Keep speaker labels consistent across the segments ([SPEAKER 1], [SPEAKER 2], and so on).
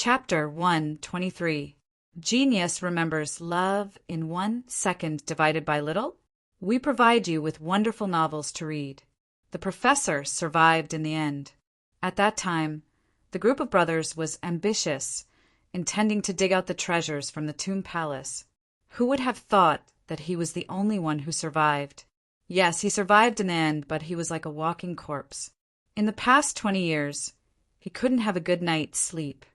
[SPEAKER 1] Chapter 123. Genius remembers love in 1 second divided by little? We provide you with wonderful novels to read. The professor survived in the end. At that time, the group of brothers was ambitious, intending to dig out the treasures from the tomb palace. Who would have thought that he was the only one who survived? Yes, he survived in the end, but he was like a walking corpse. In the past 20 years, he couldn't have a good night's sleep.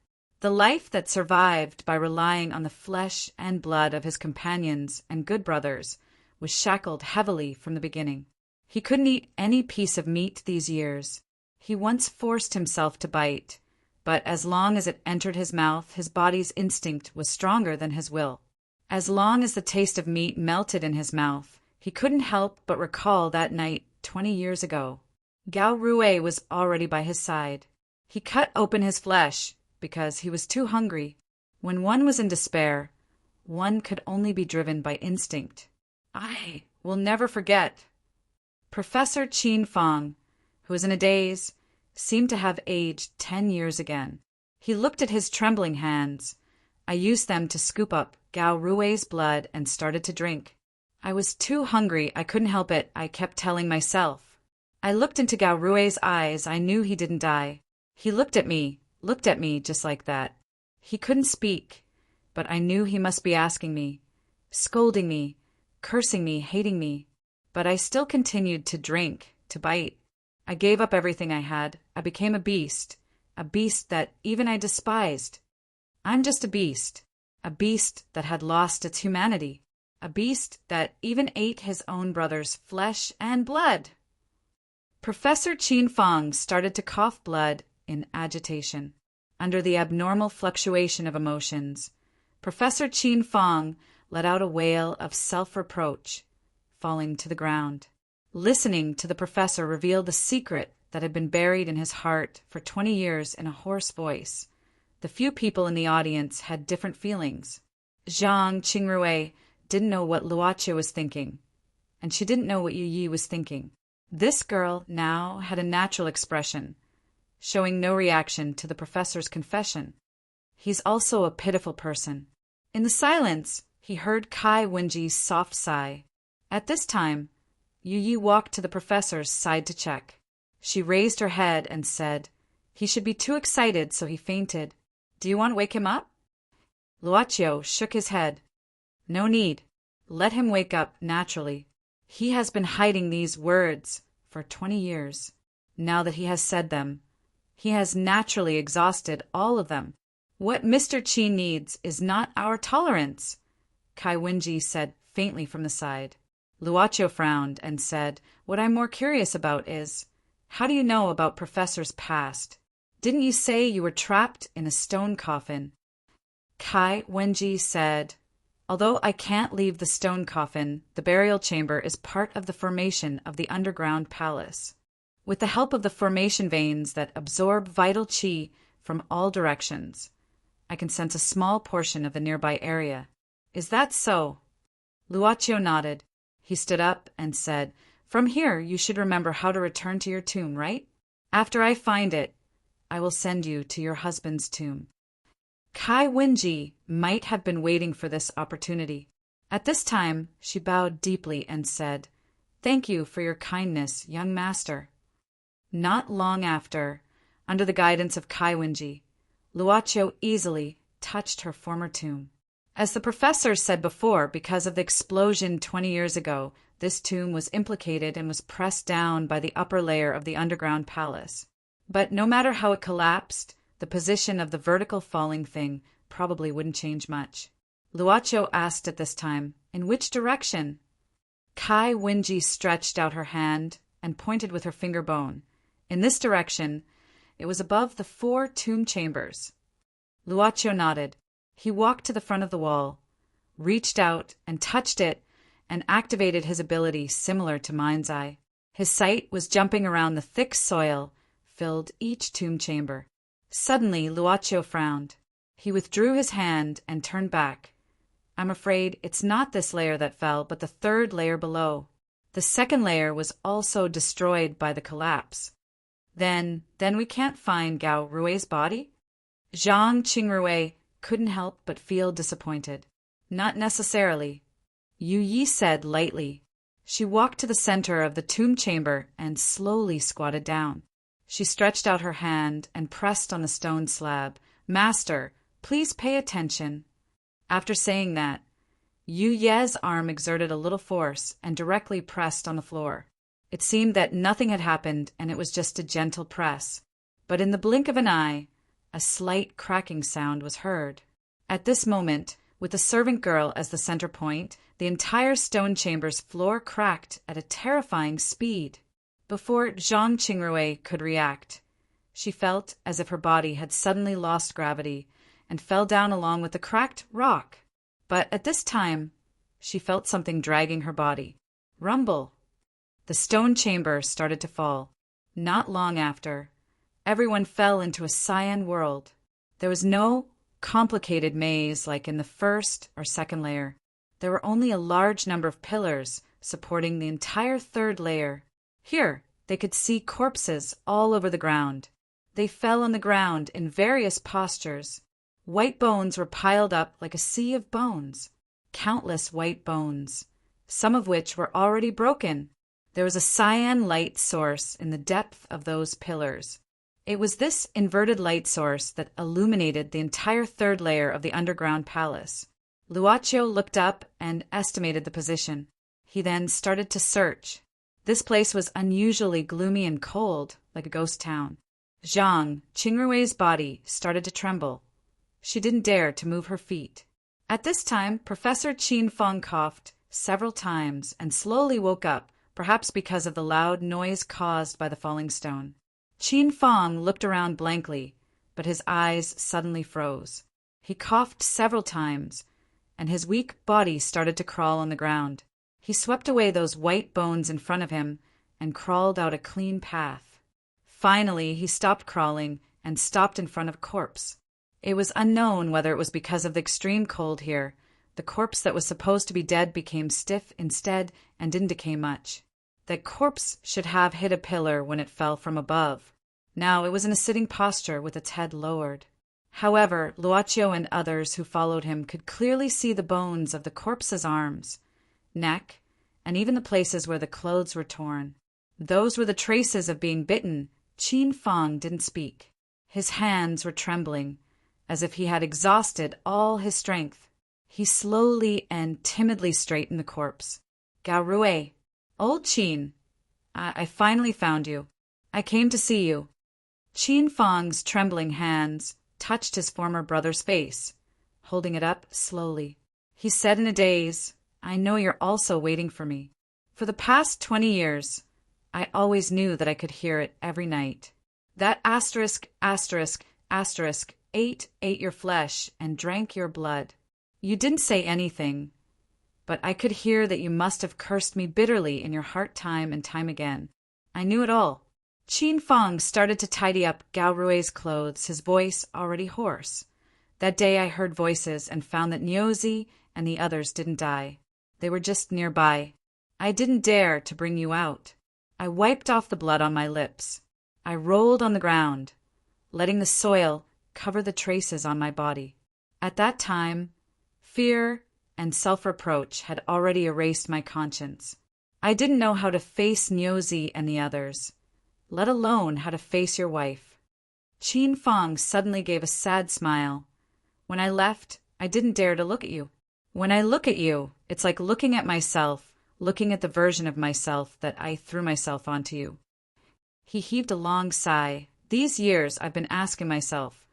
[SPEAKER 1] The life that survived by relying on the flesh and blood of his companions and good brothers was shackled heavily from the beginning. He couldn't eat any piece of meat these years. He once forced himself to bite, but as long as it entered his mouth, his body's instinct was stronger than his will. As long as the taste of meat melted in his mouth, he couldn't help but recall that night 20 years ago. Gao Rui was already by his side. He cut open his flesh because he was too hungry. When one was in despair, one could only be driven by instinct. I will never forget. Professor Qin Fang, who was in a daze, seemed to have aged 10 years again. He looked at his trembling hands. I used them to scoop up Gao Rui's blood and started to drink. I was too hungry, I couldn't help it, I kept telling myself. I looked into Gao Rui's eyes, I knew he didn't die. He looked at me just like that. He couldn't speak, but I knew he must be asking me, scolding me, cursing me, hating me. But I still continued to drink, to bite. I gave up everything I had. I became a beast that even I despised. I'm just a beast that had lost its humanity, a beast that even ate his own brother's flesh and blood. Professor Qin Fang started to cough blood in agitation. Under the abnormal fluctuation of emotions, Professor Qin Fang let out a wail of self-reproach, falling to the ground. Listening to the professor reveal the secret that had been buried in his heart for 20 years in a hoarse voice. The few people in the audience had different feelings. Zhang Qingrui didn't know what Luocha was thinking, and she didn't know what Yu Yi was thinking. This girl now had a natural expression, showing no reaction to the professor's confession. He's also a pitiful person. In the silence, he heard Kai Wenji's soft sigh. At this time, Yu Yi walked to the professor's side to check. She raised her head and said, "He should be too excited, so he fainted. Do you want to wake him up?" Luocha shook his head. "No need. Let him wake up naturally. He has been hiding these words for 20 years. Now that he has said them, he has naturally exhausted all of them. What Mr. Qin needs is not our tolerance," Kai Wenji said faintly from the side. Luocha frowned and said, "What I'm more curious about is, how do you know about Professor's past? Didn't you say you were trapped in a stone coffin?" Kai Wenji said, "Although I can't leave the stone coffin, the burial chamber is part of the formation of the underground palace. With the help of the formation veins that absorb vital qi from all directions, I can sense a small portion of the nearby area. Is that so?" Luocha nodded. He stood up and said, "From here you should remember how to return to your tomb, right? After I find it, I will send you to your husband's tomb." Kai Wenji might have been waiting for this opportunity. At this time, she bowed deeply and said, "Thank you for your kindness, young master." Not long after, under the guidance of Kai Wenji, Luocha easily touched her former tomb. As the professor said before, because of the explosion 20 years ago, this tomb was implicated and was pressed down by the upper layer of the underground palace. But no matter how it collapsed, the position of the vertical falling thing probably wouldn't change much. Luocha asked at this time, "In which direction?" Kai Wenji stretched out her hand and pointed with her finger bone. In this direction, it was above the 4 tomb chambers. Luocha nodded. He walked to the front of the wall, reached out and touched it, and activated his ability similar to Mind's Eye. His sight was jumping around the thick soil, filled each tomb chamber. Suddenly, Luocha frowned. He withdrew his hand and turned back. "I'm afraid it's not this layer that fell, but the 3rd layer below. The 2nd layer was also destroyed by the collapse." Then we can't find Gao Rui's body?" Zhang Qingrui couldn't help but feel disappointed. Not necessarily, Yu Yi said lightly. She walked to the center of the tomb chamber and slowly squatted down. She stretched out her hand and pressed on the stone slab. Master, please pay attention. After saying that, Yu Ye's arm exerted a little force and directly pressed on the floor. It seemed that nothing had happened and it was just a gentle press. But in the blink of an eye, a slight cracking sound was heard. At this moment, with the servant girl as the center point, the entire stone chamber's floor cracked at a terrifying speed. Before Zhang Qingrui could react, she felt as if her body had suddenly lost gravity and fell down along with the cracked rock. But at this time, she felt something dragging her body. Rumble! The stone chamber started to fall. Not long after, everyone fell into a cyan world. There was no complicated maze like in the first or second layer. There were only a large number of pillars supporting the entire third layer. Here, they could see corpses all over the ground. They fell on the ground in various postures. White bones were piled up like a sea of bones. Countless white bones, some of which were already broken. There was a cyan light source in the depth of those pillars. It was this inverted light source that illuminated the entire third layer of the underground palace. Luoqiu looked up and estimated the position. He then started to search. This place was unusually gloomy and cold, like a ghost town. Zhang Qingrui's body started to tremble. She didn't dare to move her feet. At this time, Professor Qin Feng coughed several times and slowly woke up, perhaps because of the loud noise caused by the falling stone. Qin Feng looked around blankly, but his eyes suddenly froze. He coughed several times, and his weak body started to crawl on the ground. He swept away those white bones in front of him and crawled out a clean path. Finally, he stopped crawling and stopped in front of a corpse. It was unknown whether it was because of the extreme cold here. The corpse that was supposed to be dead became stiff instead and didn't decay much. That corpse should have hit a pillar when it fell from above. Now it was in a sitting posture with its head lowered. However, Luoqiu and others who followed him could clearly see the bones of the corpse's arms, neck, and even the places where the clothes were torn. Those were the traces of being bitten. Qin Feng didn't speak. His hands were trembling, as if he had exhausted all his strength. He slowly and timidly straightened the corpse. Gao Rui, old Qin, I finally found you. I came to see you. Qin Feng's trembling hands touched his former brother's face, holding it up slowly. He said in a daze, I know you're also waiting for me. For the past 20 years, I always knew that I could hear it every night. That ate your flesh and drank your blood. You didn't say anything, but I could hear that you must have cursed me bitterly in your heart time and time again. I knew it all. Qin Feng started to tidy up Gao Rui's clothes, his voice already hoarse. That day I heard voices and found that Niuzi and the others didn't die. They were just nearby. I didn't dare to bring you out. I wiped off the blood on my lips. I rolled on the ground, letting the soil cover the traces on my body. At that time, fear and self-reproach had already erased my conscience. I didn't know how to face Niuzi and the others, let alone how to face your wife. Qin Feng suddenly gave a sad smile. When I left, I didn't dare to look at you. When I look at you, it's like looking at myself, looking at the version of myself that I threw myself onto you. He heaved a long sigh. These years I've been asking myself,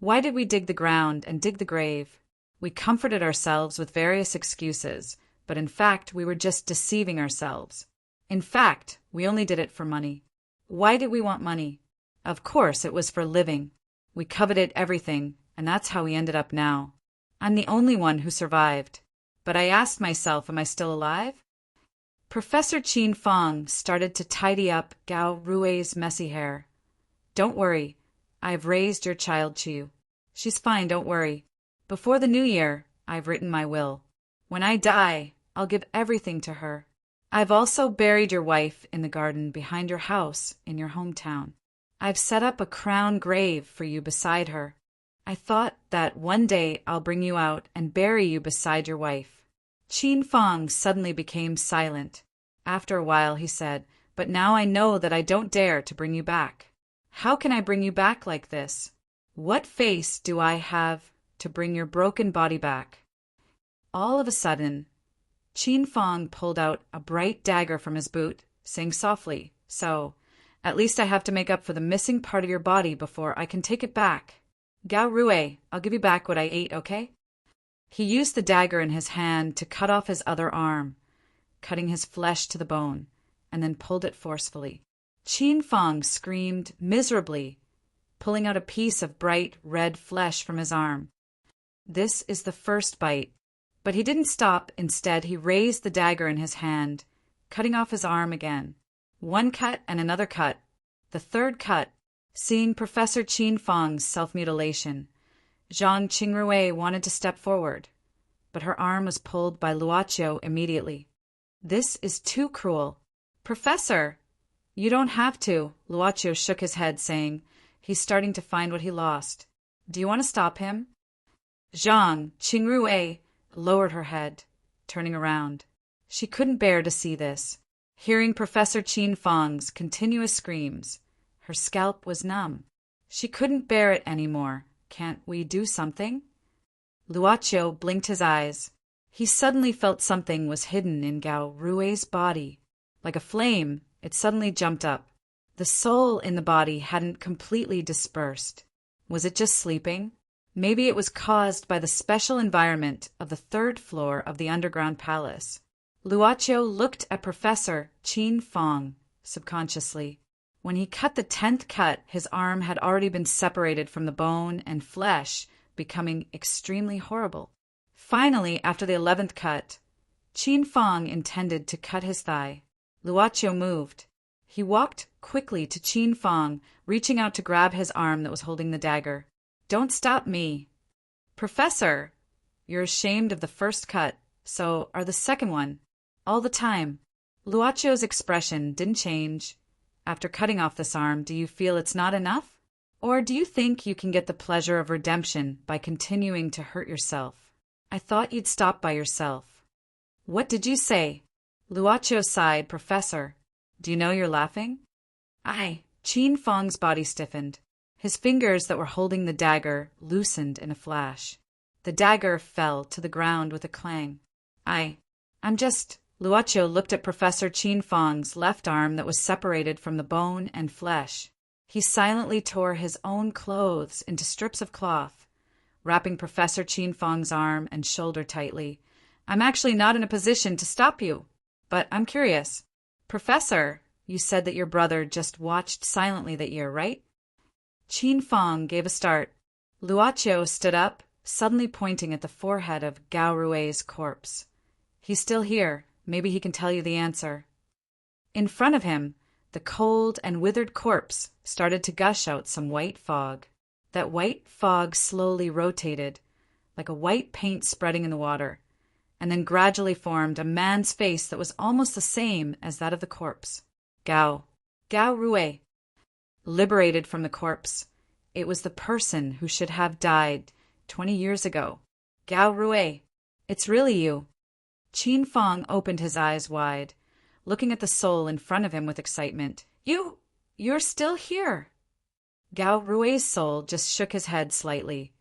[SPEAKER 1] why did we dig the ground and dig the grave? We comforted ourselves with various excuses, but in fact we were just deceiving ourselves. In fact, we only did it for money. Why did we want money? Of course, it was for living. We coveted everything, and that's how we ended up now. I'm the only one who survived. But I asked myself, am I still alive? Professor Qin Feng started to tidy up Gao Rui's messy hair. Don't worry. I've raised your child Chu. She's fine, don't worry. Before the new year, I've written my will. When I die, I'll give everything to her. I've also buried your wife in the garden behind your house in your hometown. I've set up a crown grave for you beside her. I thought that one day I'll bring you out and bury you beside your wife. Qin Fang suddenly became silent. After a while he said, "But now I know that I don't dare to bring you back. How can I bring you back like this? What face do I have to bring your broken body back?" All of a sudden, Qin Fang pulled out a bright dagger from his boot, saying softly, "So, at least I have to make up for the missing part of your body before I can take it back. Gao Rui, I'll give you back what I ate, okay?" He used the dagger in his hand to cut off his other arm, cutting his flesh to the bone, and then pulled it forcefully. Qin Fang screamed miserably, pulling out a piece of bright red flesh from his arm. This is the first bite. But he didn't stop. Instead, he raised the dagger in his hand, cutting off his arm again. One cut and another cut. The third cut. Seeing Professor Qin Fang's self-mutilation, Zhang Qingrui wanted to step forward, but her arm was pulled by Luoqiu immediately. "This is too cruel. Professor, you don't have to." Luoqiu shook his head, saying, "He's starting to find what he lost. Do you want to stop him?" Zhang Qingrui lowered her head, turning around. She couldn't bear to see this. Hearing Professor Qin Fang's continuous screams, her scalp was numb. She couldn't bear it anymore. "Can't we do something?" Luoqiu blinked his eyes. He suddenly felt something was hidden in Gao Rui's body. Like a flame, it suddenly jumped up. The soul in the body hadn't completely dispersed. Was it just sleeping? Maybe it was caused by the special environment of the third floor of the underground palace. Luoqiu looked at Professor Qin Fang subconsciously. When he cut the 10th cut, his arm had already been separated from the bone and flesh, becoming extremely horrible. Finally, after the 11th cut, Qin Fang intended to cut his thigh. Luoqiu moved. He walked quickly to Qin Fang, reaching out to grab his arm that was holding the dagger. "Don't stop me." "Professor, you're ashamed of the first cut, so are the second one. All the time." Luoqiu's expression didn't change. "After cutting off this arm, do you feel it's not enough? Or do you think you can get the pleasure of redemption by continuing to hurt yourself? I thought you'd stop by yourself." "What did you say?" Luoqiu sighed. "Professor, do you know you're laughing?" Qin Fang's body stiffened. His fingers that were holding the dagger loosened in a flash. The dagger fell to the ground with a clang. I'm just... Luoqiu looked at Professor Qin Fang's left arm that was separated from the bone and flesh. He silently tore his own clothes into strips of cloth, wrapping Professor Qin Fang's arm and shoulder tightly. "I'm actually not in a position to stop you, but I'm curious. Professor, you said that your brother just watched silently that year, right?" Qin Fang gave a start. Luoqiu stood up, suddenly pointing at the forehead of Gao Rui's corpse. "He's still here. Maybe he can tell you the answer." In front of him, the cold and withered corpse started to gush out some white fog. That white fog slowly rotated, like a white paint spreading in the water, and then gradually formed a man's face that was almost the same as that of the corpse. Gao Rui. Liberated from the corpse, it was the person who should have died 20 years ago. "Gao Rui, it's really you." Qin Fang opened his eyes wide, looking at the soul in front of him with excitement. You're still here." Gao Rui's soul just shook his head slightly,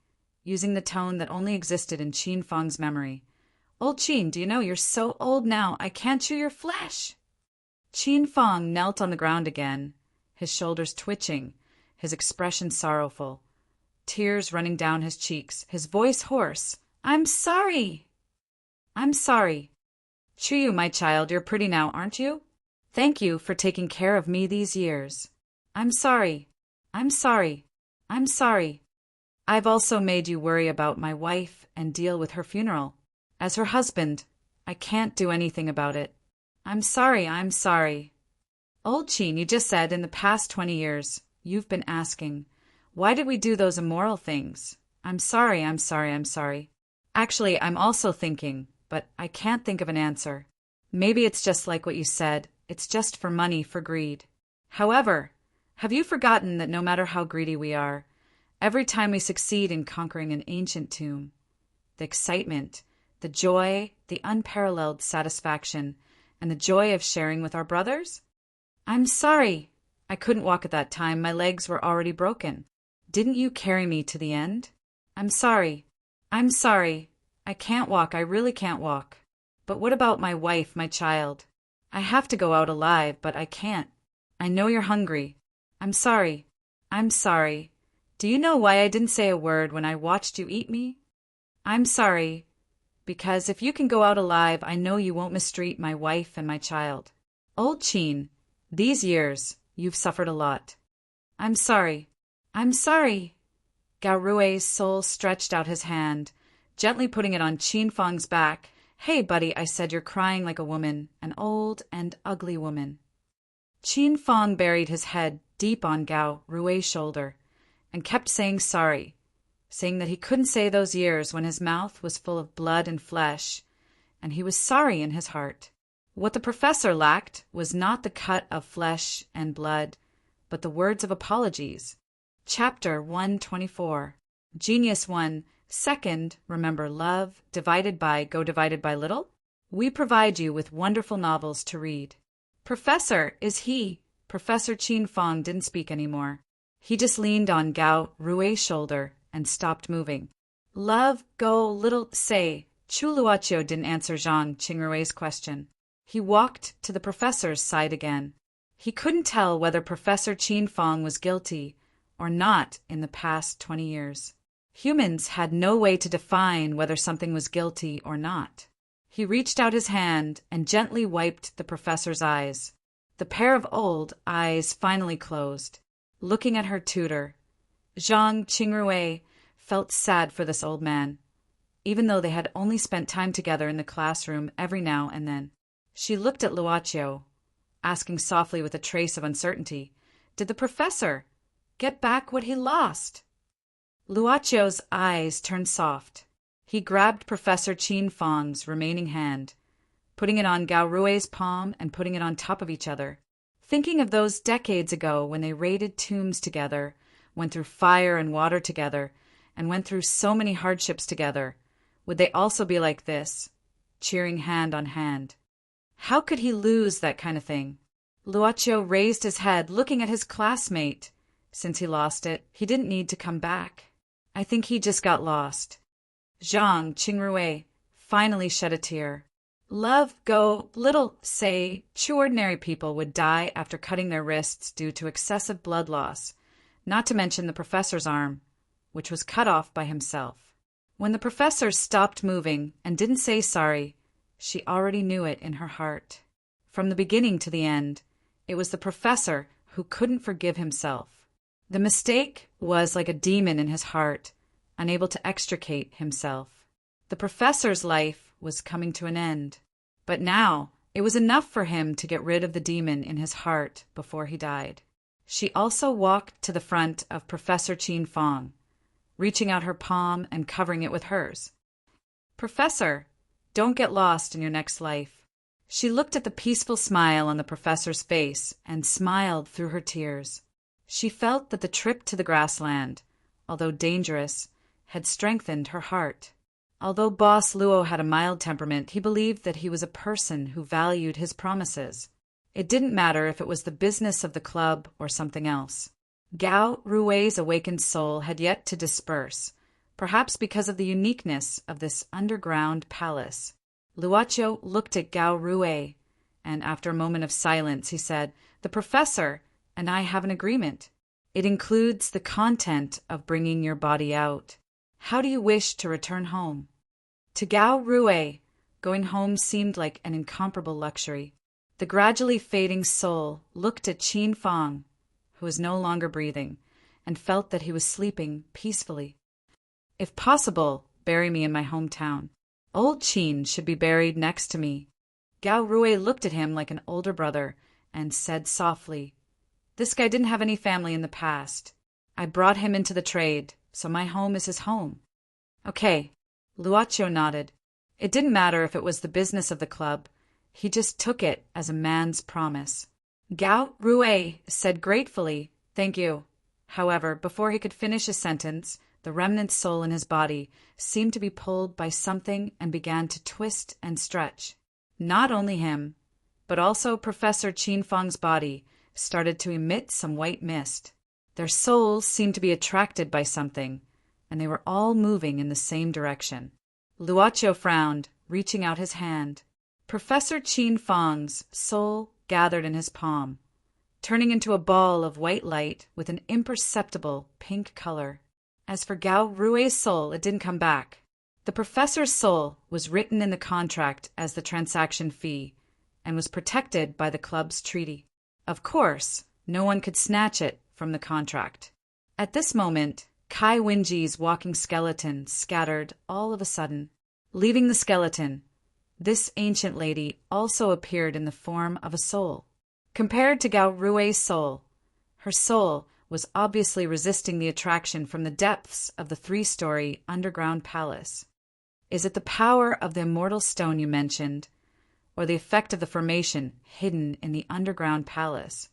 [SPEAKER 1] using the tone that only existed in Qin Fang's memory. "Old Qin, do you know you're so old now I can't chew your flesh?" Qin Fang knelt on the ground again, his shoulders twitching, his expression sorrowful, tears running down his cheeks, his voice hoarse. I'm sorry." "Chuyu, my child, you're pretty now, aren't you? Thank you for taking care of me these years." I'm sorry. I've also made you worry about my wife and deal with her funeral. As her husband, I can't do anything about it. I'm sorry. Old Qin, you just said in the past 20 years, you've been asking, why did we do those immoral things? I'm sorry. Actually, I'm also thinking, but I can't think of an answer. Maybe it's just like what you said, it's just for money, for greed. However, have you forgotten that no matter how greedy we are, Every time we succeed in conquering an ancient tomb, the excitement, the joy, the unparalleled satisfaction, and the joy of sharing with our brothers? I'm sorry. I couldn't walk at that time. My legs were already broken. Didn't you carry me to the end? I'm sorry. I'm sorry. I can't walk. I really can't walk. But what about my wife, my child? I have to go out alive, but I can't. I know you're hungry. I'm sorry. I'm sorry. Do you know why I didn't say a word when I watched you eat me? I'm sorry. Because if you can go out alive, I know you won't mistreat my wife and my child. Old Chin, these years, you've suffered a lot. I'm sorry. I'm sorry. Gao Rui's soul stretched out his hand, gently putting it on Qin Fang's back. Hey, buddy, I said, you're crying like a woman, an old and ugly woman. Qin Fang buried his head deep on Gao Rui's shoulder and kept saying sorry, saying that he couldn't say those years when his mouth was full of blood and flesh, and he was sorry in his heart. What the professor lacked was not the cut of flesh and blood, but the words of apologies. Chapter 124. Genius 1. Second, remember love, divided by little? We provide you with wonderful novels to read. Professor, is he? Professor Qin Fang didn't speak anymore. He just leaned on Gao Rui's shoulder and stopped moving. Love, go, little, say. Chu Luoqiu didn't answer Zhang Qingrui's question. He walked to the professor's side again. He couldn't tell whether Professor Qin Fang was guilty or not in the past 20 years. Humans had no way to define whether something was guilty or not. He reached out his hand and gently wiped the professor's eyes. The pair of old eyes finally closed. Looking at her tutor, Zhang Qingrui felt sad for this old man, even though they had only spent time together in the classroom every now and then. She looked at Luoqiu, asking softly with a trace of uncertainty, "Did the professor get back what he lost?" Luoqiu's eyes turned soft. He grabbed Professor Qin Fang's remaining hand, putting it on Gao Rui's palm and putting it on top of each other. Thinking of those decades ago when they raided tombs together, went through fire and water together, and went through so many hardships together, would they also be like this, cheering hand on hand? How could he lose that kind of thing? Luoqiu raised his head, looking at his classmate. Since he lost it, he didn't need to come back. I think he just got lost. Zhang Qingrui finally shed a tear. Love, go, little, say, two ordinary people would die after cutting their wrists due to excessive blood loss, not to mention the professor's arm, which was cut off by himself. When the professor stopped moving and didn't say sorry, she already knew it in her heart. From the beginning to the end, it was the professor who couldn't forgive himself. The mistake was like a demon in his heart, unable to extricate himself. The professor's life was coming to an end, but now it was enough for him to get rid of the demon in his heart before he died. She also walked to the front of Professor Qin Fang, reaching out her palm and covering it with hers. Professor, don't get lost in your next life. She looked at the peaceful smile on the professor's face and smiled through her tears. She felt that the trip to the grassland, although dangerous, had strengthened her heart. Although Boss Luo had a mild temperament, he believed that he was a person who valued his promises. It didn't matter if it was the business of the club or something else. Gao Rui's awakened soul had yet to disperse, perhaps because of the uniqueness of this underground palace. Luoqiu looked at Gao Rui, and after a moment of silence he said, "The professor and I have an agreement. It includes the content of bringing your body out. How do you wish to return home?" To Gao Rui, going home seemed like an incomparable luxury. The gradually fading soul looked at Qin Fang, who was no longer breathing, and felt that he was sleeping peacefully. If possible, bury me in my hometown. Old Qin should be buried next to me. Gao Rui looked at him like an older brother and said softly, "This guy didn't have any family in the past. I brought him into the trade, so my home is his home." "Okay." Luoqiu nodded. It didn't matter if it was the business of the club. He just took it as a man's promise. Gao Rui said gratefully, "Thank you. However, before he could finish his sentence, the remnant soul in his body seemed to be pulled by something and began to twist and stretch. Not only him, but also Professor Qin Feng's body started to emit some white mist. Their souls seemed to be attracted by something, and they were all moving in the same direction. Luoqiu frowned, reaching out his hand. Professor Qin Feng's soul gathered in his palm, turning into a ball of white light with an imperceptible pink color. As for Gao Rui's soul, it didn't come back. The professor's soul was written in the contract as the transaction fee and was protected by the club's treaty. Of course, no one could snatch it from the contract. At this moment, Kai Wenji's walking skeleton scattered all of a sudden. Leaving the skeleton, this ancient lady also appeared in the form of a soul. Compared to Gao Rui's soul, her soul was obviously resisting the attraction from the depths of the 3-story underground palace. Is it the power of the immortal stone you mentioned, or the effect of the formation hidden in the underground palace?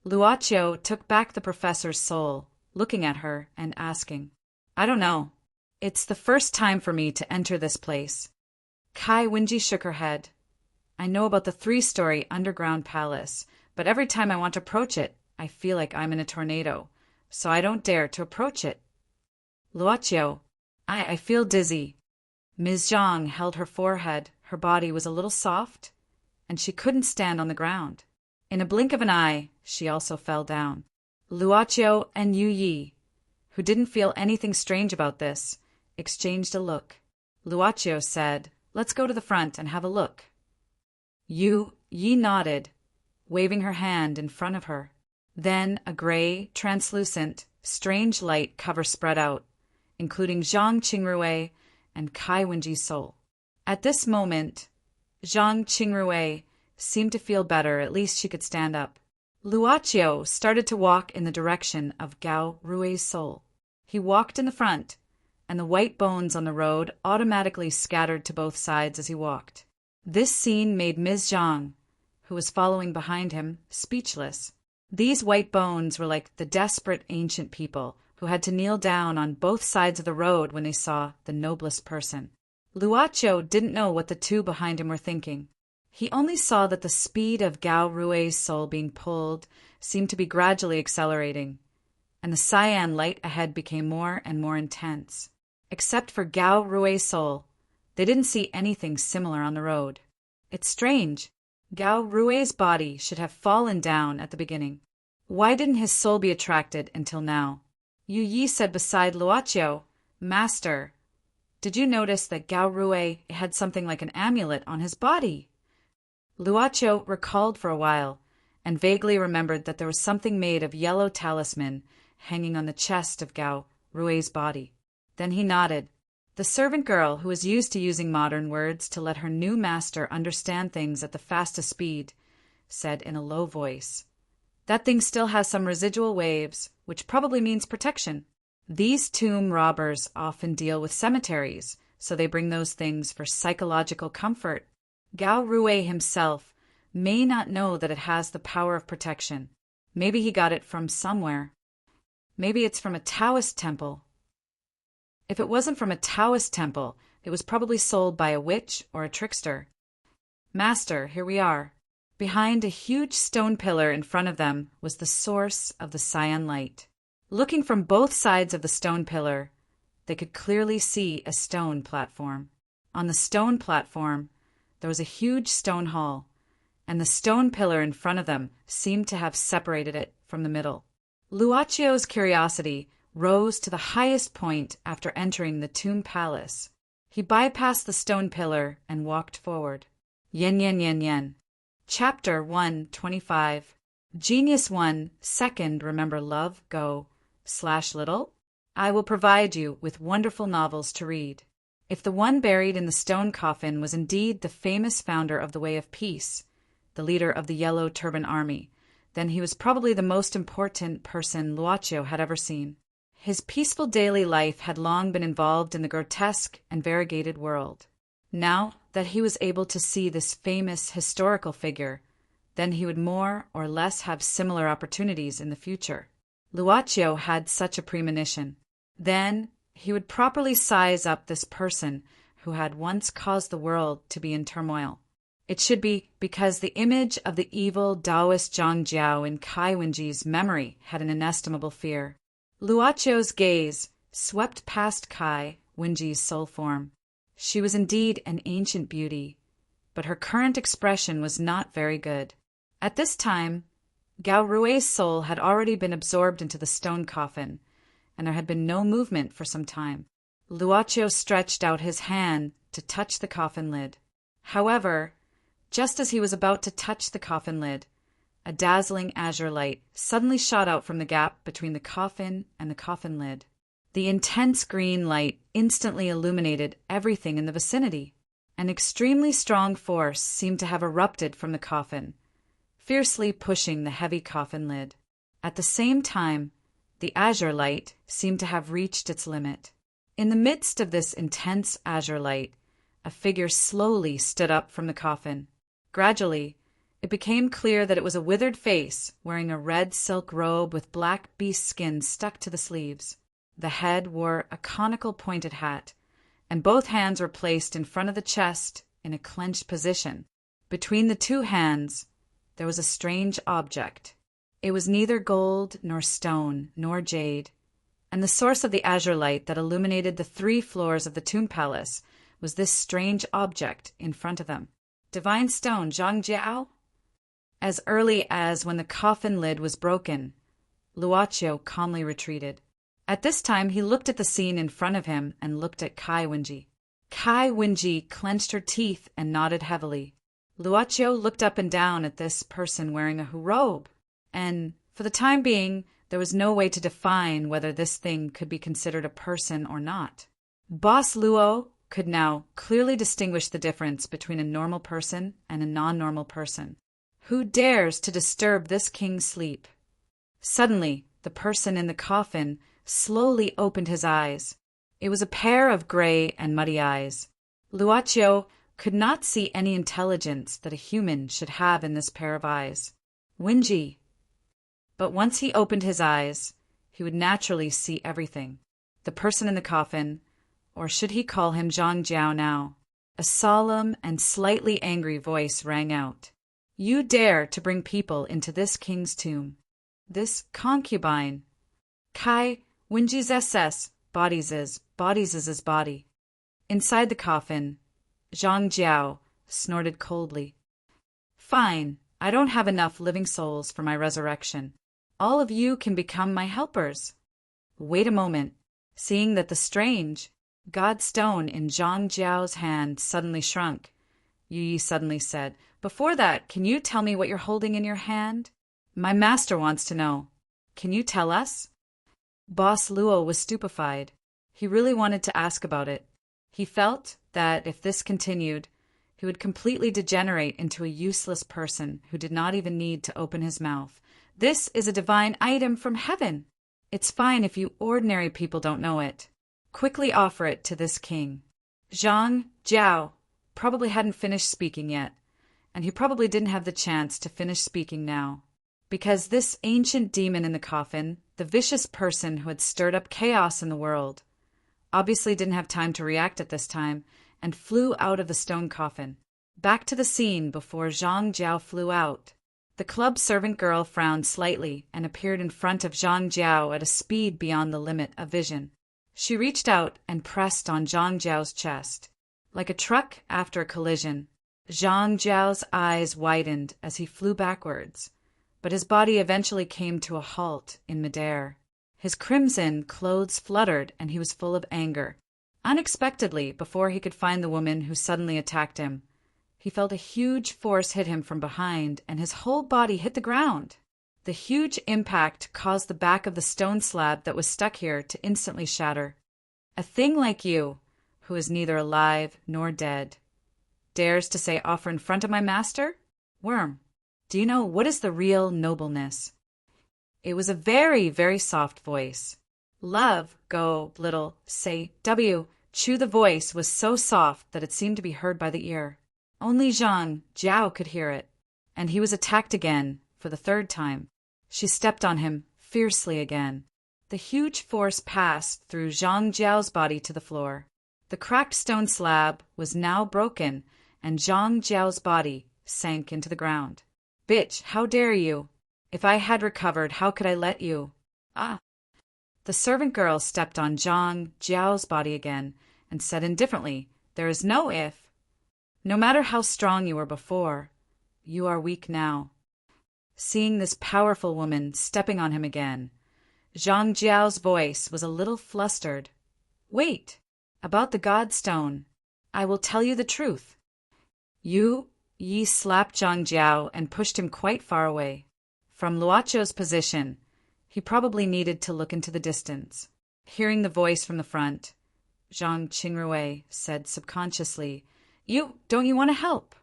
[SPEAKER 1] Luoqiu took back the professor's soul, looking at her and asking, I don't know. It's the first time for me to enter this place. Kai Wenji shook her head. I know about the 3-story underground palace, but every time I want to approach it, I feel like I'm in a tornado, so I don't dare to approach it. Luoqiu, I feel dizzy. Ms. Zhang held her forehead. Her body was a little soft, and she couldn't stand on the ground. In a blink of an eye, she also fell down. Luoqiu and Yu Yi, who didn't feel anything strange about this, exchanged a look. Luoqiu said, Let's go to the front and have a look. Yu Yi nodded, waving her hand in front of her. Then a gray, translucent, strange light cover spread out, including Zhang Qingrui and Kai Wenji's soul. At this moment, Zhang Qingrui seemed to feel better, at least she could stand up. Luoqiu started to walk in the direction of Gao Rui's soul. He walked in the front, and the white bones on the road automatically scattered to both sides as he walked. This scene made Ms. Zhang, who was following behind him, speechless. These white bones were like the desperate ancient people who had to kneel down on both sides of the road when they saw the noblest person. Luoqiu didn't know what the two behind him were thinking. He only saw that the speed of Gao Rui's soul being pulled seemed to be gradually accelerating, and the cyan light ahead became more and more intense. Except for Gao Rui's soul, they didn't see anything similar on the road. It's strange. Gao Rui's body should have fallen down at the beginning. Why didn't his soul be attracted until now? Yu Yi said beside Luoqiu, Master, did you notice that Gao Rui had something like an amulet on his body? Luoqiu recalled for a while, and vaguely remembered that there was something made of yellow talisman hanging on the chest of Gao Rui's body. Then he nodded. The servant girl, who was used to using modern words to let her new master understand things at the fastest speed, said in a low voice, That thing still has some residual waves, which probably means protection. These tomb robbers often deal with cemeteries, so they bring those things for psychological comfort. Gao Rui himself may not know that it has the power of protection. Maybe he got it from somewhere. Maybe it's from a Taoist temple. If it wasn't from a Taoist temple, it was probably sold by a witch or a trickster. Master, here we are. Behind a huge stone pillar in front of them was the source of the cyan light. Looking from both sides of the stone pillar, they could clearly see a stone platform. On the stone platform, there was a huge stone hall, and the stone pillar in front of them seemed to have separated it from the middle. Luoqiu's curiosity rose to the highest point after entering the tomb palace. He bypassed the stone pillar and walked forward. Yen yen yen yen. Chapter 125. Genius 1, Second, remember love, go, /little? I will provide you with wonderful novels to read. If the one buried in the stone coffin was indeed the famous founder of the Way of Peace, the leader of the Yellow Turban Army, then he was probably the most important person Luoqiu had ever seen. His peaceful daily life had long been involved in the grotesque and variegated world. Now that he was able to see this famous historical figure, then he would more or less have similar opportunities in the future. Luocio had such a premonition. Then he would properly size up this person who had once caused the world to be in turmoil. It should be because the image of the evil Taoist Zhang Jiao in Kai Wenji's memory had an inestimable fear. Luocio's gaze swept past Kai Wenji's soul form. She was indeed an ancient beauty, but her current expression was not very good. At this time, Gao Rui's soul had already been absorbed into the stone coffin, and there had been no movement for some time. Luocio stretched out his hand to touch the coffin lid. However, just as he was about to touch the coffin lid, a dazzling azure light suddenly shot out from the gap between the coffin and the coffin lid. The intense green light instantly illuminated everything in the vicinity. An extremely strong force seemed to have erupted from the coffin, fiercely pushing the heavy coffin lid. At the same time, the azure light seemed to have reached its limit. In the midst of this intense azure light, a figure slowly stood up from the coffin. Gradually, it became clear that it was a withered face wearing a red silk robe with black beast skin stuck to the sleeves. The head wore a conical pointed hat, and both hands were placed in front of the chest in a clenched position. Between the two hands, there was a strange object. It was neither gold, nor stone, nor jade, and the source of the azure light that illuminated the 3 floors of the tomb palace was this strange object in front of them. Divine stone Zhang Jiao? As early as when the coffin lid was broken, Luocio calmly retreated. At this time, he looked at the scene in front of him and looked at Kai Wenji. Kai Wenji clenched her teeth and nodded heavily. Luocio looked up and down at this person wearing a robe, and for the time being, there was no way to define whether this thing could be considered a person or not. Boss Luo could now clearly distinguish the difference between a normal person and a non-normal person. Who dares to disturb this king's sleep? Suddenly, the person in the coffin slowly opened his eyes. It was a pair of gray and muddy eyes. Luocio could not see any intelligence that a human should have in this pair of eyes. Wenji. But once he opened his eyes, he would naturally see everything. The person in the coffin, or should he call him Zhang Jiao now? A solemn and slightly angry voice rang out. You dare to bring people into this king's tomb. This concubine. Kai Wenji's SS, bodies is his body. Inside the coffin, Zhang Jiao snorted coldly. Fine, I don't have enough living souls for my resurrection. All of you can become my helpers. Wait a moment. Seeing that the strange God stone in Zhang Jiao's hand suddenly shrunk, Yu Yi suddenly said, Before that, can you tell me what you're holding in your hand? My master wants to know. Can you tell us? Boss Luo was stupefied. He really wanted to ask about it. He felt that if this continued, he would completely degenerate into a useless person who did not even need to open his mouth. This is a divine item from heaven. It's fine if you ordinary people don't know it. Quickly offer it to this king. Zhang Jiao probably hadn't finished speaking yet, and he probably didn't have the chance to finish speaking now, because this ancient demon in the coffin, the vicious person who had stirred up chaos in the world, obviously didn't have time to react at this time and flew out of the stone coffin. Back to the scene before Zhang Jiao flew out. The club servant girl frowned slightly and appeared in front of Zhang Jiao at a speed beyond the limit of vision. She reached out and pressed on Zhang Jiao's chest. Like a truck after a collision, Zhang Jiao's eyes widened as he flew backwards, but his body eventually came to a halt in midair. His crimson clothes fluttered and he was full of anger. Unexpectedly, before he could find the woman who suddenly attacked him, he felt a huge force hit him from behind and his whole body hit the ground. The huge impact caused the back of the stone slab that was stuck here to instantly shatter. A thing like you, who is neither alive nor dead, dares to say offer in front of my master? Worm, do you know what is the real nobleness? It was a very, very soft voice. Love, go, little, say, W. Chew. The voice was so soft that it seemed to be heard by the ear. Only Zhang Jiao could hear it, and he was attacked again for the 3rd time. She stepped on him fiercely again. The huge force passed through Zhang Jiao's body to the floor. The cracked stone slab was now broken, and Zhang Jiao's body sank into the ground. "Bitch, how dare you? If I had recovered, how could I let you?" "Ah!" The servant girl stepped on Zhang Jiao's body again and said indifferently, "There is no if. No matter how strong you were before, you are weak now." Seeing this powerful woman stepping on him again, Zhang Jiao's voice was a little flustered. "Wait! About the Godstone. I will tell you the truth." Yi slapped Zhang Jiao and pushed him quite far away. From Luocho's position, he probably needed to look into the distance. Hearing the voice from the front, Zhang Qingrui said subconsciously, Don't you want to help?"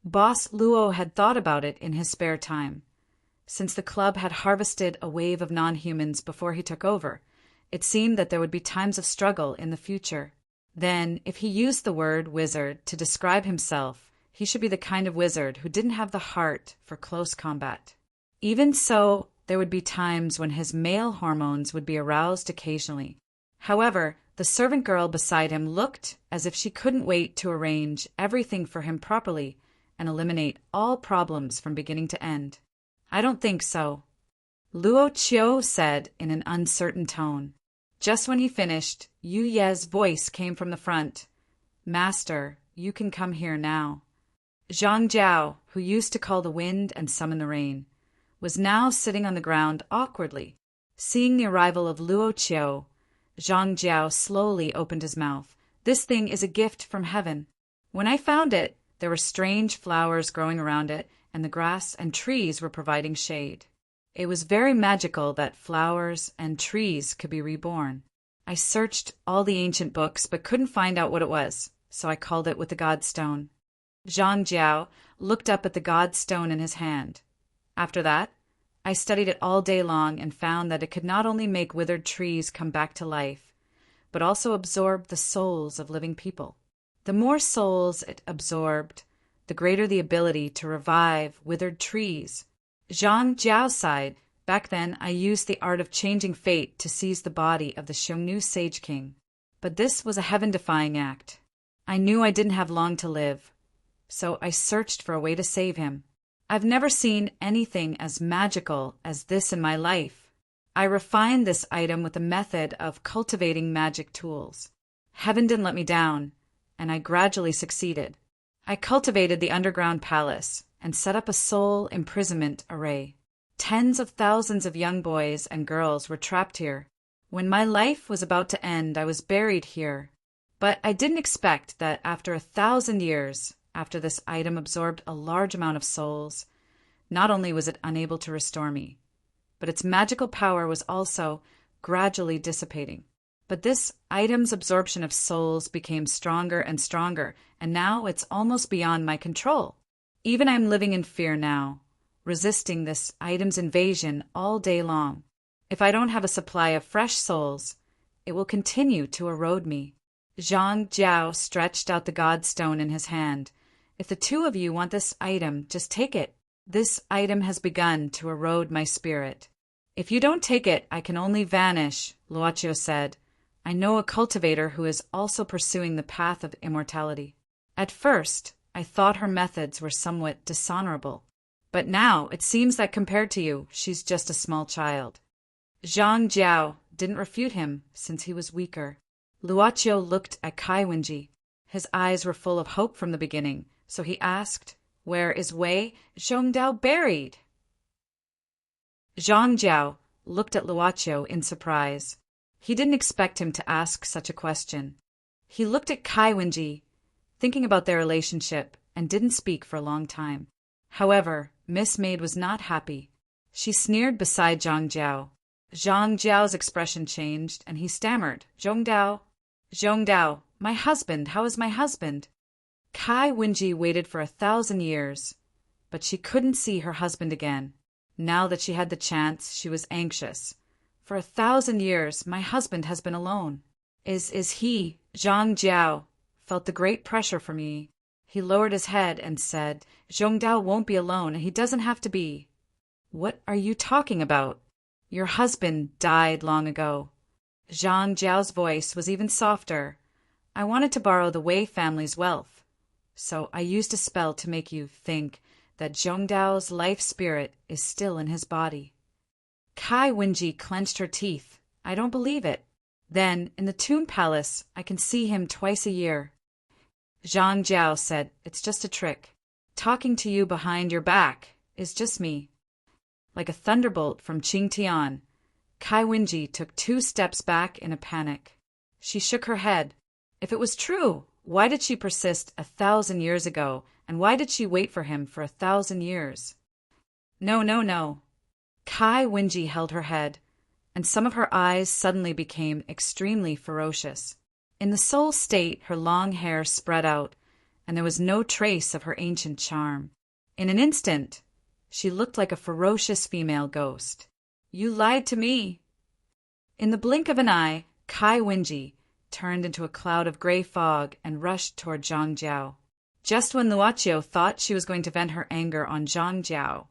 [SPEAKER 1] Boss Luo had thought about it in his spare time. Since the club had harvested a wave of non-humans before he took over, it seemed that there would be times of struggle in the future. Then, if he used the word wizard to describe himself, he should be the kind of wizard who didn't have the heart for close combat. Even so, there would be times when his male hormones would be aroused occasionally. However, the servant girl beside him looked as if she couldn't wait to arrange everything for him properly and eliminate all problems from beginning to end. "I don't think so," Luo Qiu said in an uncertain tone. Just when he finished, Yu Ye's voice came from the front. "Master, you can come here now." Zhang Jiao, who used to call the wind and summon the rain, was now sitting on the ground awkwardly. Seeing the arrival of Luo Qiu, Zhang Jiao slowly opened his mouth. "This thing is a gift from heaven. When I found it, there were strange flowers growing around it, and the grass and trees were providing shade. It was very magical that flowers and trees could be reborn. I searched all the ancient books but couldn't find out what it was, so I called it with the Godstone." Zhang Jiao looked up at the Godstone in his hand. "After that, I studied it all day long and found that it could not only make withered trees come back to life, but also absorb the souls of living people. The more souls it absorbed, the greater the ability to revive withered trees." Zhang Jiao sighed. "Back then, I used the art of changing fate to seize the body of the Xiongnu Sage King. But this was a heaven-defying act. I knew I didn't have long to live, so I searched for a way to save him. I've never seen anything as magical as this in my life. I refined this item with a method of cultivating magic tools. Heaven didn't let me down, and I gradually succeeded. I cultivated the underground palace and set up a soul imprisonment array. Tens of thousands of young boys and girls were trapped here. When my life was about to end, I was buried here. But I didn't expect that after 1,000 years, after this item absorbed a large amount of souls, not only was it unable to restore me, but its magical power was also gradually dissipating. But this item's absorption of souls became stronger and stronger, and now it's almost beyond my control. Even I'm living in fear now, resisting this item's invasion all day long. If I don't have a supply of fresh souls, it will continue to erode me." Zhang Jiao stretched out the Godstone in his hand. "If the two of you want this item, just take it. This item has begun to erode my spirit." "If you don't take it, I can only vanish," Luocho said. "I know a cultivator who is also pursuing the path of immortality. At first, I thought her methods were somewhat dishonorable, but now it seems that compared to you, she's just a small child." Zhang Jiao didn't refute him since he was weaker. Luocho looked at Kai Wenji. His eyes were full of hope from the beginning, so he asked, "Where is Wei Zhongdao buried?" Zhang Jiao looked at Luocho in surprise. He didn't expect him to ask such a question. He looked at Kai Wenji, thinking about their relationship, and didn't speak for a long time. However, Miss Maid was not happy. She sneered beside Zhang Jiao. Zhang Jiao's expression changed, and he stammered, "Zhongdao, Zhongdao, my husband, how is my husband?" Kai Wenji waited for 1,000 years, but she couldn't see her husband again. Now that she had the chance, she was anxious. "For 1,000 years, my husband has been alone. Is he?" Zhang Jiao felt the great pressure from Yi. He lowered his head and said, "Zhongdao won't be alone, and he doesn't have to be." "What are you talking about?" Your husband died long ago. Zhang Jiao's voice was even softer. I wanted to borrow the Wei family's wealth, so I used a spell to make you think that Zhongdao's life spirit is still in his body. Kai Wenji clenched her teeth. I don't believe it. Then, in the Tomb Palace, I can see him twice a year. Zhang Jiao said, It's just a trick. Talking to you behind your back is just me. Like a thunderbolt from Qingtian, Kai Wenji took 2 steps back in a panic. She shook her head. If it was true, why did she persist 1,000 years ago, and why did she wait for him for 1,000 years? No, no, no. Kai Wenji held her head, and some of her eyes suddenly became extremely ferocious. In the soul state, her long hair spread out, and there was no trace of her ancient charm. In an instant, she looked like a ferocious female ghost. You lied to me. In the blink of an eye, Kai Wenji turned into a cloud of gray fog and rushed toward Zhang Jiao. Just when Luoqiu thought she was going to vent her anger on Zhang Jiao,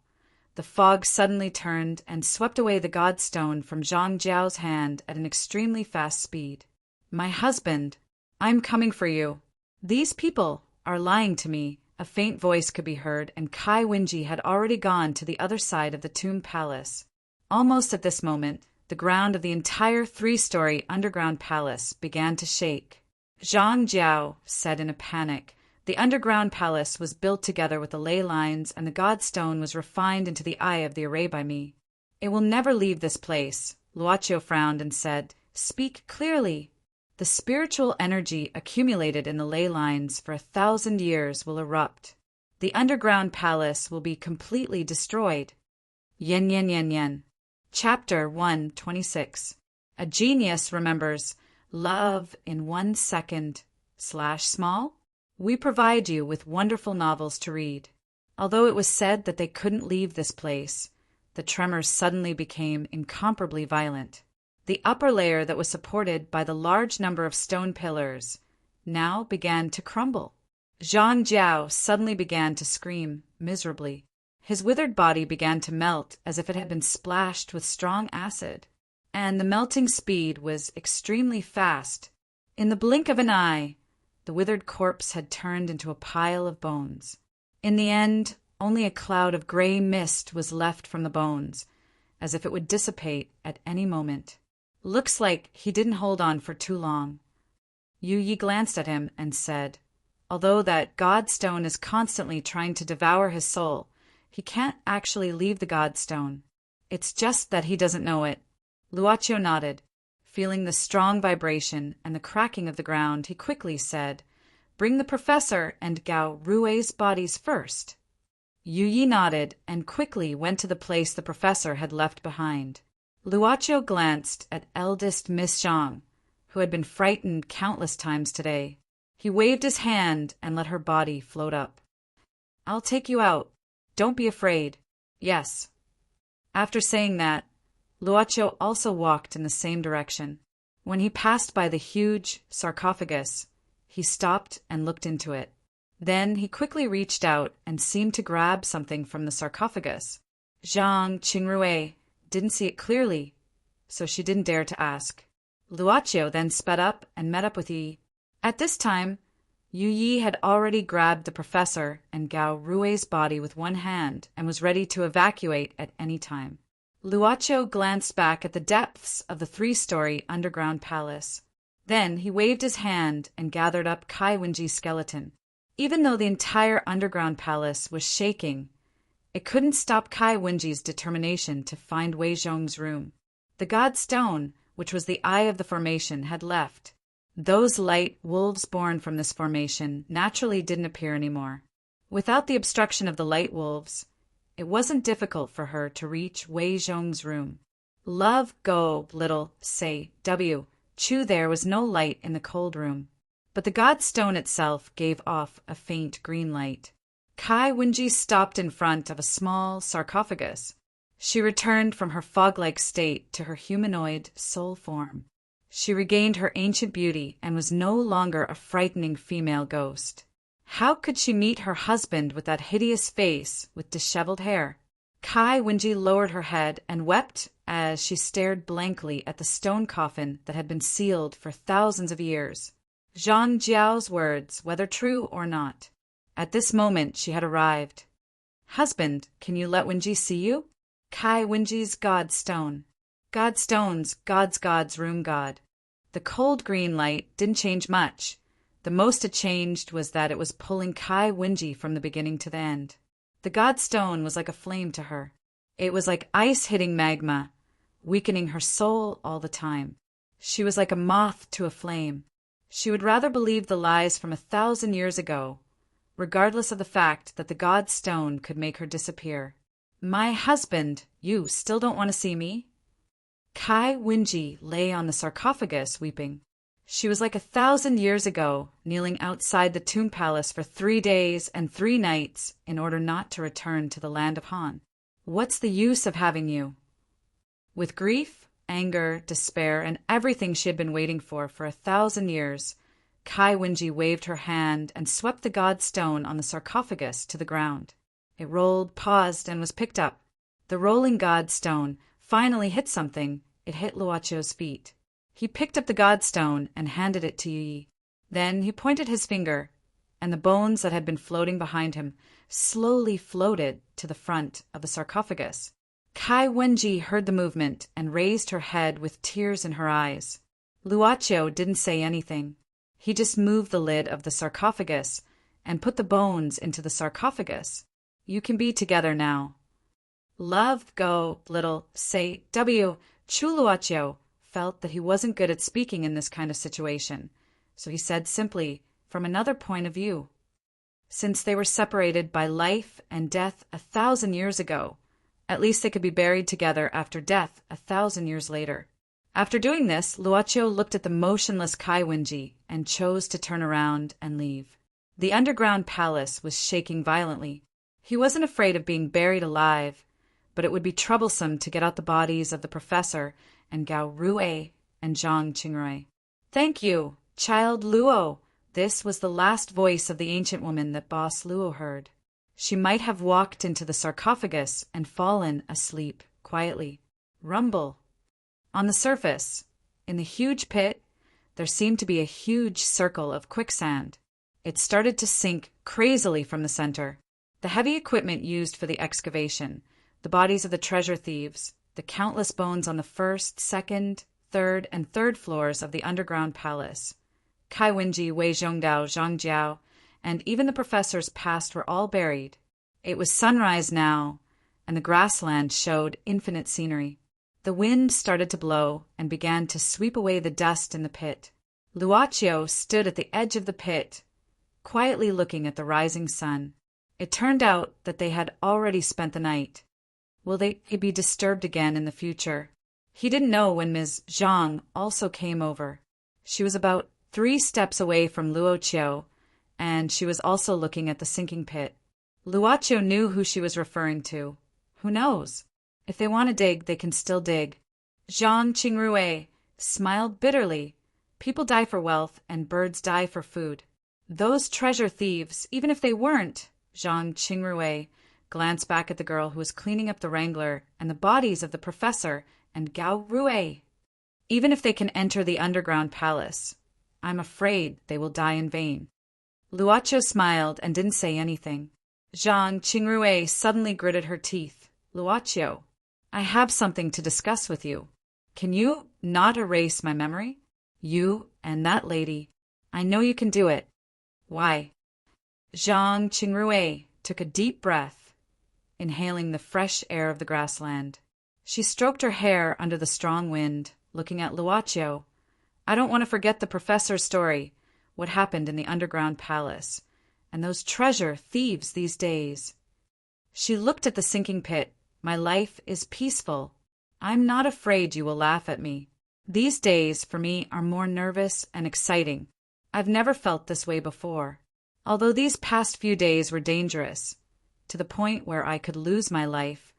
[SPEAKER 1] the fog suddenly turned and swept away the godstone from Zhang Jiao's hand at an extremely fast speed. My husband, I'm coming for you. These people are lying to me. A faint voice could be heard, and Kai Wenji had already gone to the other side of the Tomb Palace. Almost at this moment, the ground of the entire 3-story underground palace began to shake. Zhang Jiao said in a panic. The underground palace was built together with the ley lines, and the godstone was refined into the eye of the array by me. It will never leave this place. Luoqiu frowned and said, Speak clearly. The spiritual energy accumulated in the ley lines for 1,000 years will erupt. The underground palace will be completely destroyed. Yen yen yen yen. Chapter 126. A genius remembers love in 1 second / small. We provide you with wonderful novels to read. Although it was said that they couldn't leave this place, the tremors suddenly became incomparably violent. The upper layer that was supported by the large number of stone pillars now began to crumble. Zhang Jiao suddenly began to scream miserably. His withered body began to melt as if it had been splashed with strong acid, and the melting speed was extremely fast. In the blink of an eye, the withered corpse had turned into a pile of bones. In the end, only a cloud of gray mist was left from the bones, as if it would dissipate at any moment. Looks like he didn't hold on for too long. Yu Yi glanced at him and said, Although that godstone is constantly trying to devour his soul, he can't actually leave the godstone. It's just that he doesn't know it. Luoqiu nodded. Feeling the strong vibration and the cracking of the ground, he quickly said, Bring the professor and Gao Rui's bodies first. Yu Yi nodded and quickly went to the place the professor had left behind. Luoqiu glanced at eldest Miss Zhang, who had been frightened countless times today. He waved his hand and let her body float up. I'll take you out. Don't be afraid. Yes. After saying that, Luoqiu also walked in the same direction. When he passed by the huge sarcophagus, he stopped and looked into it. Then he quickly reached out and seemed to grab something from the sarcophagus. Zhang Qingrui didn't see it clearly, so she didn't dare to ask. Luoqiu then sped up and met up with Yi. At this time, Yu Yi had already grabbed the professor and Gao Rui's body with one hand and was ready to evacuate at any time. Luoqiu glanced back at the depths of the 3-story underground palace. Then he waved his hand and gathered up Kai Wenji's skeleton. Even though the entire underground palace was shaking, it couldn't stop Kai Wenji's determination to find Wei Zhong's room. The god stone, which was the eye of the formation, had left. Those light wolves born from this formation naturally didn't appear anymore. Without the obstruction of the light wolves, it wasn't difficult for her to reach Wei Zhong's room. Love go, little, say, W. Chu there was no light in the cold room, but the god stone itself gave off a faint green light. Kai Wenji stopped in front of a small sarcophagus. She returned from her fog-like state to her humanoid soul form. She regained her ancient beauty and was no longer a frightening female ghost. How could she meet her husband with that hideous face with disheveled hair? Kai Wenji lowered her head and wept as she stared blankly at the stone coffin that had been sealed for thousands of years. Zhang Jiao's words, whether true or not. At this moment she had arrived. Husband, can you let Wenji see you? Kai Wenji's God Stone. God Stones, God's room God. The cold green light didn't change much. The most it changed was that it was pulling Kai Wenji from the beginning to the end. The God Stone was like a flame to her. It was like ice hitting magma, weakening her soul all the time. She was like a moth to a flame. She would rather believe the lies from 1,000 years ago, regardless of the fact that the God Stone could make her disappear. My husband, you still don't want to see me? Kai Wenji lay on the sarcophagus weeping. She was like 1,000 years ago, kneeling outside the tomb palace for 3 days and 3 nights in order not to return to the land of Han. What's the use of having you? With grief, anger, despair, and everything she had been waiting for 1,000 years, Kai Wenji waved her hand and swept the God Stone on the sarcophagus to the ground. It rolled, paused, and was picked up. The rolling God Stone finally hit something. It hit Luochio's feet. He picked up the God Stone and handed it to Yi. Then he pointed his finger, and the bones that had been floating behind him slowly floated to the front of the sarcophagus. Kai Wenji heard the movement and raised her head with tears in her eyes. Luochio didn't say anything. He just moved the lid of the sarcophagus and put the bones into the sarcophagus. You can be together now. Love, go, little, say, W. Chu Luochio felt that he wasn't good at speaking in this kind of situation, so he said simply, from another point of view. Since they were separated by life and death 1,000 years ago, at least they could be buried together after death 1,000 years later. After doing this, Luochio looked at the motionless Kai Wenji and chose to turn around and leave. The underground palace was shaking violently. He wasn't afraid of being buried alive, but it would be troublesome to get out the bodies of the professor and Gao Rue and Zhang Qingrui. Thank you, child Luo. This was the last voice of the ancient woman that Boss Luo heard. She might have walked into the sarcophagus and fallen asleep quietly. Rumble. On the surface, in the huge pit, there seemed to be a huge circle of quicksand. It started to sink crazily from the center. The heavy equipment used for the excavation, the bodies of the treasure thieves, the countless bones on the first, second, third, and third floors of the underground palace. Kai Wenji, Wei Zhongdao, Zhang Jiao, and even the professor's past were all buried. It was sunrise now, and the grassland showed infinite scenery. The wind started to blow and began to sweep away the dust in the pit. Luochio stood at the edge of the pit, quietly looking at the rising sun. It turned out that they had already spent the night. Will they be disturbed again in the future? He didn't know when Ms. Zhang also came over. She was about 3 steps away from Luochio, and she was also looking at the sinking pit. Luochio knew who she was referring to. Who knows? If they want to dig, they can still dig. Zhang Qingrui smiled bitterly. People die for wealth, and birds die for food. Those treasure thieves, even if they weren't, Zhang Qingrui glanced back at the girl who was cleaning up the wrangler and the bodies of the professor and Gao Rue. Even if they can enter the underground palace, I'm afraid they will die in vain. Luochio smiled and didn't say anything. Zhang Qingrui suddenly gritted her teeth. Luochio, I have something to discuss with you. Can you not erase my memory? You and that lady. I know you can do it. Why? Zhang Qingrui took a deep breath, inhaling the fresh air of the grassland. She stroked her hair under the strong wind, looking at Luochio. I don't want to forget the professor's story, what happened in the underground palace, and those treasure thieves these days. She looked at the sinking pit. My life is peaceful. I'm not afraid you will laugh at me. These days, for me, are more nervous and exciting. I've never felt this way before. Although these past few days were dangerous, to the point where I could lose my life,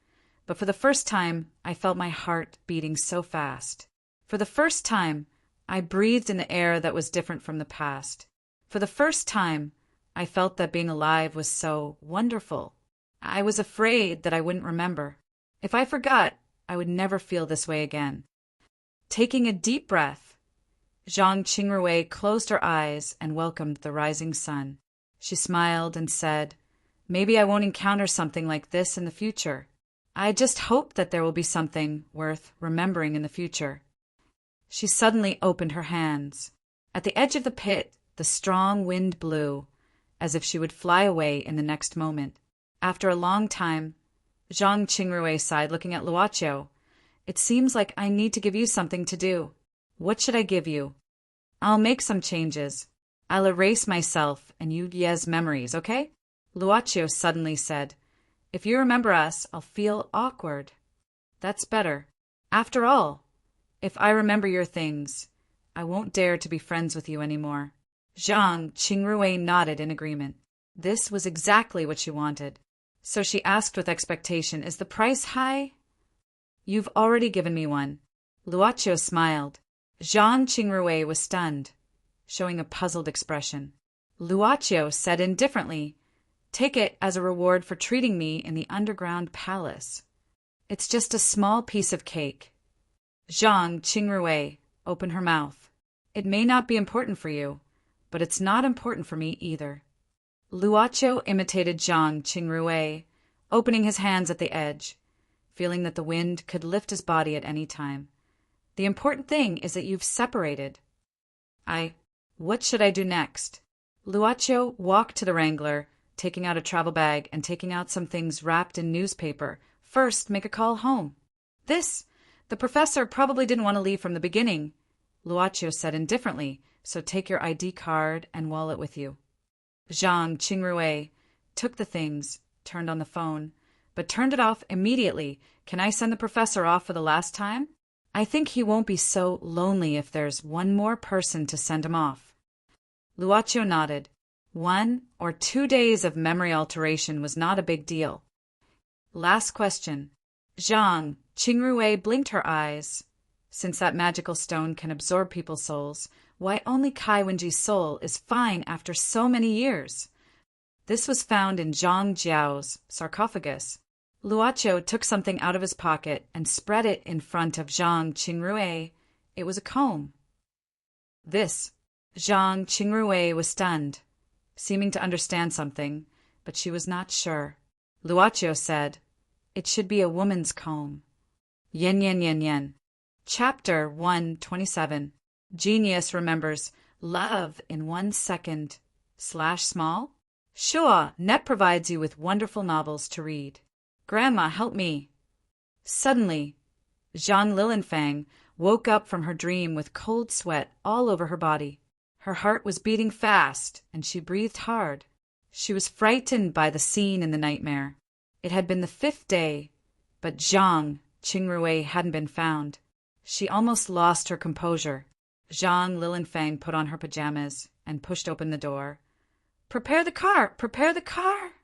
[SPEAKER 1] but for the first time, I felt my heart beating so fast. For the first time, I breathed in the air that was different from the past. For the first time, I felt that being alive was so wonderful. I was afraid that I wouldn't remember. If I forgot, I would never feel this way again. Taking a deep breath, Zhang Qingrui closed her eyes and welcomed the rising sun. She smiled and said, "Maybe I won't encounter something like this in the future. I just hope that there will be something worth remembering in the future." She suddenly opened her hands. At the edge of the pit, the strong wind blew, as if she would fly away in the next moment. After a long time, Zhang Qingrui sighed, looking at Luoqiu. "It seems like I need to give you something to do. What should I give you?" "I'll make some changes. I'll erase myself and Yu Ye's memories, okay?" Luoqiu suddenly said, "If you remember us, I'll feel awkward." "That's better. After all, if I remember your things, I won't dare to be friends with you anymore." Zhang Qingrui nodded in agreement. This was exactly what she wanted. So she asked with expectation, "Is the price high?" "You've already given me one." Luoqiu smiled. Zhang Qingrui was stunned, showing a puzzled expression. Luoqiu said indifferently, "Take it as a reward for treating me in the underground palace. It's just a small piece of cake." Zhang Qingrui opened her mouth. "It may not be important for you, but it's not important for me either." Luoqiu imitated Zhang Qingrui, opening his hands at the edge, feeling that the wind could lift his body at any time. "The important thing is that you've separated." What should I do next?" Luoqiu walked to the Wrangler, taking out a travel bag and taking out some things wrapped in newspaper. "First, make a call home." The professor probably didn't want to leave from the beginning," Luoqiu said indifferently, "so take your ID card and wallet with you." Zhang Qingrui took the things, turned on the phone, but turned it off immediately. "Can I send the professor off for the last time? I think he won't be so lonely if there's one more person to send him off." Luoqiu nodded. 1 or 2 days of memory alteration was not a big deal. "Last question." Zhang Qingrui blinked her eyes. Since that magical stone can absorb people's souls, why only Kai Wenji's soul is fine after so many years? This was found in Zhang Jiao's sarcophagus. Luoqiu took something out of his pocket and spread it in front of Zhang Qingrui. It was a comb. Zhang Qingrui was stunned, seeming to understand something, but she was not sure. Luoqiu said, "It should be a woman's comb." Yen yen yen yen. Chapter 127. Genius remembers love in 1 second. /small? Sure, Net provides you with wonderful novels to read. Grandma, help me. Suddenly, Zhang Lilianfang woke up from her dream with cold sweat all over her body. Her heart was beating fast, and she breathed hard. She was frightened by the scene in the nightmare. It had been the 5th day, but Zhang Qingrui hadn't been found. She almost lost her composure. Zhang Lilianfang put on her pajamas and pushed open the door. "Prepare the car! Prepare the car!"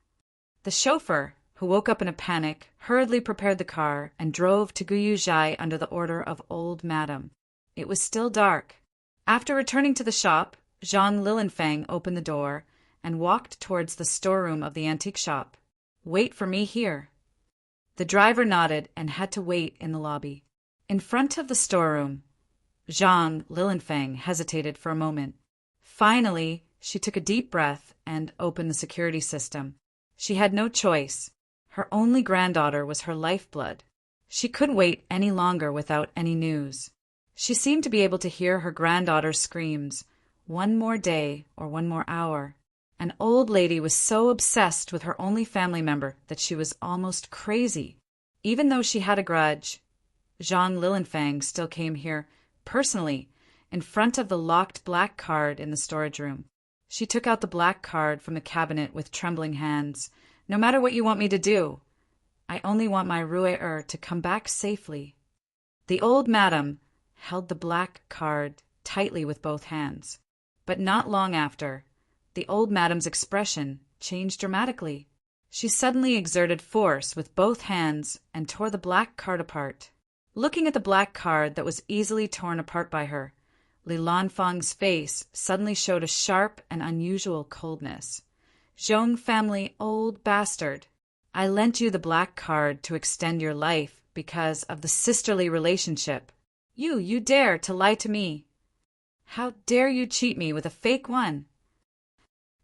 [SPEAKER 1] The chauffeur, who woke up in a panic, hurriedly prepared the car and drove to Guyuzhai under the order of old madam. It was still dark. After returning to the shop, Zhang Lilianfang opened the door and walked towards the storeroom of the antique shop. "Wait for me here." The driver nodded and had to wait in the lobby. In front of the storeroom, Zhang Lilianfang hesitated for a moment. Finally, she took a deep breath and opened the security system. She had no choice. Her only granddaughter was her lifeblood. She couldn't wait any longer without any news. She seemed to be able to hear her granddaughter's screams, "One more day or 1 more hour." An old lady was so obsessed with her only family member that she was almost crazy. Even though she had a grudge, Zhang Lilianfang still came here, personally, in front of the locked black card in the storage room. She took out the black card from the cabinet with trembling hands. "No matter what you want me to do, I only want my Rue to come back safely." The old madam held the black card tightly with both hands. But not long after, the old madam's expression changed dramatically. She suddenly exerted force with both hands and tore the black card apart. Looking at the black card that was easily torn apart by her, Li Lanfang's face suddenly showed a sharp and unusual coldness. "Zhong family old bastard. I lent you the black card to extend your life because of the sisterly relationship. You dare to lie to me. How dare you cheat me with a fake one?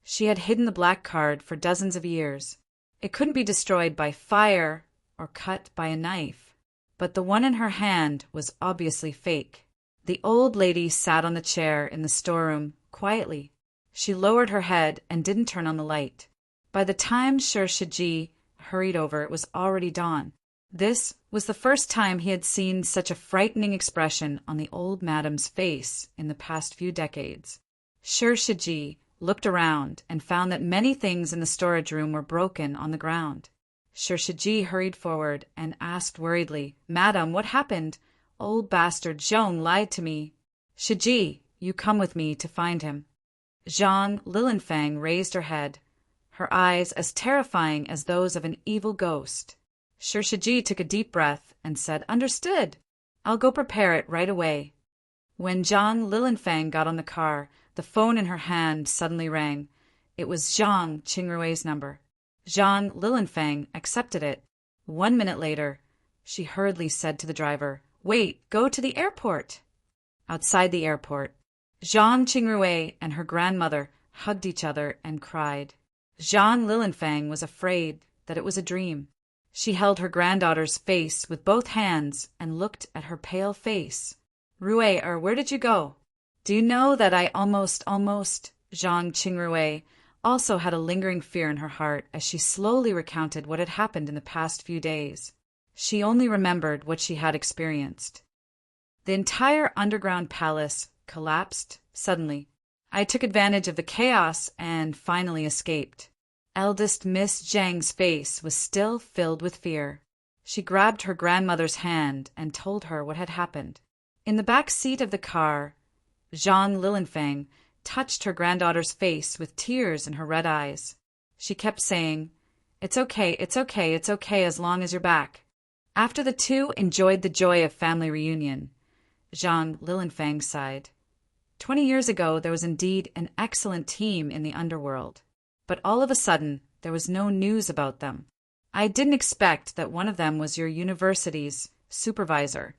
[SPEAKER 1] She had hidden the black card for dozens of years. It couldn't be destroyed by fire or cut by a knife. But the one in her hand was obviously fake. The old lady sat on the chair in the storeroom, quietly. She lowered her head and didn't turn on the light. By the time Shiji hurried over, it was already dawn. This was the first time he had seen such a frightening expression on the old madam's face in the past few decades. Shiji looked around and found that many things in the storage room were broken on the ground. Shiji hurried forward and asked worriedly, "Madam, what happened? Old bastard Zhong lied to me." "Shiji, you come with me to find him." Zhang Lilianfang raised her head, her eyes as terrifying as those of an evil ghost. Shiji took a deep breath and said, "Understood. I'll go prepare it right away." When Zhang Lilianfang got on the car, the phone in her hand suddenly rang. It was Zhang Qingrui's number. Zhang Lilianfang accepted it. 1 minute later, she hurriedly said to the driver, "Wait, go to the airport." Outside the airport, Zhang Qingrui and her grandmother hugged each other and cried. Zhang Lilianfang was afraid that it was a dream. She held her granddaughter's face with both hands and looked at her pale face. "Rui, where did you go? Do you know that I almost... Zhang Qingrui also had a lingering fear in her heart as she slowly recounted what had happened in the past few days. She only remembered what she had experienced. The entire underground palace collapsed suddenly. I took advantage of the chaos and finally escaped. Eldest Miss Zhang's face was still filled with fear. She grabbed her grandmother's hand and told her what had happened. In the back seat of the car, Zhang Lilianfang touched her granddaughter's face with tears in her red eyes. She kept saying, it's okay as long as you're back." After the two enjoyed the joy of family reunion, Zhang Lilianfang sighed. 20 years ago, there was indeed an excellent team in the underworld. But all of a sudden, there was no news about them. I didn't expect that one of them was your university's supervisor.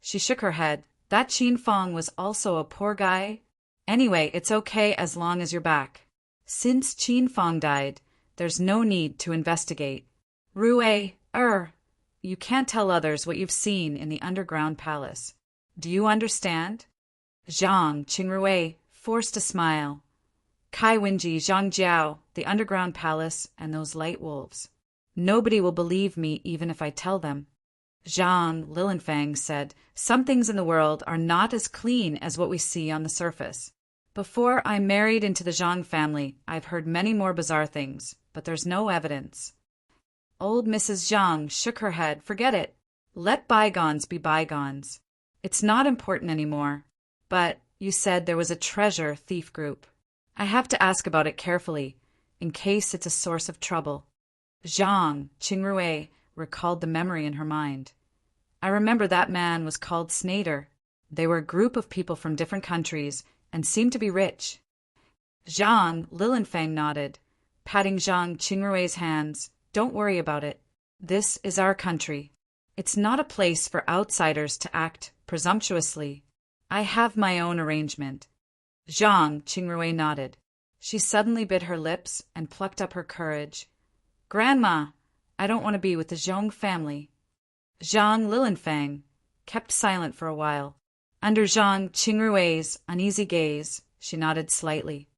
[SPEAKER 1] She shook her head. That Qin Fong was also a poor guy. Anyway, it's okay as long as you're back. Since Qin Fong died, there's no need to investigate. Rui, you can't tell others what you've seen in the underground palace. Do you understand? Zhang Qingrui forced a smile. Kai Wenji, Zhang Jiao, the underground palace, and those light wolves. Nobody will believe me even if I tell them. Zhang Lilianfang said, "Some things in the world are not as clean as what we see on the surface. Before I married into the Zhang family, I've heard many more bizarre things, but there's no evidence." Old Mrs. Zhang shook her head. "Forget it. Let bygones be bygones. It's not important anymore. But you said there was a treasure thief group. I have to ask about it carefully, in case it's a source of trouble." Zhang Qingrui recalled the memory in her mind. "I remember that man was called Snader. They were a group of people from different countries and seemed to be rich." Zhang Lilianfang nodded, patting Zhang Qingrui's hands. "Don't worry about it. This is our country. It's not a place for outsiders to act presumptuously. I have my own arrangement." Zhang Qingrui nodded. She suddenly bit her lips and plucked up her courage. "Grandma, I don't want to be with the Zhong family." Zhang Lilianfang kept silent for a while. Under Zhang Qingrui's uneasy gaze, she nodded slightly.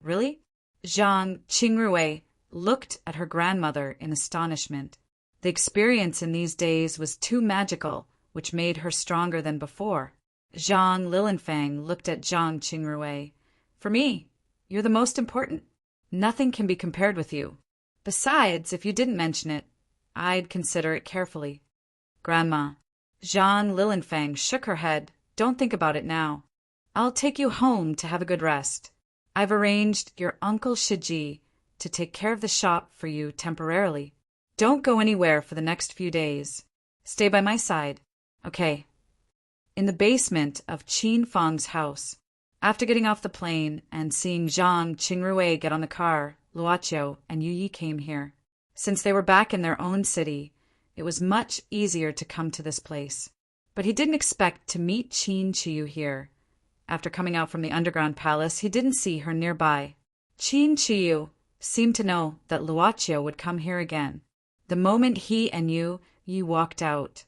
[SPEAKER 1] "Really?" Zhang Qingrui looked at her grandmother in astonishment. The experience in these days was too magical, which made her stronger than before. Zhang Lilianfang looked at Zhang Qingrui. "For me, you're the most important. Nothing can be compared with you. Besides, if you didn't mention it, I'd consider it carefully." "Grandma." Zhang Lilianfang shook her head. "Don't think about it now. I'll take you home to have a good rest. I've arranged your Uncle Shiji to take care of the shop for you temporarily. Don't go anywhere for the next few days. Stay by my side. Okay." In the basement of Qin Fong's house, after getting off the plane and seeing Zhang Qingrui get on the car, Luoqiu and Yu Yi came here. Since they were back in their own city, it was much easier to come to this place. But he didn't expect to meet Chin Chiyu here. After coming out from the underground palace, he didn't see her nearby. Chin Chiyu seemed to know that Luocio would come here again. The moment he and Yu walked out,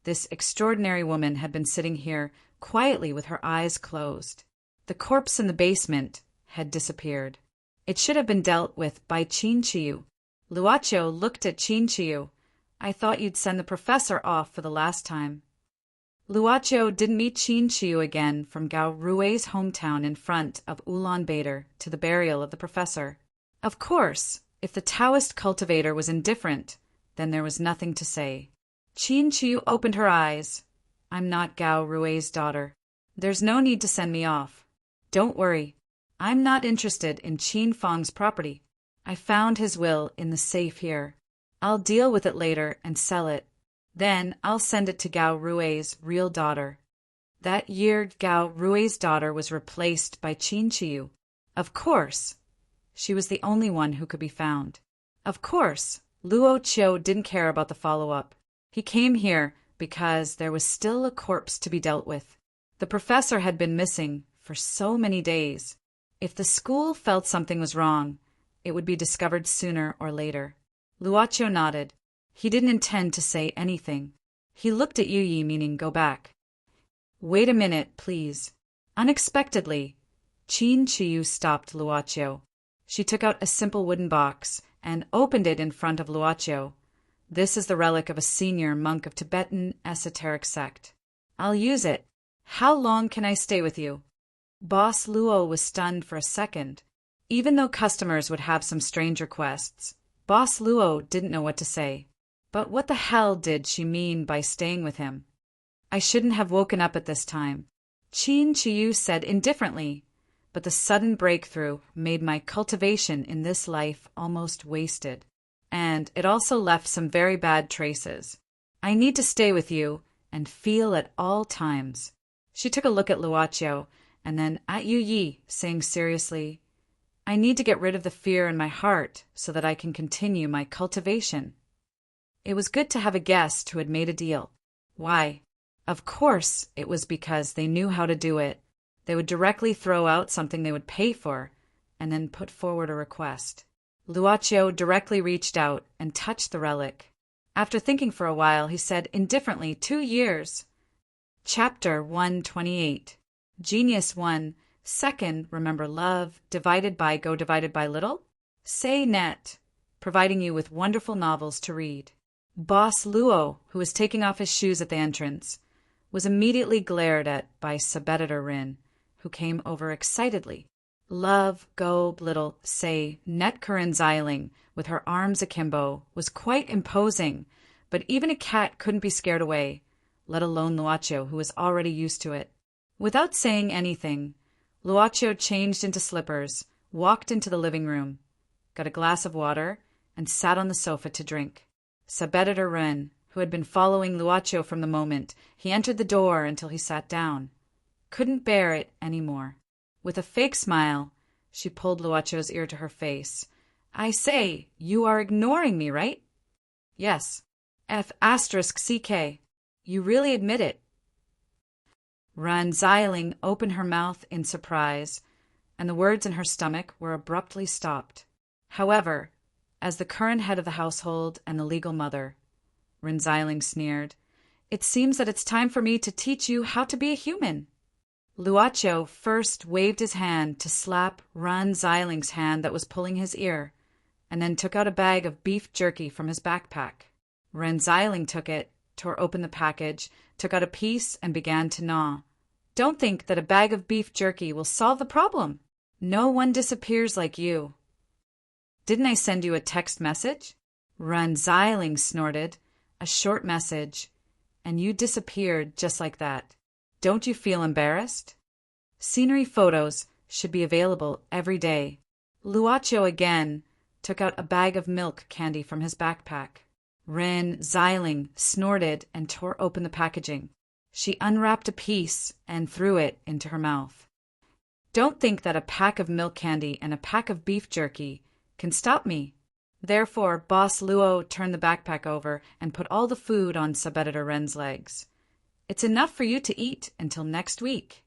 [SPEAKER 1] this extraordinary woman had been sitting here quietly with her eyes closed. The corpse in the basement had disappeared. It should have been dealt with by Chin Chiyu. Luocio looked at Chin Chiyu. I thought you'd send the professor off for the last time. Luocio didn't meet Chin Chiyu again from Gao Rui's hometown in front of Ulaanbaatar to the burial of the professor. Of course, if the Taoist cultivator was indifferent, then there was nothing to say. Chin Chiyu opened her eyes. I'm not Gao Rui's daughter. There's no need to send me off. Don't worry. I'm not interested in Qin Fang's property. I found his will in the safe here. I'll deal with it later and sell it. Then I'll send it to Gao Rui's real daughter. That year, Gao Rui's daughter was replaced by Chin Chiyu. Of course, she was the only one who could be found. Of course, Luocio didn't care about the follow-up. He came here because there was still a corpse to be dealt with. The professor had been missing for so many days. If the school felt something was wrong, it would be discovered sooner or later. Luocio nodded. He didn't intend to say anything. He looked at Yu, meaning go back. Wait a minute, please. Unexpectedly, Chin Chiyu stopped Luocio. She took out a simple wooden box and opened it in front of Luocio. This is the relic of a senior monk of Tibetan esoteric sect. I'll use it. How long can I stay with you? Boss Luo was stunned for a second. Even though customers would have some strange requests, Boss Luo didn't know what to say. But what the hell did she mean by staying with him? I shouldn't have woken up at this time, Chin Chiyu said indifferently, but the sudden breakthrough made my cultivation in this life almost wasted. And it also left some very bad traces. I need to stay with you and feel at all times. She took a look at Luocio and then at Yu, saying seriously, I need to get rid of the fear in my heart so that I can continue my cultivation. It was good to have a guest who had made a deal. Why? Of course, it was because they knew how to do it. They would directly throw out something they would pay for and then put forward a request. Luocio directly reached out and touched the relic. After thinking for a while, he said indifferently, 2 years. Chapter 128. Genius 1. Second, remember love, divided by go divided by little? Say net, providing you with wonderful novels to read. Boss Luo, who was taking off his shoes at the entrance, was immediately glared at by Sub-Editor Rin, who came over excitedly. Love, go, little, say, net Corinne Xiling, with her arms akimbo, was quite imposing, but even a cat couldn't be scared away, let alone Luocio, who was already used to it. Without saying anything, Luocio changed into slippers, walked into the living room, got a glass of water, and sat on the sofa to drink. Sub-Editor Ren, who had been following Luocio from the moment he entered the door until he sat down, couldn't bear it any more. With a fake smile, she pulled Luocio's ear to her face. I say, you are ignoring me, right? Yes. F***CK. You really admit it. Ren Xiling opened her mouth in surprise, and the words in her stomach were abruptly stopped. However, as the current head of the household and the legal mother, Ren Xiling sneered, it seems that it's time for me to teach you how to be a human. Luocio first waved his hand to slap Ren Xiling's hand that was pulling his ear, and then took out a bag of beef jerky from his backpack. Ren Xiling took it, tore open the package, took out a piece, and began to gnaw. Don't think that a bag of beef jerky will solve the problem. No one disappears like you. Didn't I send you a text message? Ren Xiling snorted. A short message, and you disappeared just like that. Don't you feel embarrassed? Scenery photos should be available every day. Luocio again took out a bag of milk candy from his backpack. Ren Xiling snorted and tore open the packaging. She unwrapped a piece and threw it into her mouth. Don't think that a pack of milk candy and a pack of beef jerky can stop me. Therefore, Boss Luo turned the backpack over and put all the food on Sub-Editor Ren's legs. It's enough for you to eat until next week.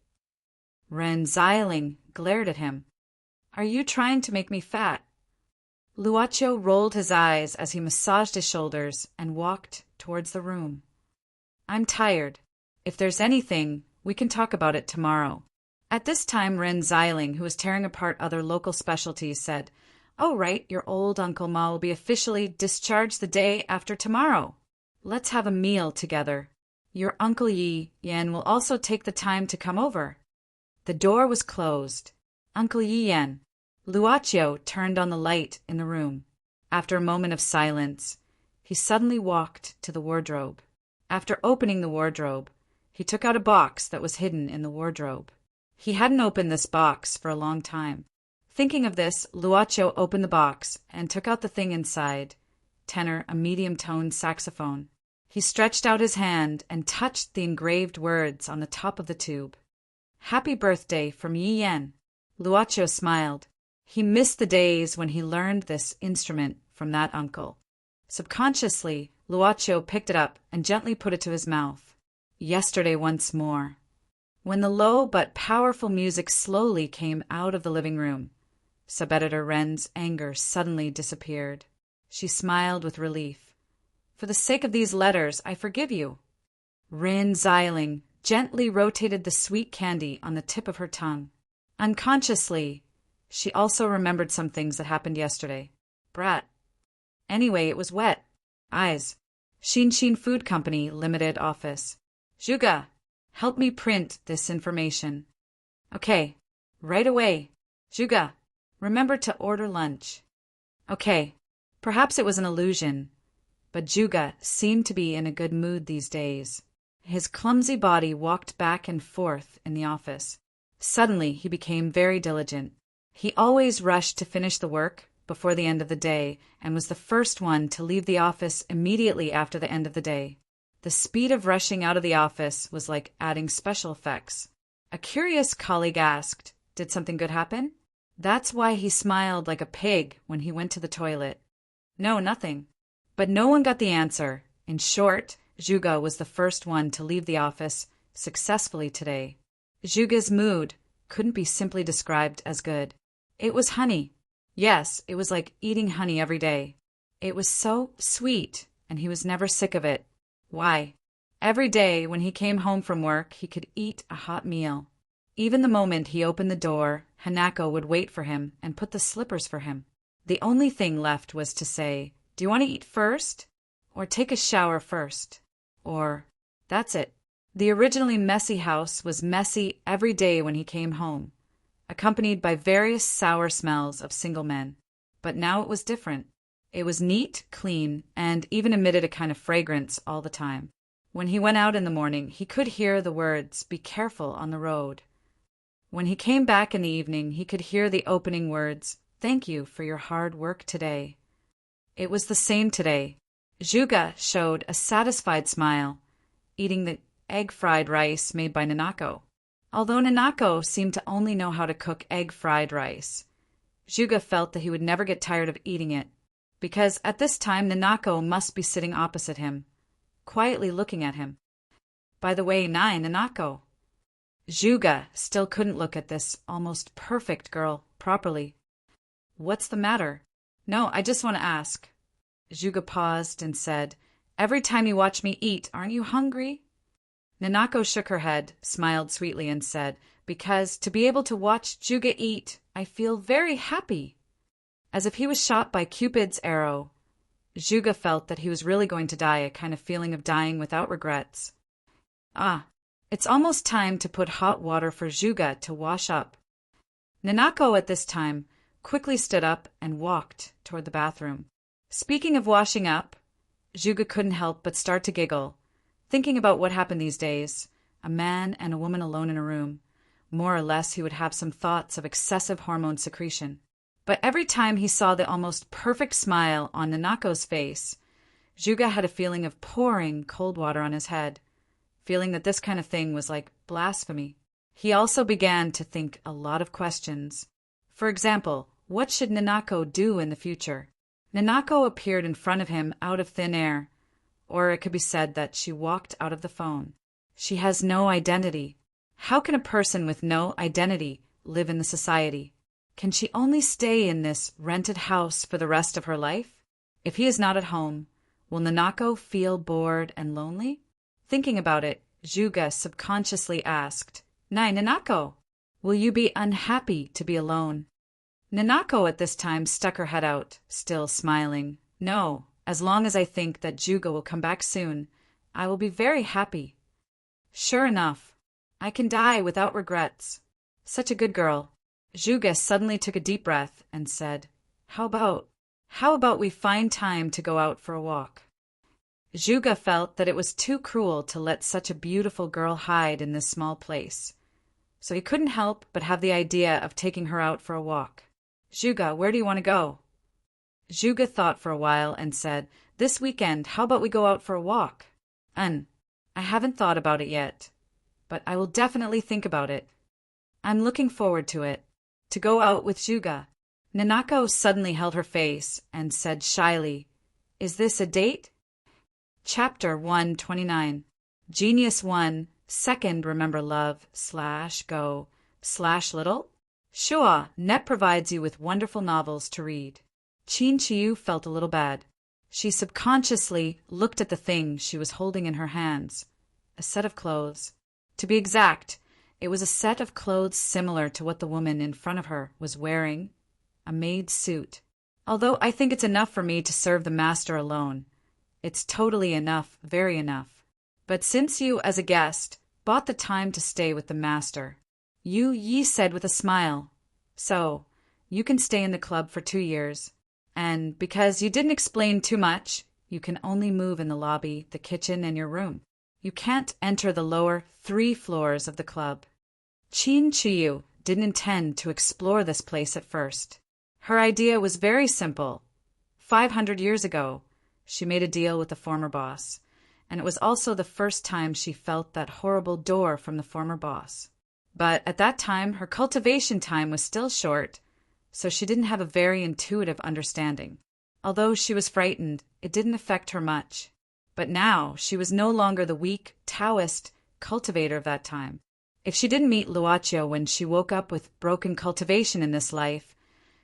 [SPEAKER 1] Ren Xiling glared at him. Are you trying to make me fat? Luocho rolled his eyes as he massaged his shoulders and walked towards the room. I'm tired. If there's anything, we can talk about it tomorrow. At this time, Ren Xiling, who was tearing apart other local specialties, said, Oh, right, your old Uncle Ma will be officially discharged the day after tomorrow. Let's have a meal together. Your Uncle Yi Yan will also take the time to come over. The door was closed. Uncle Yi Yan. Luocho turned on the light in the room. After a moment of silence, he suddenly walked to the wardrobe. After opening the wardrobe, he took out a box that was hidden in the wardrobe. He hadn't opened this box for a long time. Thinking of this, Luocho opened the box and took out the thing inside, tenor, a medium-toned saxophone. He stretched out his hand and touched the engraved words on the top of the tube. Happy birthday from Yi Yan. Luocho smiled. He missed the days when he learned this instrument from that uncle. Subconsciously, Luocho picked it up and gently put it to his mouth. Yesterday once more. When the low but powerful music slowly came out of the living room, Sub-Editor Ren's anger suddenly disappeared. She smiled with relief. For the sake of these letters, I forgive you. Ren Xiling gently rotated the sweet candy on the tip of her tongue. Unconsciously, she also remembered some things that happened yesterday. Brat. Anyway, it was wet. Eyes. Shinshin Food Company, Limited Office. Zhuge, help me print this information. Okay. Right away. Zhuge, remember to order lunch. Okay. Perhaps it was an illusion, but Zhuge seemed to be in a good mood these days. His clumsy body walked back and forth in the office. Suddenly, he became very diligent. He always rushed to finish the work before the end of the day and was the first one to leave the office immediately after the end of the day. The speed of rushing out of the office was like adding special effects. A curious colleague asked, Did something good happen? That's why he smiled like a pig when he went to the toilet. No, nothing. But no one got the answer. In short, Zhuge was the first one to leave the office successfully today. Zhuge's mood couldn't be simply described as good. It was honey. Yes, it was like eating honey every day. It was so sweet, and he was never sick of it. Why? Every day when he came home from work, he could eat a hot meal. Even the moment he opened the door, Hanako would wait for him and put the slippers for him. The only thing left was to say, Do you want to eat first? Or take a shower first? Or, that's it. The originally messy house was messy every day when he came home, accompanied by various sour smells of single men. But now it was different. It was neat, clean, and even emitted a kind of fragrance all the time. When he went out in the morning, he could hear the words, Be careful on the road. When he came back in the evening, he could hear the opening words, Thank you for your hard work today. It was the same today. Zhuge showed a satisfied smile, eating the egg-fried rice made by Nanako. Although Nanako seemed to only know how to cook egg-fried rice, Zhuge felt that he would never get tired of eating it, because at this time Nanako must be sitting opposite him, quietly looking at him. By the way, Nanako. Zhuge still couldn't look at this almost perfect girl properly. What's the matter? No, I just want to ask. Zhuge paused and said, Every time you watch me eat, aren't you hungry? Nanako shook her head, smiled sweetly, and said, Because to be able to watch Zhuge eat, I feel very happy. As if he was shot by Cupid's arrow, Zhuge felt that he was really going to die, a kind of feeling of dying without regrets. Ah, it's almost time to put hot water for Zhuge to wash up. Nanako at this time quickly stood up and walked toward the bathroom. Speaking of washing up, Zhuge couldn't help but start to giggle, thinking about what happened these days, a man and a woman alone in a room. More or less he would have some thoughts of excessive hormone secretion. But every time he saw the almost perfect smile on Nanako's face, Zhuge had a feeling of pouring cold water on his head, feeling that this kind of thing was like blasphemy. He also began to think a lot of questions. For example, what should Nanako do in the future? Nanako appeared in front of him out of thin air, or it could be said that she walked out of the phone. She has no identity. How can a person with no identity live in the society? Can she only stay in this rented house for the rest of her life? If he is not at home, will Nanako feel bored and lonely? Thinking about it, Juga subconsciously asked, "Nai, Nanako, will you be unhappy to be alone?" Nanako at this time stuck her head out, still smiling. "No, as long as I think that Juga will come back soon, I will be very happy. Sure enough, I can die without regrets. Such a good girl." Juga suddenly took a deep breath and said, How about we find time to go out for a walk?" Juga felt that it was too cruel to let such a beautiful girl hide in this small place, so he couldn't help but have the idea of taking her out for a walk. "Juga, where do you want to go?" Juga thought for a while and said, "This weekend, how about we go out for a walk?" I haven't thought about it yet, but I will definitely think about it. I'm looking forward to it. To go out with Juga." Nanako suddenly held her face and said shyly, "Is this a date?" Chapter 129. Genius 1. Second, remember love / go / little? Sure, Net provides you with wonderful novels to read. Chin Chiyu felt a little bad. She subconsciously looked at the thing she was holding in her hands. A set of clothes. To be exact, it was a set of clothes similar to what the woman in front of her was wearing. A maid suit. Although I think it's enough for me to serve the master alone. It's totally enough, very enough. But since you, as a guest, bought the time to stay with the master, Yi said with a smile, "So, you can stay in the club for 2 years. And because you didn't explain too much, you can only move in the lobby, the kitchen, and your room. You can't enter the lower 3 floors of the club." Chin Chiyu didn't intend to explore this place at first. Her idea was very simple. 500 years ago, she made a deal with the former boss, and it was also the first time she felt that horrible door from the former boss. But at that time, her cultivation time was still short, so she didn't have a very intuitive understanding. Although she was frightened, it didn't affect her much. But now she was no longer the weak Taoist cultivator of that time. If she didn't meet Luochio when she woke up with broken cultivation in this life,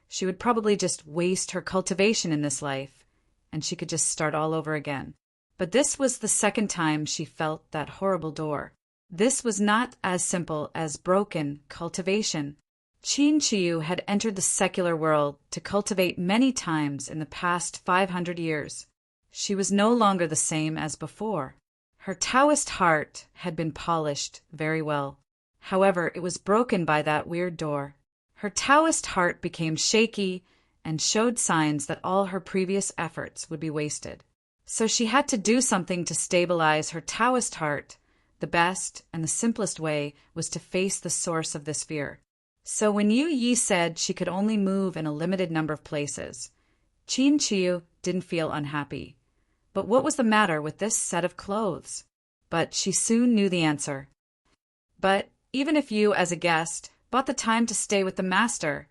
[SPEAKER 1] she would probably just waste her cultivation in this life, and she could just start all over again. But this was the second time she felt that horrible door. This was not as simple as broken cultivation. Chin Chiyu had entered the secular world to cultivate many times in the past 500 years. She was no longer the same as before. Her Taoist heart had been polished very well. However, it was broken by that weird door. Her Taoist heart became shaky and showed signs that all her previous efforts would be wasted. So she had to do something to stabilize her Taoist heart. The best and the simplest way was to face the source of this fear. So when Yi said she could only move in a limited number of places, Chin Chiyu didn't feel unhappy. But what was the matter with this set of clothes? But she soon knew the answer. But even if you, as a guest, bought the time to stay with the master,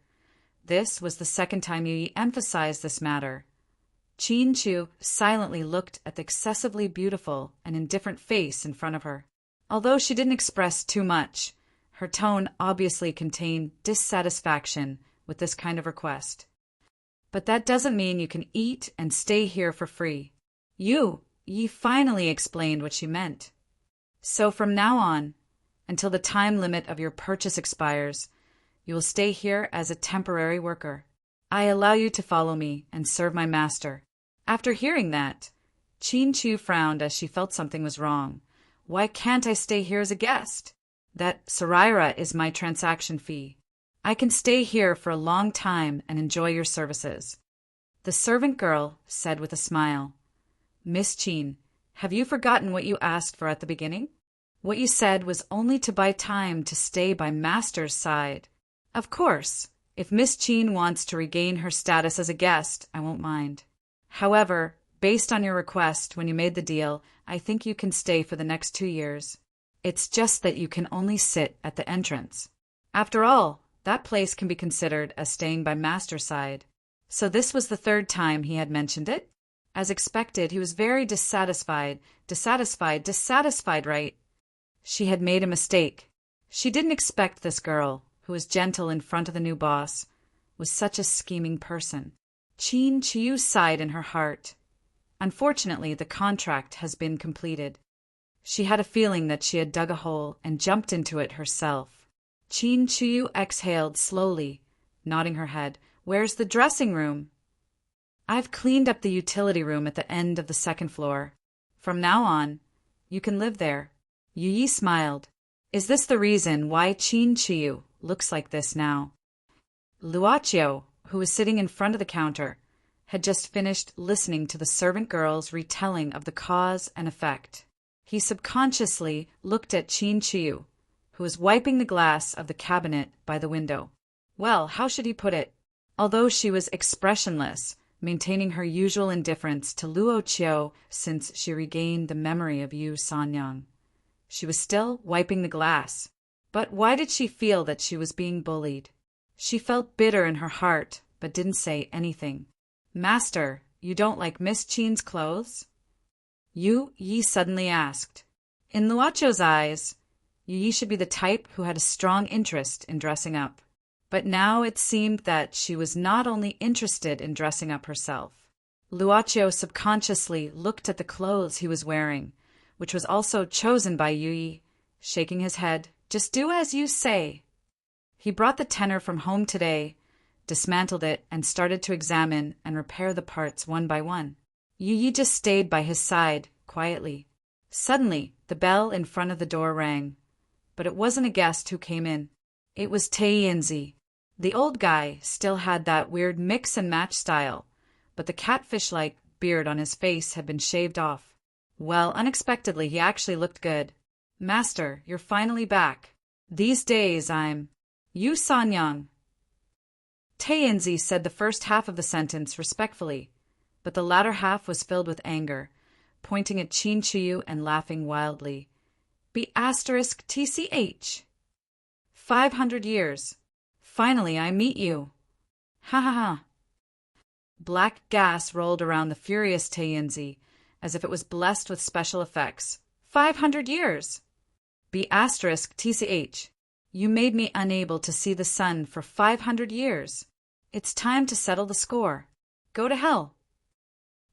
[SPEAKER 1] this was the second time Yi emphasized this matter. Chin Chiyu silently looked at the excessively beautiful and indifferent face in front of her. Although she didn't express too much, her tone obviously contained dissatisfaction with this kind of request. But that doesn't mean you can eat and stay here for free. Yi finally explained what she meant. So from now on, until the time limit of your purchase expires, you will stay here as a temporary worker. I allow you to follow me and serve my master. After hearing that, Chin Chiyu frowned as she felt something was wrong. Why can't I stay here as a guest? That Saraira is my transaction fee. I can stay here for a long time and enjoy your services. The servant girl said with a smile, Miss Chin, have you forgotten what you asked for at the beginning? What you said was only to buy time to stay by master's side. Of course, if Miss Chin wants to regain her status as a guest, I won't mind. However, based on your request when you made the deal, I think you can stay for the next 2 years. It's just that you can only sit at the entrance. After all, that place can be considered as staying by master's side. So this was the third time he had mentioned it? As expected, he was very dissatisfied, right? She had made a mistake. She didn't expect this girl, who was gentle in front of the new boss, was such a scheming person. Chin Chiu sighed in her heart. Unfortunately, the contract has been completed. She had a feeling that she had dug a hole and jumped into it herself. Chin Chiu exhaled slowly, nodding her head. Where's the dressing room? I've cleaned up the utility room at the end of the second floor. From now on, you can live there. Yu Yi smiled. Is this the reason why Chin Chiu looks like this now? Luochio, who was sitting in front of the counter, had just finished listening to the servant girl's retelling of the cause and effect. He subconsciously looked at Chin Chiu, who was wiping the glass of the cabinet by the window. Well, how should he put it? Although she was expressionless, maintaining her usual indifference to Luochio since she regained the memory of Yu Sanyang, she was still wiping the glass. But why did she feel that she was being bullied? She felt bitter in her heart, but didn't say anything. Master, you don't like Miss Chin's clothes? Yu Yi suddenly asked. In Luochio's eyes, Yu Yi should be the type who had a strong interest in dressing up. But now it seemed that she was not only interested in dressing up herself. Luochio subconsciously looked at the clothes he was wearing, which was also chosen by Yu Yi, shaking his head. Just do as you say. He brought the tenor from home today, dismantled it, and started to examine and repair the parts one by one. Yu Yi just stayed by his side, quietly. Suddenly, the bell in front of the door rang. But it wasn't a guest who came in. It was Taiyinzi. The old guy still had that weird mix-and-match style, but the catfish-like beard on his face had been shaved off. Well, unexpectedly, he actually looked good. Master, you're finally back. These days I'm Yu Sanyang. Taiyinzi said the first half of the sentence respectfully, but the latter half was filled with anger, pointing at Chin Chiu and laughing wildly. *TCH. 500 years. Finally, I meet you. Ha ha ha. Black gas rolled around the furious Taiyinzi, as if it was blessed with special effects. 500 years. *TCH. You made me unable to see the sun for 500 years. It's time to settle the score. Go to hell.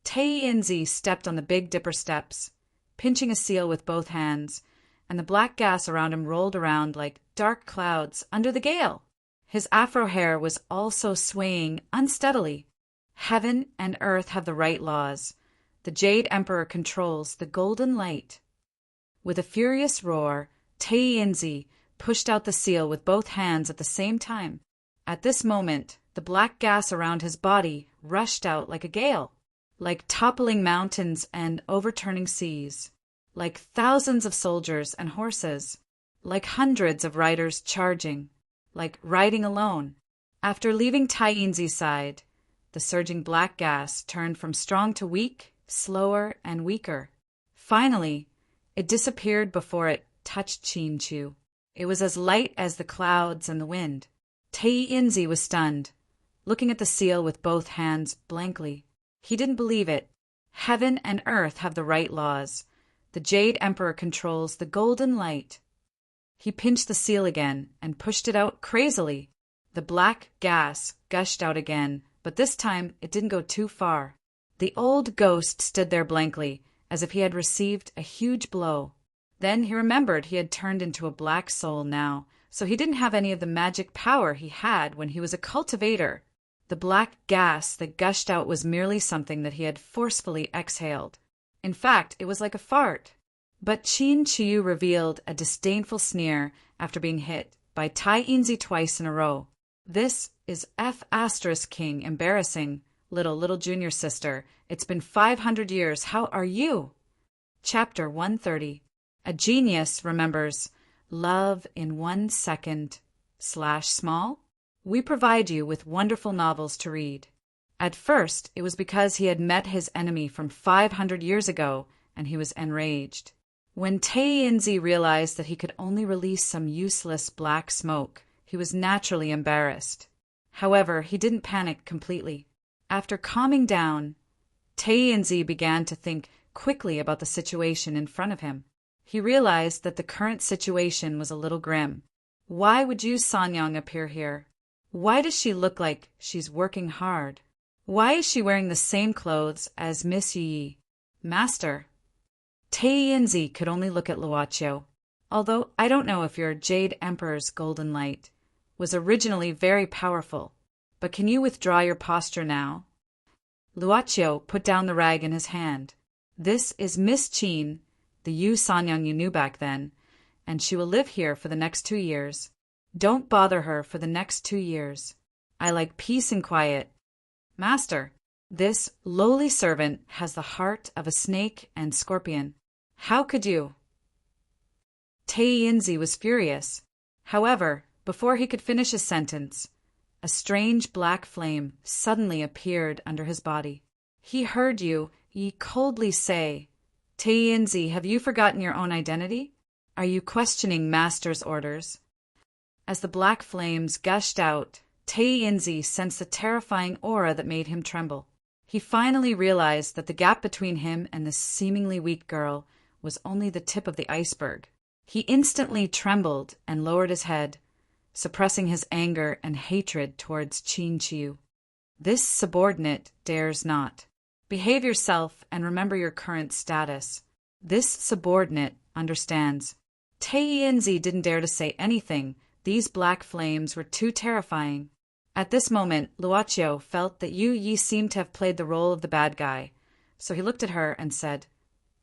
[SPEAKER 1] Taiyinzi stepped on the Big Dipper steps, pinching a seal with both hands, and the black gas around him rolled around like dark clouds under the gale. His afro hair was also swaying unsteadily. Heaven and earth have the right laws. The Jade Emperor controls the golden light. With a furious roar, Taiyinzi pushed out the seal with both hands at the same time. At this moment, the black gas around his body rushed out like a gale, like toppling mountains and overturning seas, like thousands of soldiers and horses, like hundreds of riders charging, like riding alone. After leaving Taiyinzi's side, the surging black gas turned from strong to weak, slower and weaker. Finally, it disappeared before it touched Chin Chiu. It was as light as the clouds and the wind. Taiyinzi was stunned, looking at the seal with both hands blankly. He didn't believe it. Heaven and earth have the right laws. The Jade Emperor controls the golden light. He pinched the seal again and pushed it out crazily. The black gas gushed out again, but this time it didn't go too far. The old ghost stood there blankly, as if he had received a huge blow. Then he remembered he had turned into a black soul now, so he didn't have any of the magic power he had when he was a cultivator. The black gas that gushed out was merely something that he had forcefully exhaled. In fact, it was like a fart. But Chin Chiu revealed a disdainful sneer after being hit by Taiyinzi twice in a row. This is F*King embarrassing, little junior sister. It's been 500 years. How are you? Chapter 130. A genius remembers love in 1 second /small. We provide you with wonderful novels to read. At first, it was because he had met his enemy from 500 years ago, and he was enraged. When Taiyinzi realized that he could only release some useless black smoke, he was naturally embarrassed. However, he didn't panic completely. After calming down, Taeyenzi began to think quickly about the situation in front of him. He realized that the current situation was a little grim. Why would Yu Sanyang appear here? Why does she look like she's working hard? Why is she wearing the same clothes as Miss Yi? Master. Taeyenzi could only look at Luoqiu. Although I don't know if your Jade Emperor's golden light was originally very powerful, but can you withdraw your posture now? Luoqiu put down the rag in his hand. This is Miss Qin, the Yu Sanyang you knew back then, and she will live here for the next 2 years. Don't bother her for the next 2 years. I like peace and quiet. Master, this lowly servant has the heart of a snake and scorpion. How could you? Taeyenzi was furious. However, before he could finish his sentence, a strange black flame suddenly appeared under his body. He heard you, ye coldly say, Taeyenzi, have you forgotten your own identity? Are you questioning Master's orders? As the black flames gushed out, Taeyenzi sensed a terrifying aura that made him tremble. He finally realized that the gap between him and this seemingly weak girl was only the tip of the iceberg. He instantly trembled and lowered his head, suppressing his anger and hatred towards Qin Qiu. This subordinate dares not. Behave yourself and remember your current status. This subordinate understands. Taeyenzi didn't dare to say anything. These black flames were too terrifying. At this moment, Luoqiu felt that Yu Yi seemed to have played the role of the bad guy, so he looked at her and said,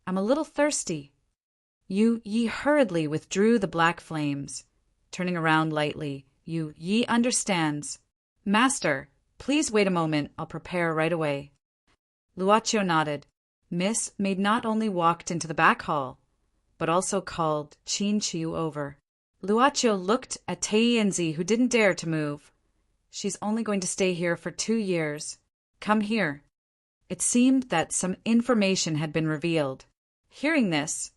[SPEAKER 1] I'm a little thirsty. Yu Yi hurriedly withdrew the black flames. Turning around lightly, Yu Yi understands. Master, please wait a moment, I'll prepare right away. Luoqiu nodded. Miss Maid not only walked into the back hall, but also called Qin Qiu over. Luoqiu looked at Taeyenzi, who didn't dare to move. She's only going to stay here for 2 years. Come here. It seemed that some information had been revealed. Hearing this,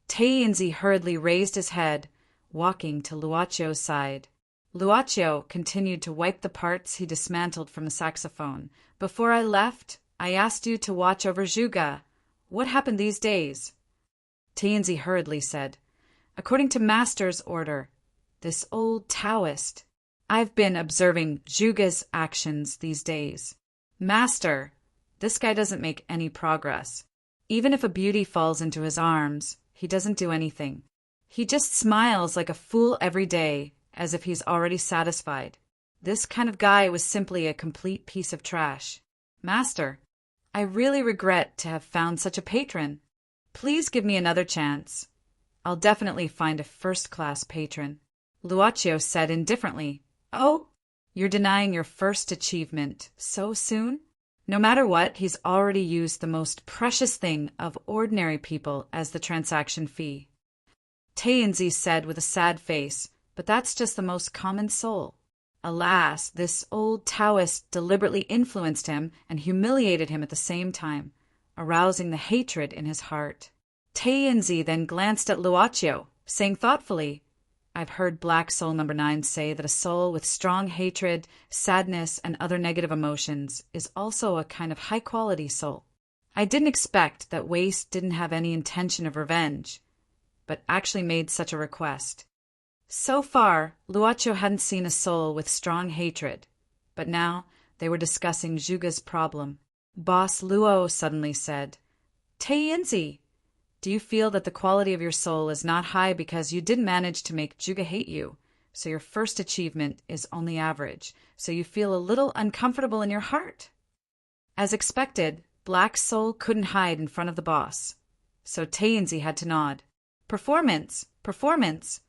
[SPEAKER 1] Taeyenzi hurriedly raised his head, walking to Luoqiu's side. Luoqiu continued to wipe the parts he dismantled from the saxophone. Before I left, I asked you to watch over Zhuge. What happened these days? Taeyenzi hurriedly said, According to Master's order, this old Taoist, I've been observing Zhuge's actions these days. Master, this guy doesn't make any progress. Even if a beauty falls into his arms, he doesn't do anything. He just smiles like a fool every day, as if he's already satisfied. This kind of guy was simply a complete piece of trash. Master, I really regret to have found such a patron. Please give me another chance. I'll definitely find a first-class patron. Luoqiu said indifferently, Oh, you're denying your first achievement so soon? No matter what, he's already used the most precious thing of ordinary people as the transaction fee. Taeyenzi said with a sad face, But that's just the most common soul. Alas, this old Taoist deliberately influenced him and humiliated him at the same time, arousing the hatred in his heart. Taeyenzi then glanced at Luoqiu, saying thoughtfully, I've heard Black Soul number 9 say that a soul with strong hatred, sadness, and other negative emotions is also a kind of high-quality soul. I didn't expect that Waste didn't have any intention of revenge, but actually made such a request. So far, Luoqiu hadn't seen a soul with strong hatred, but now they were discussing Zhuge's problem. Boss Luo suddenly said, Taeyenzi, do you feel that the quality of your soul is not high because you didn't manage to make Zhuge hate you, so your first achievement is only average, so you feel a little uncomfortable in your heart? As expected, Black Soul couldn't hide in front of the boss, so Taeyenzi had to nod. Performance! Performance!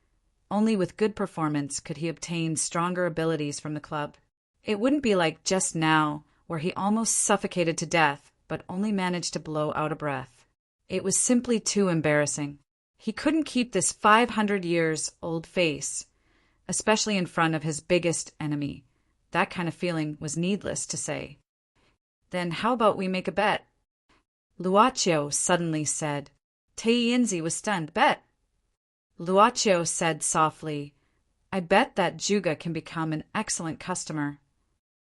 [SPEAKER 1] Only with good performance could he obtain stronger abilities from the club. It wouldn't be like just now, where he almost suffocated to death, but only managed to blow out a breath. It was simply too embarrassing. He couldn't keep this 500-years-old face, especially in front of his biggest enemy. That kind of feeling was needless to say. Then how about we make a bet? Luoqiu suddenly said. Taeyenzi was stunned. Bet? Luoqiu said softly, I bet that Zhuge can become an excellent customer.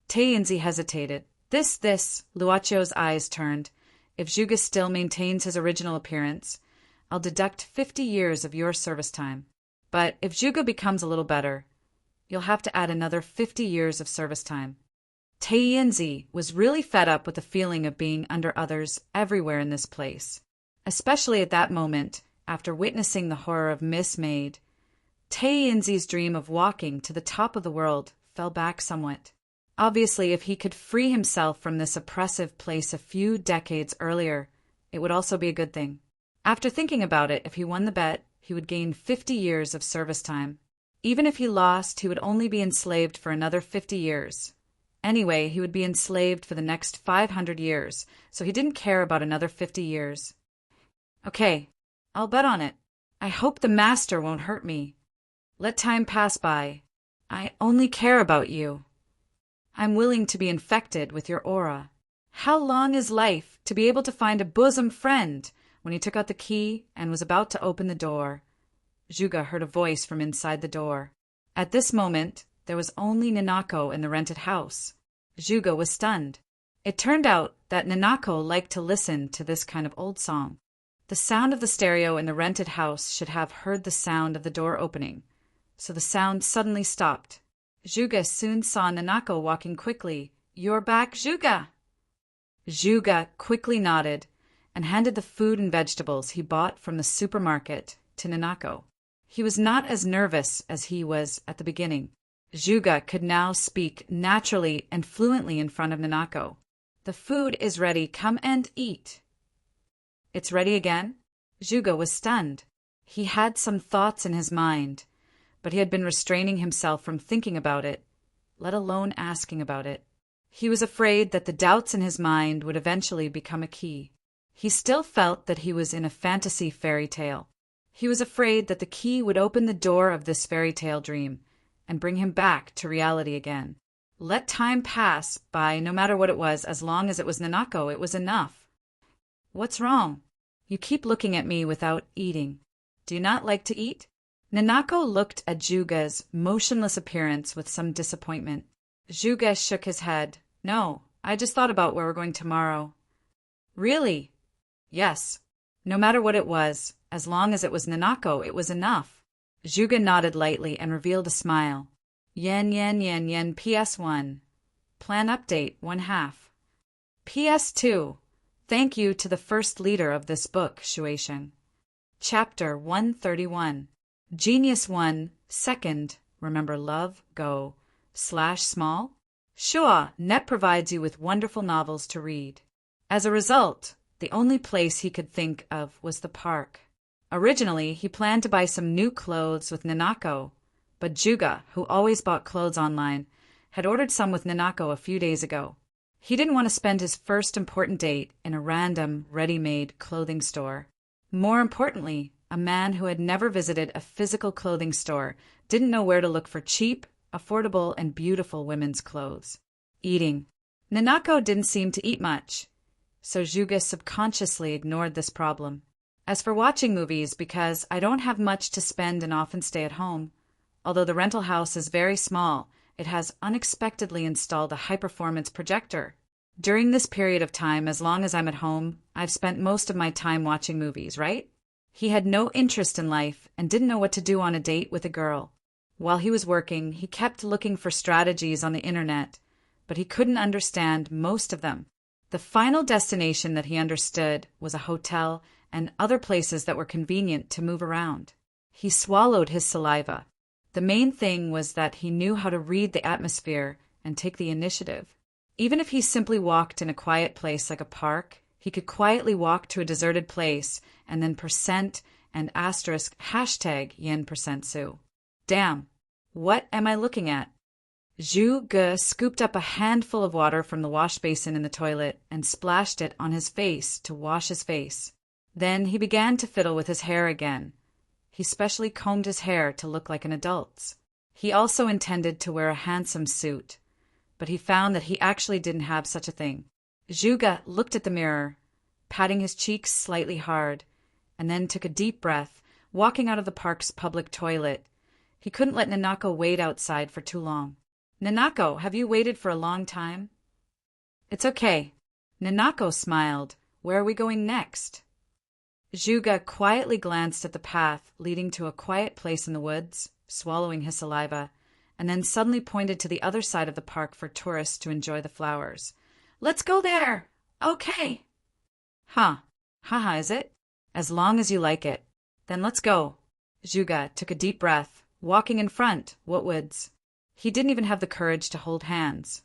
[SPEAKER 1] Taeyenzi hesitated. This, Luacio's eyes turned. If Juga still maintains his original appearance, I'll deduct 50 years of your service time. But if Juga becomes a little better, you'll have to add another 50 years of service time. Taiyenzi was really fed up with the feeling of being under others everywhere in this place. Especially at that moment, after witnessing the horror of Miss Maid, Taiyenzi's dream of walking to the top of the world fell back somewhat. Obviously, if he could free himself from this oppressive place a few decades earlier, it would also be a good thing. After thinking about it, if he won the bet, he would gain 50 years of service time. Even if he lost, he would only be enslaved for another 50 years. Anyway, he would be enslaved for the next 500 years, so he didn't care about another 50 years. Okay, I'll bet on it. I hope the master won't hurt me. Let time pass by. I only care about you. I'm willing to be infected with your aura. How long is life to be able to find a bosom friend? When he took out the key and was about to open the door, Juga heard a voice from inside the door. At this moment, there was only Nanako in the rented house. Juga was stunned. It turned out that Nanako liked to listen to this kind of old song. The sound of the stereo in the rented house should have heard the sound of the door opening, so the sound suddenly stopped. Juga soon saw Nanako walking quickly. "You're back, Juga!" Juga quickly nodded and handed the food and vegetables he bought from the supermarket to Nanako. He was not as nervous as he was at the beginning. Juga could now speak naturally and fluently in front of Nanako. "The food is ready. Come and eat." "It's ready again?" Juga was stunned. He had some thoughts in his mind, but he had been restraining himself from thinking about it, let alone asking about it. He was afraid that the doubts in his mind would eventually become a key. He still felt that he was in a fantasy fairy tale. He was afraid that the key would open the door of this fairy tale dream and bring him back to reality again. Let time pass by, no matter what it was, as long as it was Nanako, it was enough. "What's wrong? You keep looking at me without eating. Do you not like to eat?" Nanako looked at Juga's motionless appearance with some disappointment. Juga shook his head. "No, I just thought about where we're going tomorrow." "Really?" "Yes. No matter what it was, as long as it was Nanako, it was enough." Juga nodded lightly and revealed a smile. Yen, PS1. Plan update, 1/2. PS2. Thank you to the first leader of this book, Shueishan. Chapter 131. Genius 1, second, remember love, go, /small? Sure, Net provides you with wonderful novels to read. As a result, the only place he could think of was the park. Originally, he planned to buy some new clothes with Nanako, but Juga, who always bought clothes online, had ordered some with Nanako a few days ago. He didn't want to spend his first important date in a random, ready-made clothing store. More importantly, a man who had never visited a physical clothing store didn't know where to look for cheap, affordable, and beautiful women's clothes. Eating. Nanako didn't seem to eat much, so Juga subconsciously ignored this problem. As for watching movies, because I don't have much to spend and often stay at home, although the rental house is very small, it has unexpectedly installed a high-performance projector. During this period of time, as long as I'm at home, I've spent most of my time watching movies, right? He had no interest in life and didn't know what to do on a date with a girl. While he was working, he kept looking for strategies on the internet, but he couldn't understand most of them. The final destination that he understood was a hotel and other places that were convenient to move around. He swallowed his saliva. The main thing was that he knew how to read the atmosphere and take the initiative. Even if he simply walked in a quiet place like a park, he could quietly walk to a deserted place and then % and asterisk hashtag yen%su. Damn, what am I looking at? Zhu Ge scooped up a handful of water from the wash basin in the toilet and splashed it on his face to wash his face. Then he began to fiddle with his hair again. He specially combed his hair to look like an adult's. He also intended to wear a handsome suit, but he found that he actually didn't have such a thing. Juga looked at the mirror, patting his cheeks slightly hard, and then took a deep breath, walking out of the park's public toilet. He couldn't let Nanako wait outside for too long. "Nanako, have you waited for a long time?" It's okay. Nanako smiled. Where are we going next? Juga quietly glanced at the path leading to a quiet place in the woods, swallowing his saliva, and then suddenly pointed to the other side of the park for tourists to enjoy the flowers. Let's go there! Okay! Huh. Haha, is it? As long as you like it. Then let's go. Juga took a deep breath, walking in front, woods. He didn't even have the courage to hold hands,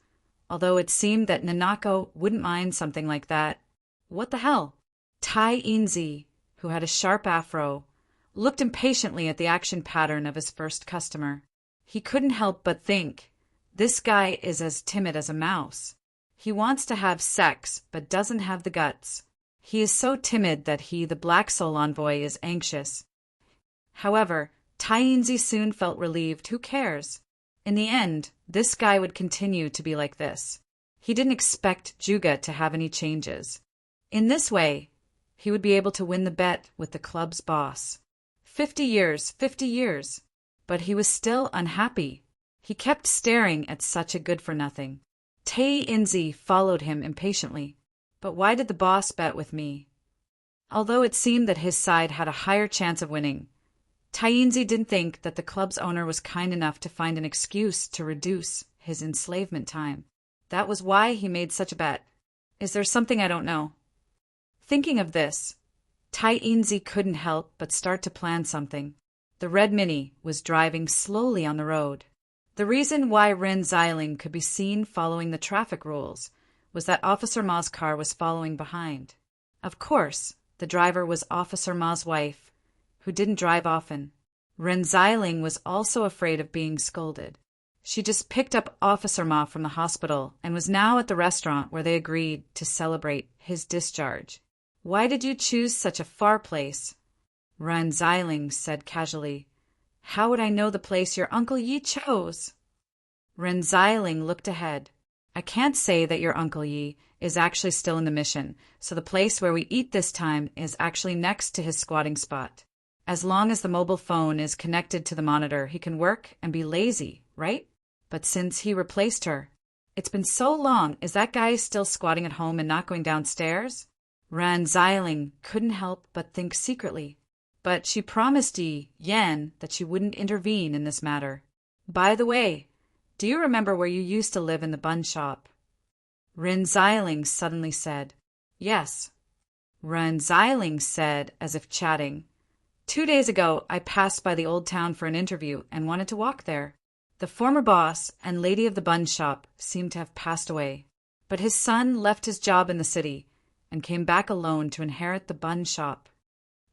[SPEAKER 1] although it seemed that Nanako wouldn't mind something like that. What the hell? Tai Inzi, who had a sharp afro, looked impatiently at the action pattern of his first customer. He couldn't help but think, this guy is as timid as a mouse. He wants to have sex, but doesn't have the guts. He is so timid that he, the Black Soul Envoy, is anxious. However, Tai Inzi soon felt relieved. Who cares? In the end, this guy would continue to be like this. He didn't expect Juga to have any changes. In this way, he would be able to win the bet with the club's boss. 50 years. But he was still unhappy. He kept staring at such a good-for-nothing. Tai Inzi followed him impatiently. But why did the boss bet with me? Although it seemed that his side had a higher chance of winning, Tai Inzi didn't think that the club's owner was kind enough to find an excuse to reduce his enslavement time. That was why he made such a bet. Is there something I don't know? Thinking of this, Tai Inzi couldn't help but start to plan something. The red Mini was driving slowly on the road. The reason why Ren Xiling could be seen following the traffic rules was that Officer Ma's car was following behind. Of course, the driver was Officer Ma's wife, who didn't drive often. Ren Xiling was also afraid of being scolded. She just picked up Officer Ma from the hospital and was now at the restaurant where they agreed to celebrate his discharge. Why did you choose such a far place? Ren Xiling said casually. How would I know the place your Uncle Yi chose? Ren Xiling looked ahead. I can't say that your Uncle Yi is actually still in the mission, so the place where we eat this time is actually next to his squatting spot. As long as the mobile phone is connected to the monitor, he can work and be lazy, right? But since he replaced her, it's been so long, is that guy still squatting at home and not going downstairs? Ren Xiling couldn't help but think secretly. But she promised Yi Yan that she wouldn't intervene in this matter. By the way, do you remember where you used to live in the bun shop? Ren Xiling suddenly said. Yes. Ren Xiling said, as if chatting. 2 days ago, I passed by the old town for an interview and wanted to walk there. The former boss and lady of the bun shop seemed to have passed away, but his son left his job in the city and came back alone to inherit the bun shop.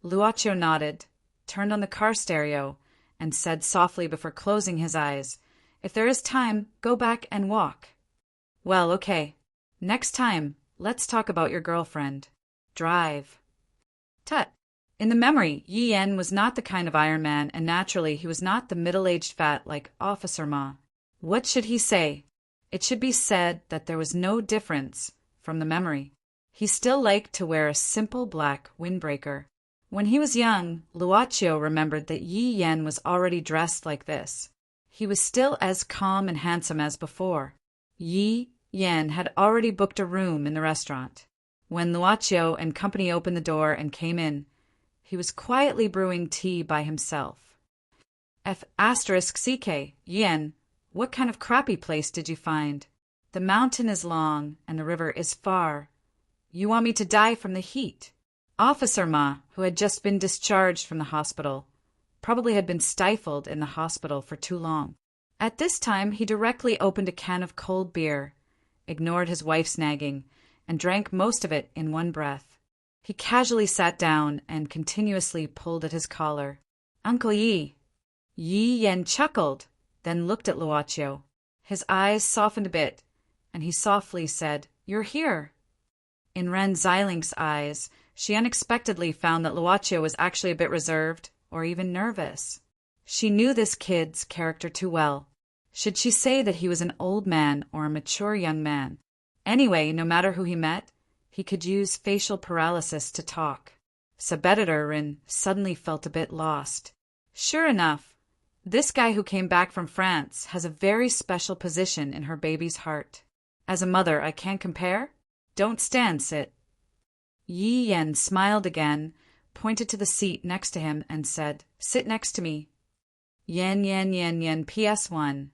[SPEAKER 1] Luochio nodded, turned on the car stereo, and said softly before closing his eyes, If there is time, go back and walk. Well, okay. Next time, let's talk about your girlfriend. Drive. Tut. In the memory, Yi Yan was not the kind of Iron Man, and naturally he was not the middle-aged fat like Officer Ma. What should he say? It should be said that there was no difference from the memory. He still liked to wear a simple black windbreaker. When he was young, Luochio remembered that Yi Yan was already dressed like this. He was still as calm and handsome as before. Yi Yan had already booked a room in the restaurant. When Luochio and company opened the door and came in, he was quietly brewing tea by himself. F***CK, Yan, what kind of crappy place did you find? The mountain is long and the river is far. You want me to die from the heat? Officer Ma, who had just been discharged from the hospital, probably had been stifled in the hospital for too long. At this time, he directly opened a can of cold beer, ignored his wife's nagging, and drank most of it in one breath. He casually sat down and continuously pulled at his collar. Uncle Yi. Yi Yan chuckled, then looked at Luochio. His eyes softened a bit, and he softly said, You're here. In Ren Xiling's eyes, she unexpectedly found that Luochio was actually a bit reserved, or even nervous. She knew this kid's character too well. Should she say that he was an old man or a mature young man? Anyway, no matter who he met, he could use facial paralysis to talk. Subeditor suddenly felt a bit lost. Sure enough, this guy who came back from France has a very special position in her baby's heart. As a mother, I can't compare. Don't stand, sit. Yi Yen smiled again, pointed to the seat next to him, and said, Sit next to me. Yen PS1.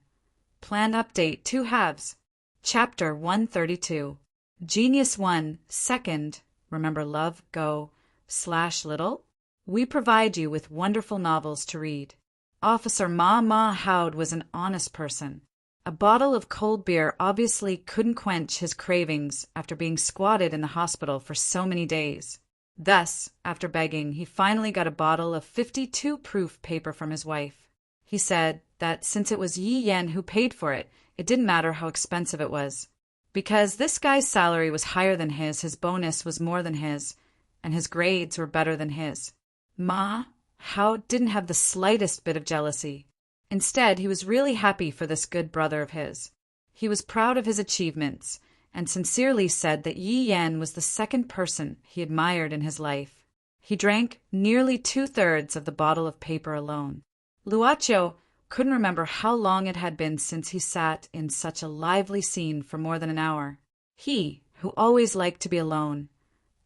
[SPEAKER 1] Plan update 2 halves. Chapter 132. Genius 1, second. Remember love, go, / little? We provide you with wonderful novels to read. Officer Ma Howd was an honest person. A bottle of cold beer obviously couldn't quench his cravings after being squatted in the hospital for so many days. Thus, after begging, he finally got a bottle of 52 proof paper from his wife. He said that since it was Yi Yen who paid for it, it didn't matter how expensive it was. Because this guy's salary was higher than his bonus was more than his, and his grades were better than his. Ma Howd didn't have the slightest bit of jealousy. Instead, he was really happy for this good brother of his. He was proud of his achievements, and sincerely said that Yi Yen was the second person he admired in his life. He drank nearly 2/3 of the bottle of paper alone. Luocho couldn't remember how long it had been since he sat in such a lively scene for more than an hour. He, who always liked to be alone,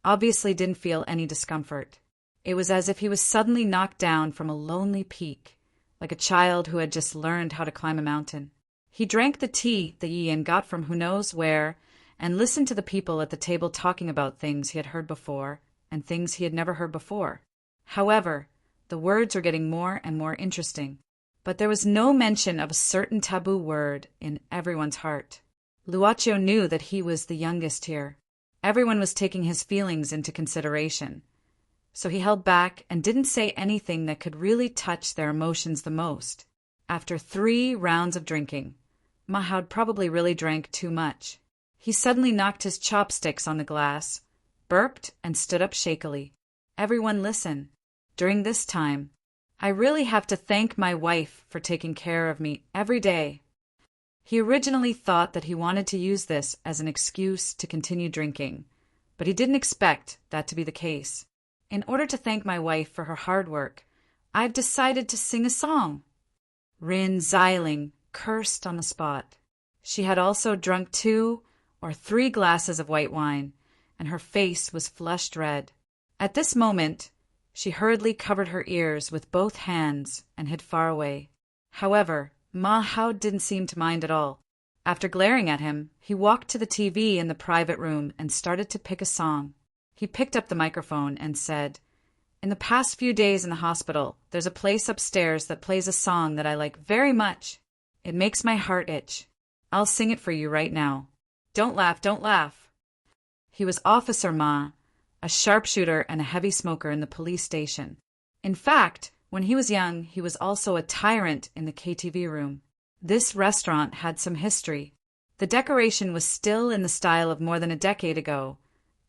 [SPEAKER 1] obviously didn't feel any discomfort. It was as if he was suddenly knocked down from a lonely peak, like a child who had just learned how to climb a mountain. He drank the tea that Yi Yen got from who knows where, and listened to the people at the table talking about things he had heard before and things he had never heard before. However, the words were getting more and more interesting, but there was no mention of a certain taboo word in everyone's heart. Luocho knew that he was the youngest here. Everyone was taking his feelings into consideration, so he held back and didn't say anything that could really touch their emotions the most. After 3 rounds of drinking, Ma Howd probably really drank too much. He suddenly knocked his chopsticks on the glass, burped, and stood up shakily. Everyone listen. During this time, I really have to thank my wife for taking care of me every day. He originally thought that he wanted to use this as an excuse to continue drinking, but he didn't expect that to be the case. In order to thank my wife for her hard work, I've decided to sing a song. Rin Xiling cursed on the spot. She had also drunk 2 or 3 glasses of white wine, and her face was flushed red. At this moment, she hurriedly covered her ears with both hands and hid far away. However, Ma Howd didn't seem to mind at all. After glaring at him, he walked to the TV in the private room and started to pick a song. He picked up the microphone and said, In the past few days in the hospital, there's a place upstairs that plays a song that I like very much. It makes my heart itch. I'll sing it for you right now. Don't laugh, don't laugh. He was Officer Ma, a sharpshooter and a heavy smoker in the police station. In fact, when he was young, he was also a tyrant in the KTV room. This restaurant had some history. The decoration was still in the style of more than a decade ago,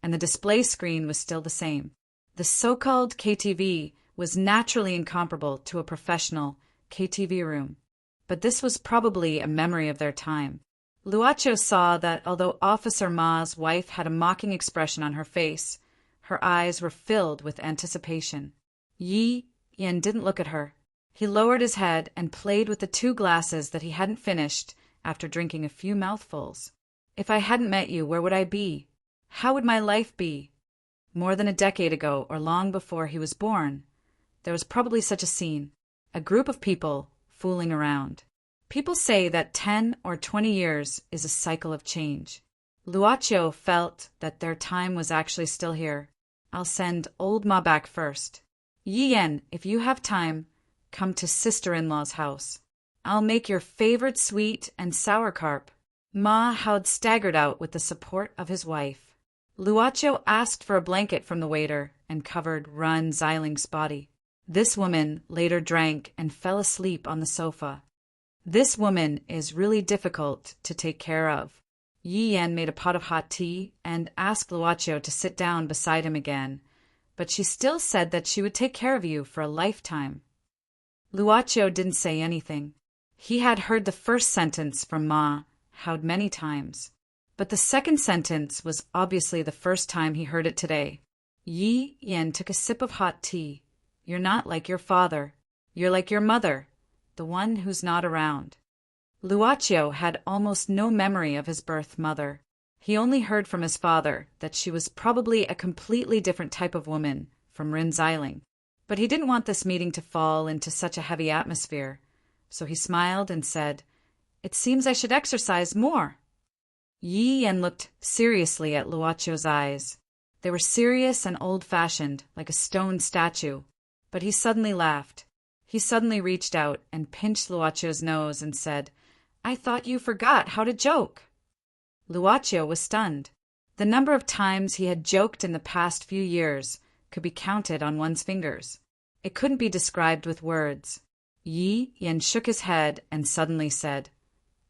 [SPEAKER 1] and the display screen was still the same. The so-called KTV was naturally incomparable to a professional KTV room, but this was probably a memory of their time. Luocho saw that although Officer Ma's wife had a mocking expression on her face, her eyes were filled with anticipation. Yi Yen didn't look at her. He lowered his head and played with the 2 glasses that he hadn't finished after drinking a few mouthfuls. If I hadn't met you, where would I be? How would my life be? More than a decade ago, or long before he was born, there was probably such a scene. A group of people fooling around. People say that 10 or 20 years is a cycle of change. Luocho felt that their time was actually still here. I'll send old Ma back first. Yi Yen, if you have time, come to sister-in-law's house. I'll make your favorite sweet and sour carp. Ma Howd staggered out with the support of his wife. Luocho asked for a blanket from the waiter and covered Run Xiling's body. This woman later drank and fell asleep on the sofa. This woman is really difficult to take care of. Yi Yen made a pot of hot tea and asked Luocho to sit down beside him again, but she still said that she would take care of you for a lifetime. Luocho didn't say anything. He had heard the first sentence from Ma Howd many times, but the second sentence was obviously the first time he heard it today. Yi Yen took a sip of hot tea. You're not like your father. You're like your mother, the one who's not around. Luocio had almost no memory of his birth mother. He only heard from his father that she was probably a completely different type of woman from Rinzailing. But he didn't want this meeting to fall into such a heavy atmosphere, so he smiled and said, "It seems I should exercise more." Yi Yan looked seriously at Luocio's eyes. They were serious and old-fashioned, like a stone statue. But he suddenly laughed. He suddenly reached out and pinched Luocio's nose and said, "I thought you forgot how to joke." Luocio was stunned. The number of times he had joked in the past few years could be counted on one's fingers. It couldn't be described with words. Yi Yan shook his head and suddenly said,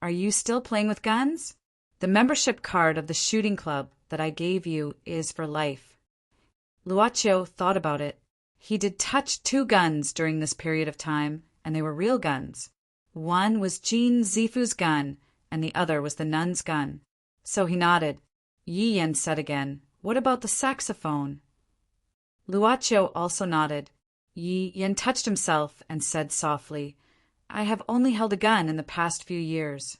[SPEAKER 1] "Are you still playing with guns? The membership card of the shooting club that I gave you is for life." Luocio thought about it. He did touch 2 guns during this period of time, and they were real guns. One was Jean Zifu's gun, and the other was the nun's gun. So he nodded. Yi Yan said again, "What about the saxophone?" Luocio also nodded. Yi Yan touched himself and said softly, "I have only held a gun in the past few years."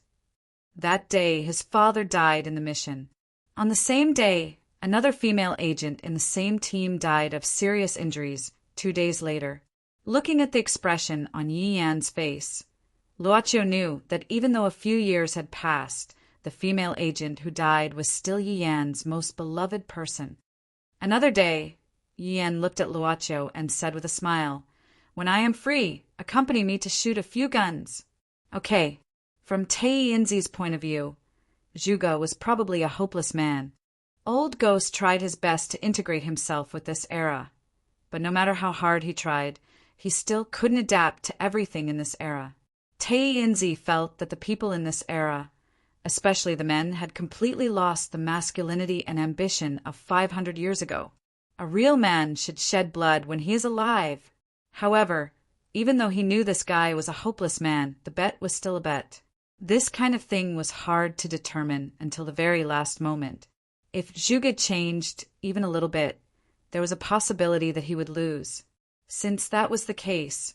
[SPEAKER 1] That day his father died in the mission. On the same day, another female agent in the same team died of serious injuries 2 days later. Looking at the expression on Yi Yan's face, Luocio knew that even though a few years had passed, the female agent who died was still Yi Yan's most beloved person. Another day, Yi Yan looked at Luocio and said with a smile, "When I am free, accompany me to shoot a few guns." Okay, from Tei Yinzi's point of view, Zhuge was probably a hopeless man. Old Ghost tried his best to integrate himself with this era, but no matter how hard he tried, he still couldn't adapt to everything in this era. Tei Yinzi felt that the people in this era, especially the men, had completely lost the masculinity and ambition of 500 years ago. A real man should shed blood when he is alive. However, even though he knew this guy was a hopeless man, the bet was still a bet. This kind of thing was hard to determine until the very last moment. If Zhuge changed even a little bit, there was a possibility that he would lose. Since that was the case,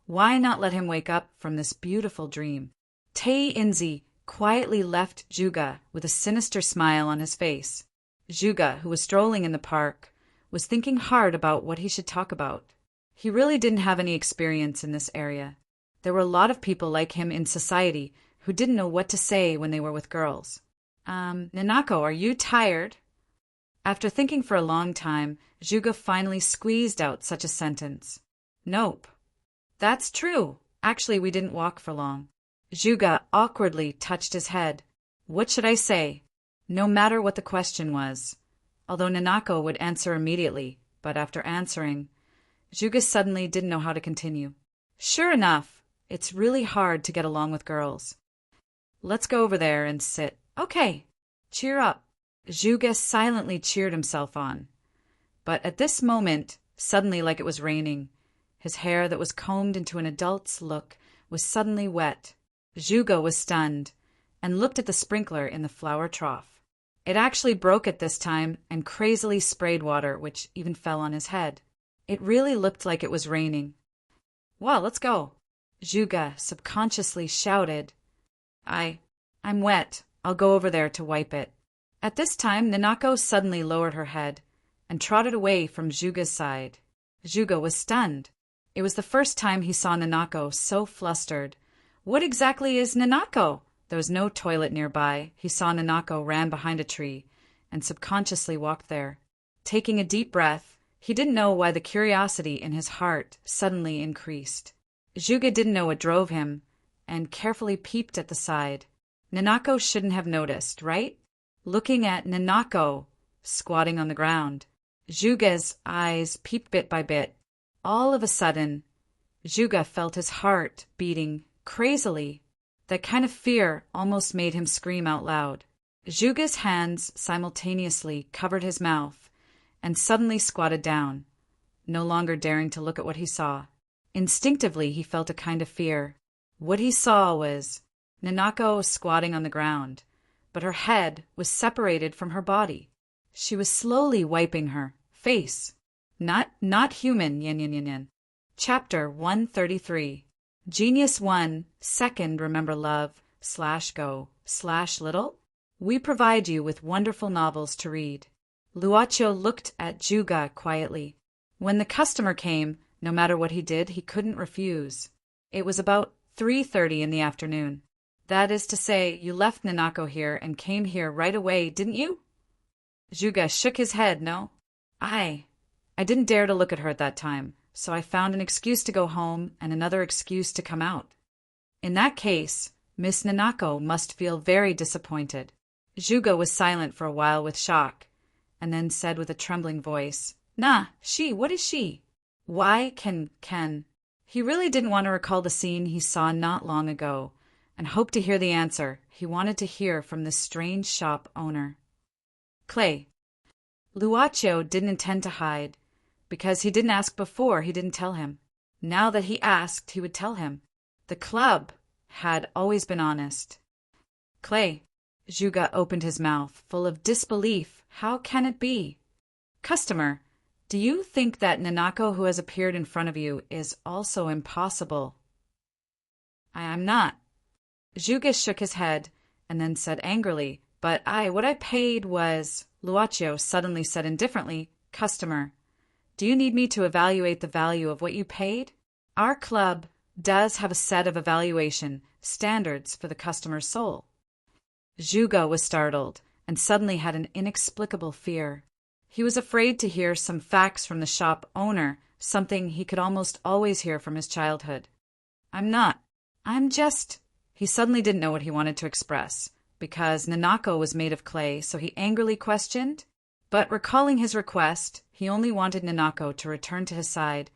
[SPEAKER 1] why not let him wake up from this beautiful dream? Tei Yinzi quietly left Zhuge with a sinister smile on his face. Zhuge, who was strolling in the park, was thinking hard about what he should talk about. He really didn't have any experience in this area. There were a lot of people like him in society who didn't know what to say when they were with girls. Nanako, are you tired?" After thinking for a long time, Zhuge finally squeezed out such a sentence. "Nope." "That's true. Actually, we didn't walk for long." Zhuge awkwardly touched his head. What should I say? No matter what the question was. Although Nanako would answer immediately, but after answering, Zhuge suddenly didn't know how to continue. "Sure enough, it's really hard to get along with girls. Let's go over there and sit." "Okay, cheer up." Zhuge silently cheered himself on. But at this moment, suddenly like it was raining, his hair that was combed into an adult's look was suddenly wet. Zhuge was stunned and looked at the sprinkler in the flower trough. It actually broke at this time and crazily sprayed water, which even fell on his head. It really looked like it was raining. "Well, let's go." Zhuge subconsciously shouted, I'm wet. I'll go over there to wipe it." At this time, Nanako suddenly lowered her head and trotted away from Zhuge's side. Zhuge was stunned. It was the first time he saw Nanako so flustered. What exactly is Nanako? There was no toilet nearby. He saw Nanako ran behind a tree and subconsciously walked there. Taking a deep breath, he didn't know why the curiosity in his heart suddenly increased. Zhuge didn't know what drove him and carefully peeped at the side. Nanako shouldn't have noticed, right? Looking at Nanako squatting on the ground, Zhuge's eyes peeped bit by bit. All of a sudden, Zhuge felt his heart beating crazily. That kind of fear almost made him scream out loud. Zhuge's hands simultaneously covered his mouth and suddenly squatted down, no longer daring to look at what he saw. Instinctively, he felt a kind of fear. What he saw was Nanako squatting on the ground, but her head was separated from her body. She was slowly wiping her face. Not human, yin yin yin yin. Chapter 133. Genius 1, Second Remember Love, go/little. We provide you with wonderful novels to read. Luocio looked at Juga quietly. When the customer came, no matter what he did, he couldn't refuse. It was about 3:30 in the afternoon. That is to say, you left Nanako here and came here right away, didn't you? Juga shook his head. No. I didn't dare to look at her at that time, so I found an excuse to go home and another excuse to come out. In that case, Miss Nanako must feel very disappointed. Juga was silent for a while with shock, and then said with a trembling voice, Nah, what is she? Why can. He really didn't want to recall the scene he saw not long ago, and hoped to hear the answer he wanted to hear from this strange shop owner. Clay. Luocio didn't intend to hide, because he didn't ask before, he didn't tell him. Now that he asked, he would tell him. The club had always been honest. Clay. Juga opened his mouth, full of disbelief. How can it be? Customer, do you think that Nanako who has appeared in front of you is also impossible? I'm not. Juga shook his head and then said angrily, But what I paid was. Luocio suddenly said indifferently, Customer, do you need me to evaluate the value of what you paid? Our club does have a set of evaluation standards for the customer's soul. Juga was startled and suddenly had an inexplicable fear. He was afraid to hear some facts from the shop owner, something he could almost always hear from his childhood. I'm just. He suddenly didn't know what he wanted to express, because Nanako was made of clay, so he angrily questioned. But recalling his request, he only wanted Nanako to return to his side,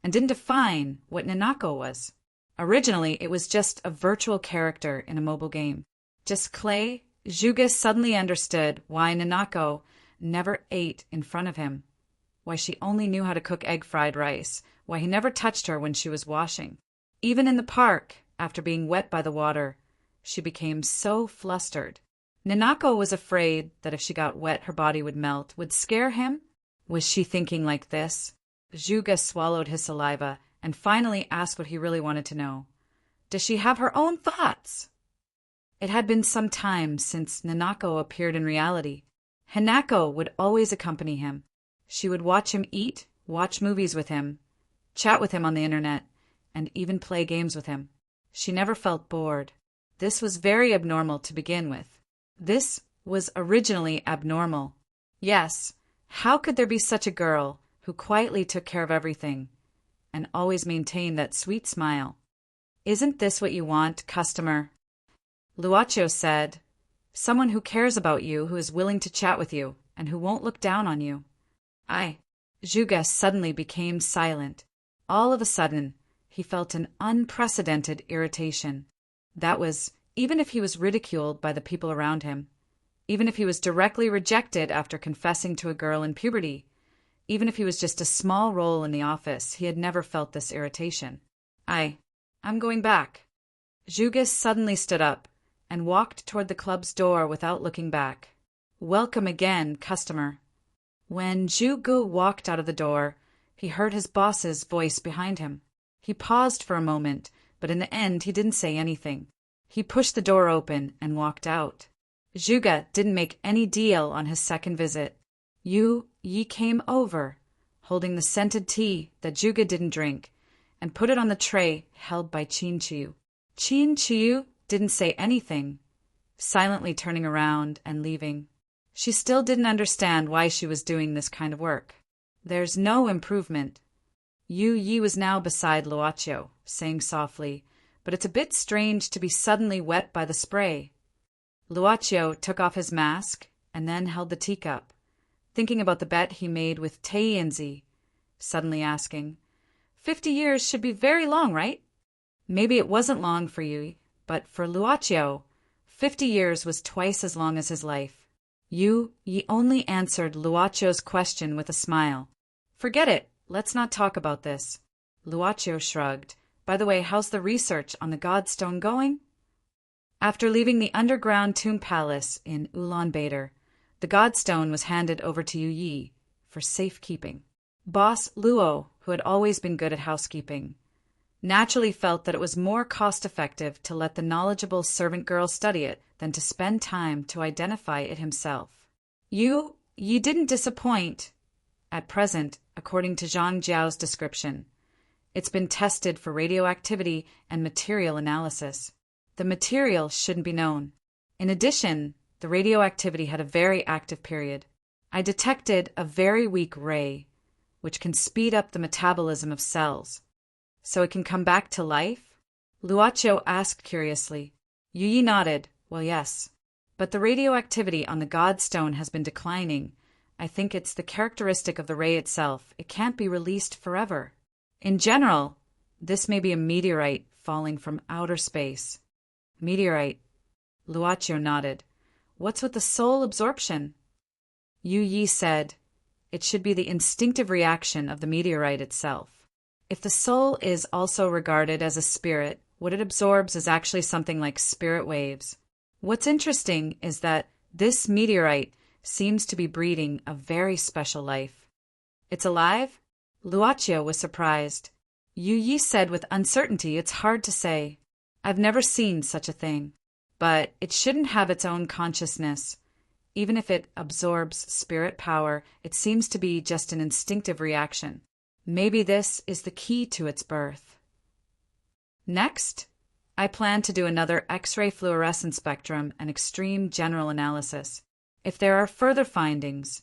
[SPEAKER 1] and didn't define what Nanako was. Originally, it was just a virtual character in a mobile game. Just clay. Juga suddenly understood why Nanako never ate in front of him, why she only knew how to cook egg fried rice, why he never touched her when she was washing. Even in the park, after being wet by the water, she became so flustered. Nanako was afraid that if she got wet her body would melt, would scare him. Was she thinking like this? Juga swallowed his saliva and finally asked what he really wanted to know. Does she have her own thoughts? It had been some time since Nanako appeared in reality. Hanako would always accompany him. She would watch him eat, watch movies with him, chat with him on the internet, and even play games with him. She never felt bored. This was very abnormal to begin with. This was originally abnormal. Yes, how could there be such a girl who quietly took care of everything and always maintained that sweet smile? Isn't this what you want, customer? Luocio said, Someone who cares about you, who is willing to chat with you, and who won't look down on you. Juga suddenly became silent. All of a sudden, he felt an unprecedented irritation. That was, even if he was ridiculed by the people around him, even if he was directly rejected after confessing to a girl in puberty, even if he was just a small role in the office, he had never felt this irritation. I'm going back. Juga suddenly stood up and walked toward the club's door without looking back. Welcome again, customer. When Juga walked out of the door, he heard his boss's voice behind him. He paused for a moment, but in the end he didn't say anything. He pushed the door open and walked out. Juga didn't make any deal on his second visit. Ye came over, holding the scented tea that Juga didn't drink, and put it on the tray held by Chin-Chiyu. Chin-Chiyu didn't say anything, silently turning around and leaving. She still didn't understand why she was doing this kind of work. There's no improvement. Yi was now beside Luocio, saying softly, But it's a bit strange to be suddenly wet by the spray. Luocio took off his mask and then held the teacup, thinking about the bet he made with Teienzi, suddenly asking, 50 years should be very long, right? Maybe it wasn't long for you, but for Luocio, 50 years was twice as long as his life. Yi only answered Luocio's question with a smile. Forget it. Let's not talk about this. Luocio shrugged. By the way, how's the research on the Godstone going? After leaving the underground tomb palace in Ulaanbaatar, the Godstone was handed over to Yi for safekeeping. Boss Luo, who had always been good at housekeeping, naturally felt that it was more cost-effective to let the knowledgeable servant girl study it than to spend time to identify it himself. You didn't disappoint. At present, according to Zhang Jiao's description, it's been tested for radioactivity and material analysis. The material shouldn't be known. In addition, the radioactivity had a very active period. I detected a very weak ray, which can speed up the metabolism of cells. So it can come back to life? Luoqiu asked curiously. Yu Yi nodded. Well, yes. But the radioactivity on the Godstone has been declining. I think it's the characteristic of the ray itself. It can't be released forever. In general, this may be a meteorite falling from outer space. Meteorite. Luoqiu nodded. What's with the soul absorption? Yu Yi said, it should be the instinctive reaction of the meteorite itself. If the soul is also regarded as a spirit, what it absorbs is actually something like spirit waves. What's interesting is that this meteorite seems to be breeding a very special life. It's alive? Luoqiu was surprised. Yu Yi said with uncertainty, it's hard to say. I've never seen such a thing. But it shouldn't have its own consciousness. Even if it absorbs spirit power, it seems to be just an instinctive reaction. Maybe this is the key to its birth. Next, I plan to do another X-ray fluorescence spectrum and extreme general analysis. If there are further findings,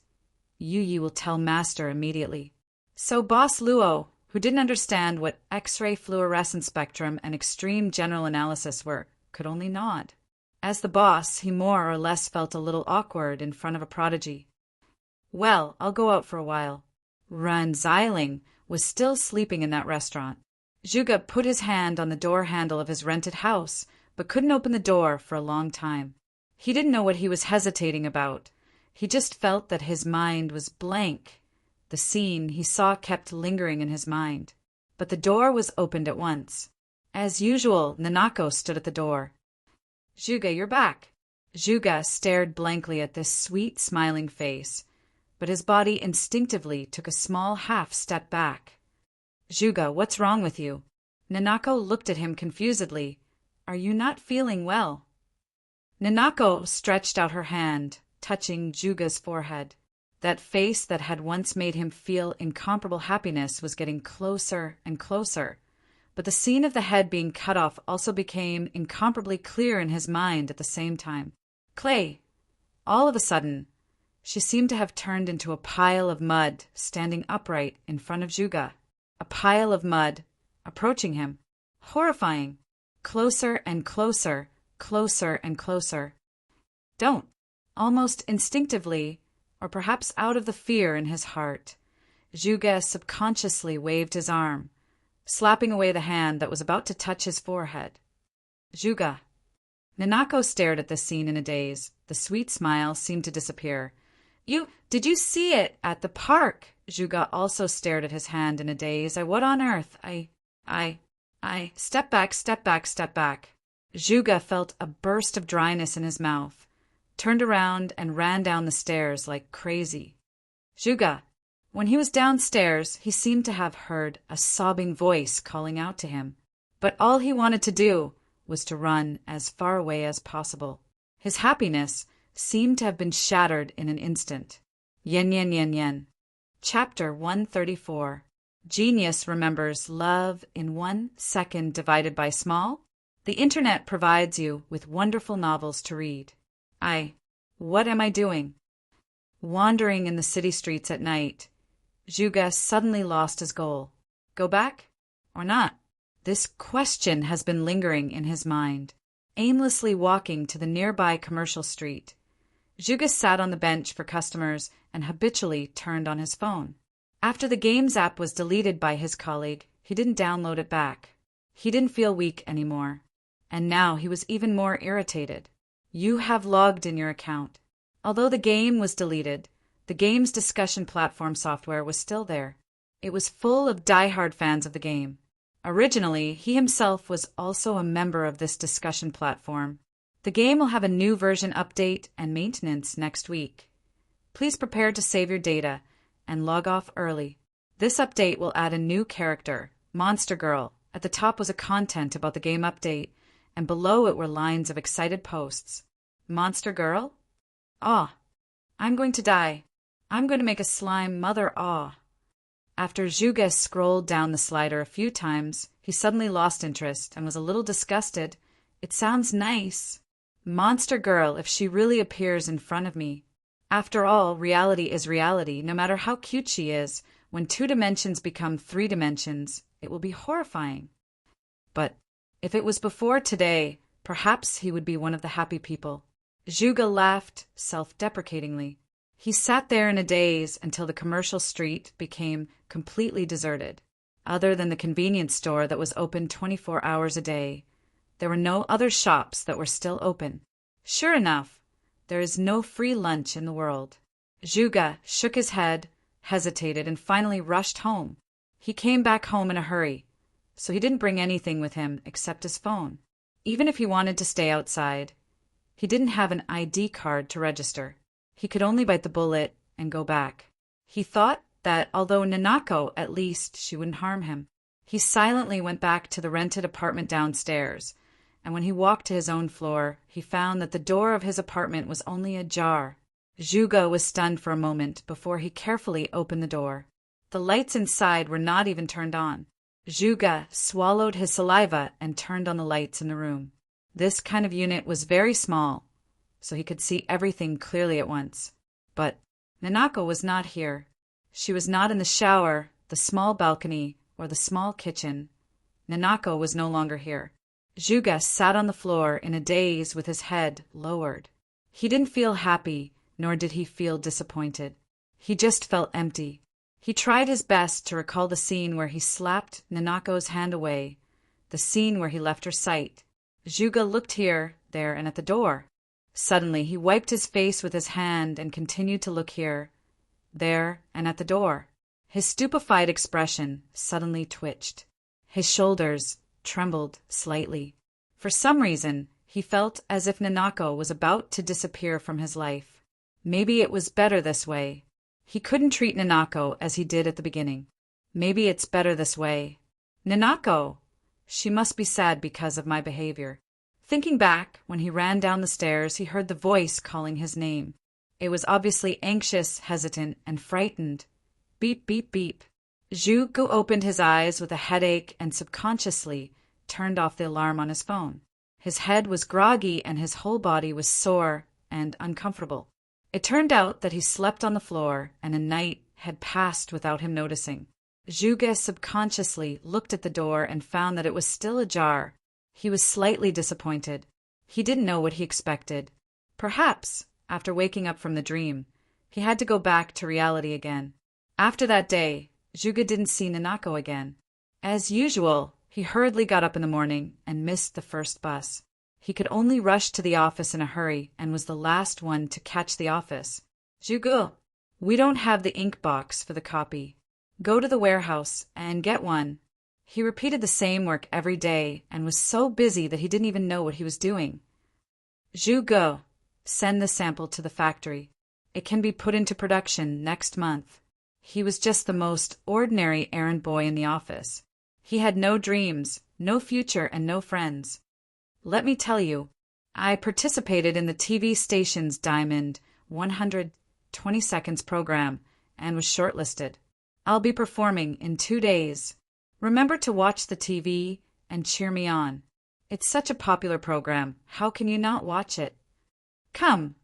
[SPEAKER 1] Yu Yi will tell Master immediately. So Boss Luo, who didn't understand what X-ray fluorescence spectrum and extreme general analysis were, could only nod. As the boss, he more or less felt a little awkward in front of a prodigy. Well, I'll go out for a while. Ren Xiling was still sleeping in that restaurant. Zhuge put his hand on the door handle of his rented house, but couldn't open the door for a long time. He didn't know what he was hesitating about. He just felt that his mind was blank. The scene he saw kept lingering in his mind. But the door was opened at once. As usual, Nanako stood at the door. Zhuge, you're back. Zhuge stared blankly at this sweet, smiling face, but his body instinctively took a small half-step back. Zhuge, what's wrong with you? Nanako looked at him confusedly. Are you not feeling well? Nanako stretched out her hand, touching Zhuge's forehead. That face that had once made him feel incomparable happiness was getting closer and closer. But the scene of the head being cut off also became incomparably clear in his mind at the same time. Clay! All of a sudden, she seemed to have turned into a pile of mud standing upright in front of Zhuge. A pile of mud, approaching him. Horrifying. Closer and closer, closer and closer. Don't. Almost instinctively, or perhaps out of the fear in his heart, Zhuge subconsciously waved his arm, slapping away the hand that was about to touch his forehead. Zhuge. Nanako stared at this scene in a daze. The sweet smile seemed to disappear. Did you see it at the park? Zhuge also stared at his hand in a daze. What on earth? Step back, step back, step back. Zhuge felt a burst of dryness in his mouth, turned around and ran down the stairs like crazy. Zhuge. When he was downstairs, he seemed to have heard a sobbing voice calling out to him. But all he wanted to do was to run as far away as possible. His happiness seemed to have been shattered in an instant. Yen yen yen yen. Chapter 134. Genius remembers love in 1 second divided by small. The internet provides you with wonderful novels to read. What am I doing? Wandering in the city streets at night, Zhuge suddenly lost his goal. Go back or not? This question has been lingering in his mind. Aimlessly walking to the nearby commercial street, Zhuge sat on the bench for customers and habitually turned on his phone. After the Games app was deleted by his colleague, he didn't download it back. He didn't feel weak anymore. And now he was even more irritated. You have logged in your account. Although the game was deleted, the game's discussion platform software was still there. It was full of die-hard fans of the game. Originally, he himself was also a member of this discussion platform. The game will have a new version update and maintenance next week. Please prepare to save your data and log off early. This update will add a new character, Monster Girl, At the top was a content about the game update, and below it were lines of excited posts. Monster girl? Aw. I'm going to die. I'm going to make a slime mother aw. After Juga scrolled down the slider a few times, he suddenly lost interest and was a little disgusted. It sounds nice. Monster girl if she really appears in front of me. After all, reality is reality. No matter how cute she is, when 2 dimensions become 3 dimensions, it will be horrifying. But if it was before today, perhaps he would be one of the happy people. Juga laughed self-deprecatingly. He sat there in a daze until the commercial street became completely deserted. Other than the convenience store that was open 24 hours a day, there were no other shops that were still open. Sure enough, there is no free lunch in the world. Juga shook his head, hesitated, and finally rushed home. He came back home in a hurry, so he didn't bring anything with him except his phone. Even if he wanted to stay outside, he didn't have an ID card to register. He could only bite the bullet and go back. He thought that although Nanako, at least she wouldn't harm him. He silently went back to the rented apartment downstairs, and when he walked to his own floor, he found that the door of his apartment was only ajar. Juga was stunned for a moment before he carefully opened the door. The lights inside were not even turned on. Juga swallowed his saliva and turned on the lights in the room. This kind of unit was very small, so he could see everything clearly at once. But Nanako was not here. She was not in the shower, the small balcony, or the small kitchen. Nanako was no longer here. Juga sat on the floor in a daze with his head lowered. He didn't feel happy, nor did he feel disappointed. He just felt empty. He tried his best to recall the scene where he slapped Nanako's hand away, the scene where he left her sight. Juga looked here, there, and at the door. Suddenly, he wiped his face with his hand and continued to look here, there, and at the door. His stupefied expression suddenly twitched. His shoulders trembled slightly. For some reason, he felt as if Nanako was about to disappear from his life. Maybe it was better this way. He couldn't treat Nanako as he did at the beginning. Maybe it's better this way. Nanako! She must be sad because of my behavior. Thinking back, when he ran down the stairs, he heard the voice calling his name. It was obviously anxious, hesitant, and frightened. Beep, beep, beep. Juga opened his eyes with a headache and subconsciously turned off the alarm on his phone. His head was groggy and his whole body was sore and uncomfortable. It turned out that he slept on the floor and a night had passed without him noticing. Juga subconsciously looked at the door and found that it was still ajar. He was slightly disappointed. He didn't know what he expected. Perhaps, after waking up from the dream, he had to go back to reality again. After that day, Juga didn't see Nanako again. As usual, he hurriedly got up in the morning and missed the first bus. He could only rush to the office in a hurry and was the last one to catch the office. Juga, we don't have the ink box for the copy. Go to the warehouse and get one. He repeated the same work every day and was so busy that he didn't even know what he was doing. Juga, send the sample to the factory. It can be put into production next month. He was just the most ordinary errand boy in the office. He had no dreams, no future, and no friends. Let me tell you, I participated in the TV station's Diamond 120 Seconds program and was shortlisted. I'll be performing in 2 days. Remember to watch the TV and cheer me on. It's such a popular program. How can you not watch it? Come.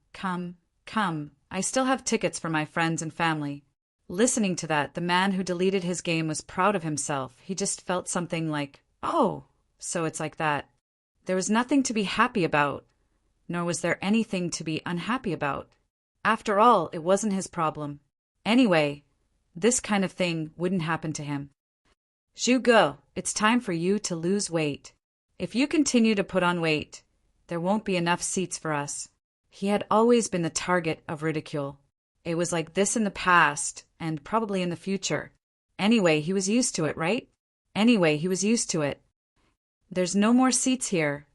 [SPEAKER 1] I still have tickets for my friends and family. Listening to that, the man who deleted his game was proud of himself. He just felt something like, oh, so it's like that. There was nothing to be happy about, nor was there anything to be unhappy about. After all, it wasn't his problem. Anyway, this kind of thing wouldn't happen to him. Juga, it's time for you to lose weight. If you continue to put on weight, there won't be enough seats for us. He had always been the target of ridicule. It was like this in the past, and probably in the future. Anyway, he was used to it, right? There's no more seats here,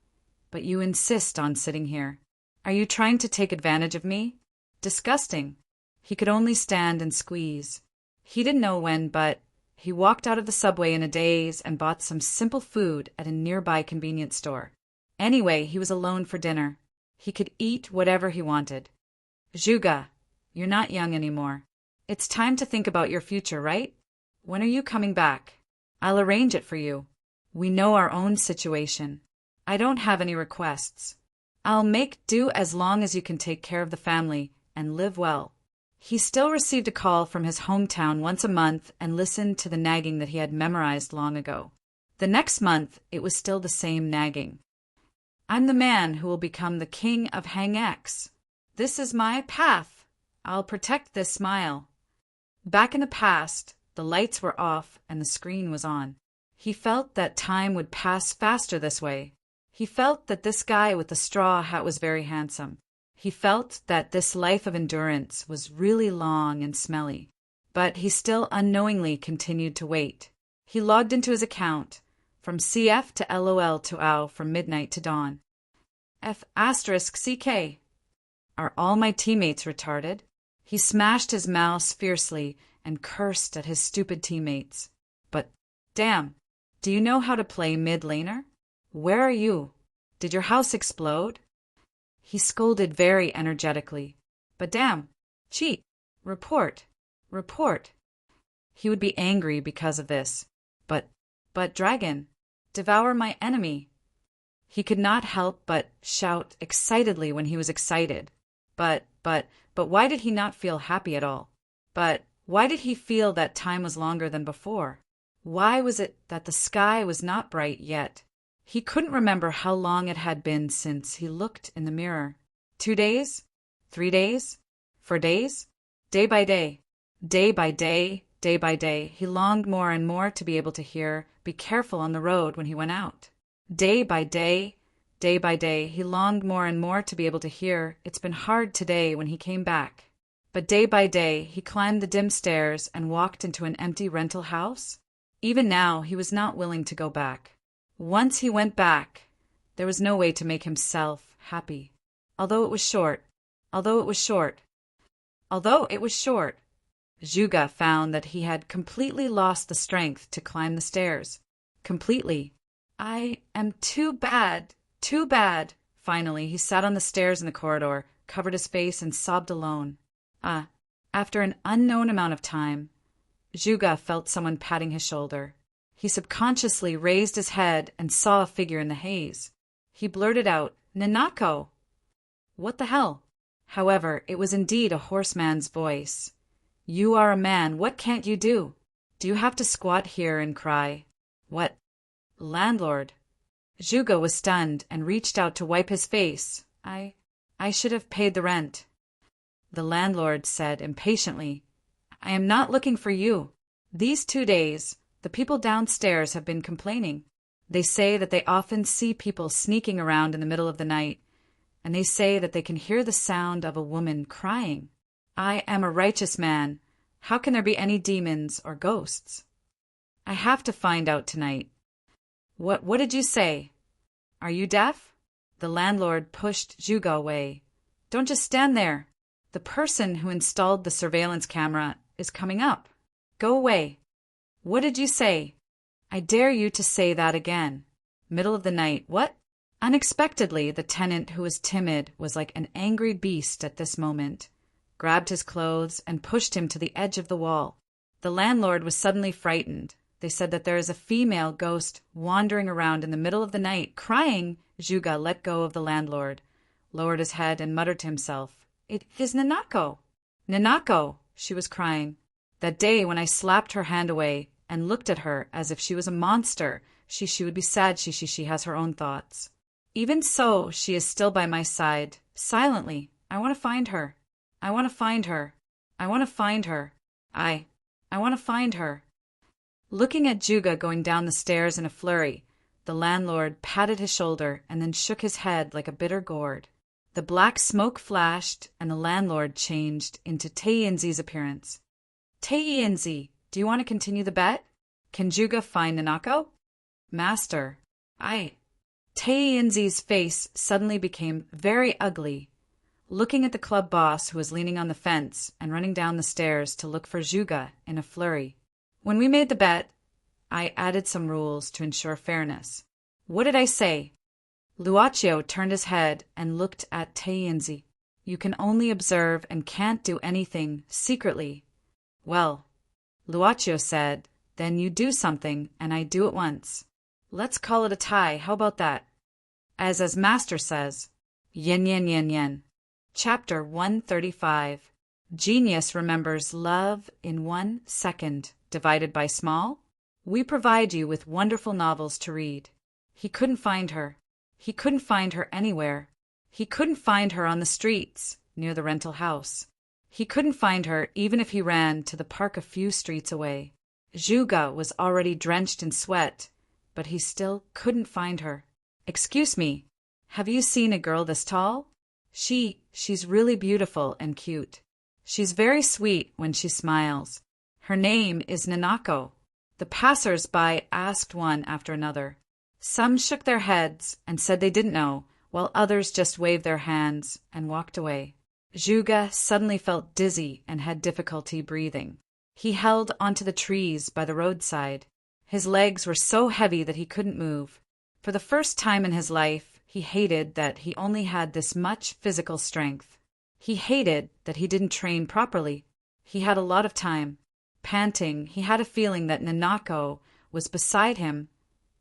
[SPEAKER 1] but you insist on sitting here. Are you trying to take advantage of me? Disgusting. He could only stand and squeeze. He didn't know when, but he walked out of the subway in a daze and bought some simple food at a nearby convenience store. Anyway, he was alone for dinner. He could eat whatever he wanted. Juga, you're not young anymore. It's time to think about your future, right? When are you coming back? I'll arrange it for you. We know our own situation. I don't have any requests. I'll make do as long as you can take care of the family and live well. He still received a call from his hometown once a month and listened to the nagging that he had memorized long ago. The next month, it was still the same nagging. I'm the man who will become the king of Hang X. This is my path. I'll protect this smile. Back in the past, the lights were off and the screen was on. He felt that time would pass faster this way. He felt that this guy with the straw hat was very handsome. He felt that this life of endurance was really long and smelly. But he still unknowingly continued to wait. He logged into his account, from CF to LOL to OW, from midnight to dawn. F***CK. Are all my teammates retarded? He smashed his mouse fiercely and cursed at his stupid teammates. But, damn, do you know how to play mid-laner? Where are you? Did your house explode? He scolded very energetically. But damn, cheat, report. He would be angry because of this. But dragon, devour my enemy. He could not help but shout excitedly when he was excited. But why did he not feel happy at all? But why did he feel that time was longer than before? Why was it that the sky was not bright yet? He couldn't remember how long it had been since he looked in the mirror. 2 days? 3 days? 4 days? Day by day, day by day, day by day, he longed more and more to be able to hear, "Be careful on the road" when he went out. Day by day, he longed more and more to be able to hear, "It's been hard today" when he came back. But day by day, he climbed the dim stairs and walked into an empty rental house. Even now, he was not willing to go back. Once he went back, there was no way to make himself happy. Although it was short, Juga found that he had completely lost the strength to climb the stairs. Completely. I am too bad. Finally, he sat on the stairs in the corridor, covered his face, and sobbed alone. After an unknown amount of time, Juga felt someone patting his shoulder. He subconsciously raised his head and saw a figure in the haze. He blurted out, "Nanako!" What the hell? However, it was indeed a horseman's voice. "You are a man, what can't you do? Do you have to squat here and cry?" "What? Landlord?" Juga was stunned and reached out to wipe his face. I should have paid the rent." The landlord said impatiently, "I am not looking for you. These 2 days, the people downstairs have been complaining. They say that they often see people sneaking around in the middle of the night, and they say that they can hear the sound of a woman crying. I am a righteous man. How can there be any demons or ghosts? I have to find out tonight." What did you say? Are you deaf?" The landlord pushed Juga away. "Don't just stand there. The person who installed the surveillance camera is coming up. Go away." "What did you say?" "I dare you to say that again." Middle of the night, what? Unexpectedly, the tenant, who was timid, was like an angry beast at this moment, grabbed his clothes and pushed him to the edge of the wall. The landlord was suddenly frightened. They said that there is a female ghost wandering around in the middle of the night, crying. Juga let go of the landlord, lowered his head, and muttered to himself, "It is Nanako." "Nanako," she was crying. "That day when I slapped her hand away and looked at her as if she was a monster, she would be sad. She has her own thoughts. Even so, she is still by my side, silently. I want to find her. I want to find her. I want to find her. I want to find her." Looking at Juga going down the stairs in a flurry, the landlord patted his shoulder and then shook his head like a bitter gourd. The black smoke flashed, and the landlord changed into Teinzi's appearance. "Teinzi, do you want to continue the bet? Can Juga find Nanako?" "Master, Teinzi's face suddenly became very ugly, looking at the club boss who was leaning on the fence and running down the stairs to look for Juga in a flurry. When we made the bet, I added some rules to ensure fairness. What did I say? Luaccio turned his head and looked at Taienzi. You can only observe and can't do anything secretly. Well, Luaccio said, then you do something and I do it once. Let's call it a tie, how about that? As master says. Yen yen yen yen. Chapter 135. Genius remembers love in 1 second, divided by small. We provide you with wonderful novels to read. He couldn't find her. He couldn't find her anywhere. He couldn't find her on the streets, near the rental house. He couldn't find her even if he ran to the park a few streets away. Juga was already drenched in sweat, but he still couldn't find her. Excuse me, have you seen a girl this tall? She's really beautiful and cute. She's very sweet when she smiles. Her name is Nanako. The passers-by asked one after another. Some shook their heads and said they didn't know, while others just waved their hands and walked away. Juga suddenly felt dizzy and had difficulty breathing. He held onto the trees by the roadside. His legs were so heavy that he couldn't move. For the first time in his life, he hated that he only had this much physical strength. He hated that he didn't train properly. He had a lot of time. Panting, he had a feeling that Nanako was beside him,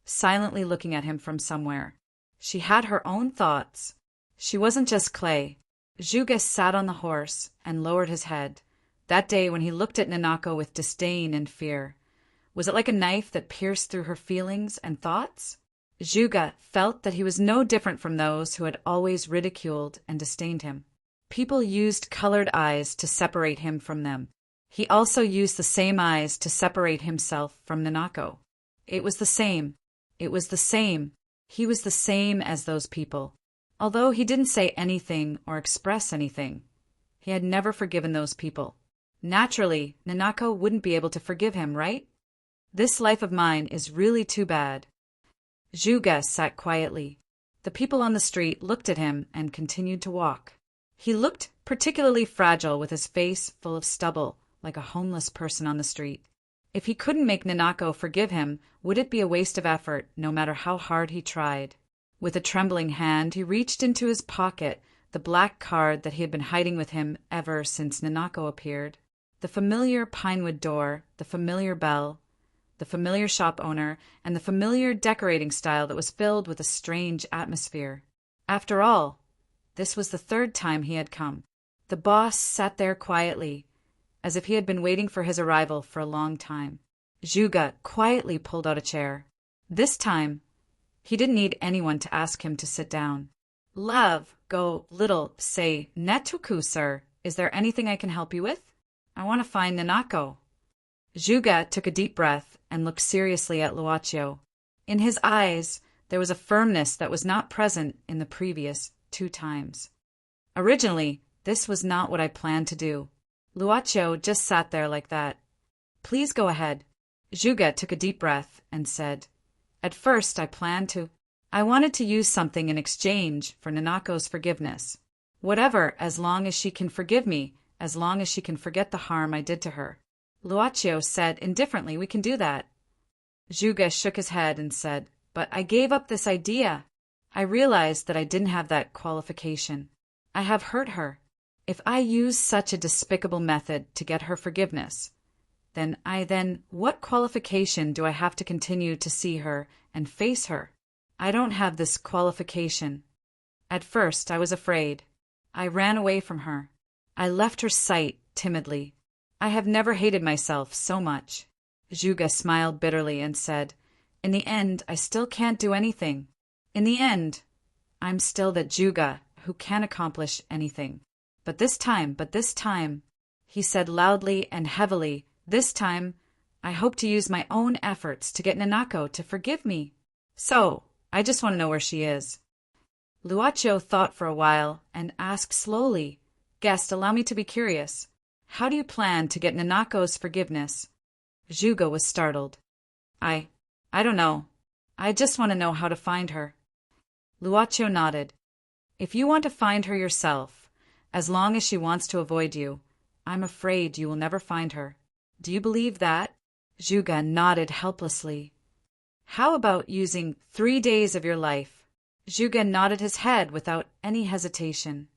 [SPEAKER 1] silently looking at him from somewhere. She had her own thoughts. She wasn't just clay. Juga sat on the horse and lowered his head. That day when he looked at Nanako with disdain and fear, was it like a knife that pierced through her feelings and thoughts? Juga felt that he was no different from those who had always ridiculed and disdained him. People used colored eyes to separate him from them. He also used the same eyes to separate himself from Nanako. It was the same. It was the same. He was the same as those people. Although he didn't say anything or express anything, he had never forgiven those people. Naturally, Nanako wouldn't be able to forgive him, right? This life of mine is really too bad. Juga sat quietly. The people on the street looked at him and continued to walk. He looked particularly fragile with his face full of stubble, like a homeless person on the street. If he couldn't make Nanako forgive him, would it be a waste of effort, no matter how hard he tried? With a trembling hand, he reached into his pocket the black card that he had been hiding with him ever since Nanako appeared. The familiar pinewood door, the familiar bell, the familiar shop owner, and the familiar decorating style that was filled with a strange atmosphere. After all, this was the 3rd time he had come. The boss sat there quietly, as if he had been waiting for his arrival for a long time. Juga quietly pulled out a chair. This time, he didn't need anyone to ask him to sit down. Love, go, little, say, Netuku, sir. Is there anything I can help you with? I want to find Nanako. Juga took a deep breath and looked seriously at Luaccio. In his eyes, there was a firmness that was not present in the previous 2 times. Originally, this was not what I planned to do. Luaccio just sat there like that. Please go ahead. Juga took a deep breath and said, At first I planned to. I wanted to use something in exchange for Nanako's forgiveness. Whatever, as long as she can forgive me, as long as she can forget the harm I did to her. Luaccio said indifferently, we can do that. Juga shook his head and said, But I gave up this idea. I realized that I didn't have that qualification. I have hurt her. If I use such a despicable method to get her forgiveness, then what qualification do I have to continue to see her and face her? I don't have this qualification. At first I was afraid. I ran away from her. I left her sight timidly. I have never hated myself so much. Juga smiled bitterly and said, In the end, I still can't do anything. In the end, I'm still that Juga who can't accomplish anything. But this time, he said loudly and heavily, this time, I hope to use my own efforts to get Nanako to forgive me. So, I just want to know where she is. Luaccio thought for a while and asked slowly, Guest, allow me to be curious. How do you plan to get Nanako's forgiveness? Juga was startled. I don't know. I just want to know how to find her. Luaccio nodded. If you want to find her yourself, as long as she wants to avoid you, I'm afraid you will never find her. Do you believe that? Juga nodded helplessly. How about using 3 days of your life? Juga nodded his head without any hesitation.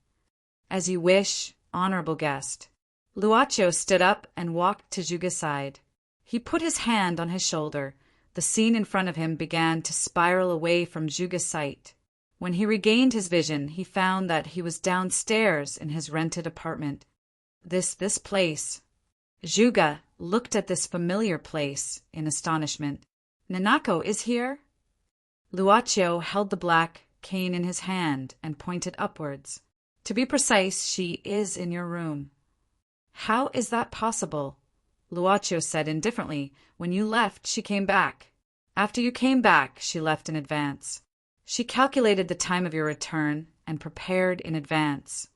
[SPEAKER 1] As you wish, honorable guest. Luocho stood up and walked to Juga's side. He put his hand on his shoulder. The scene in front of him began to spiral away from Juga's sight. When he regained his vision, he found that he was downstairs in his rented apartment. This place. Juga looked at this familiar place in astonishment. Nanako is here? Luocho held the black cane in his hand and pointed upwards. To be precise, she is in your room. How is that possible? Luocho said indifferently. When you left, she came back. After you came back, she left in advance. She calculated the time of your return and prepared in advance.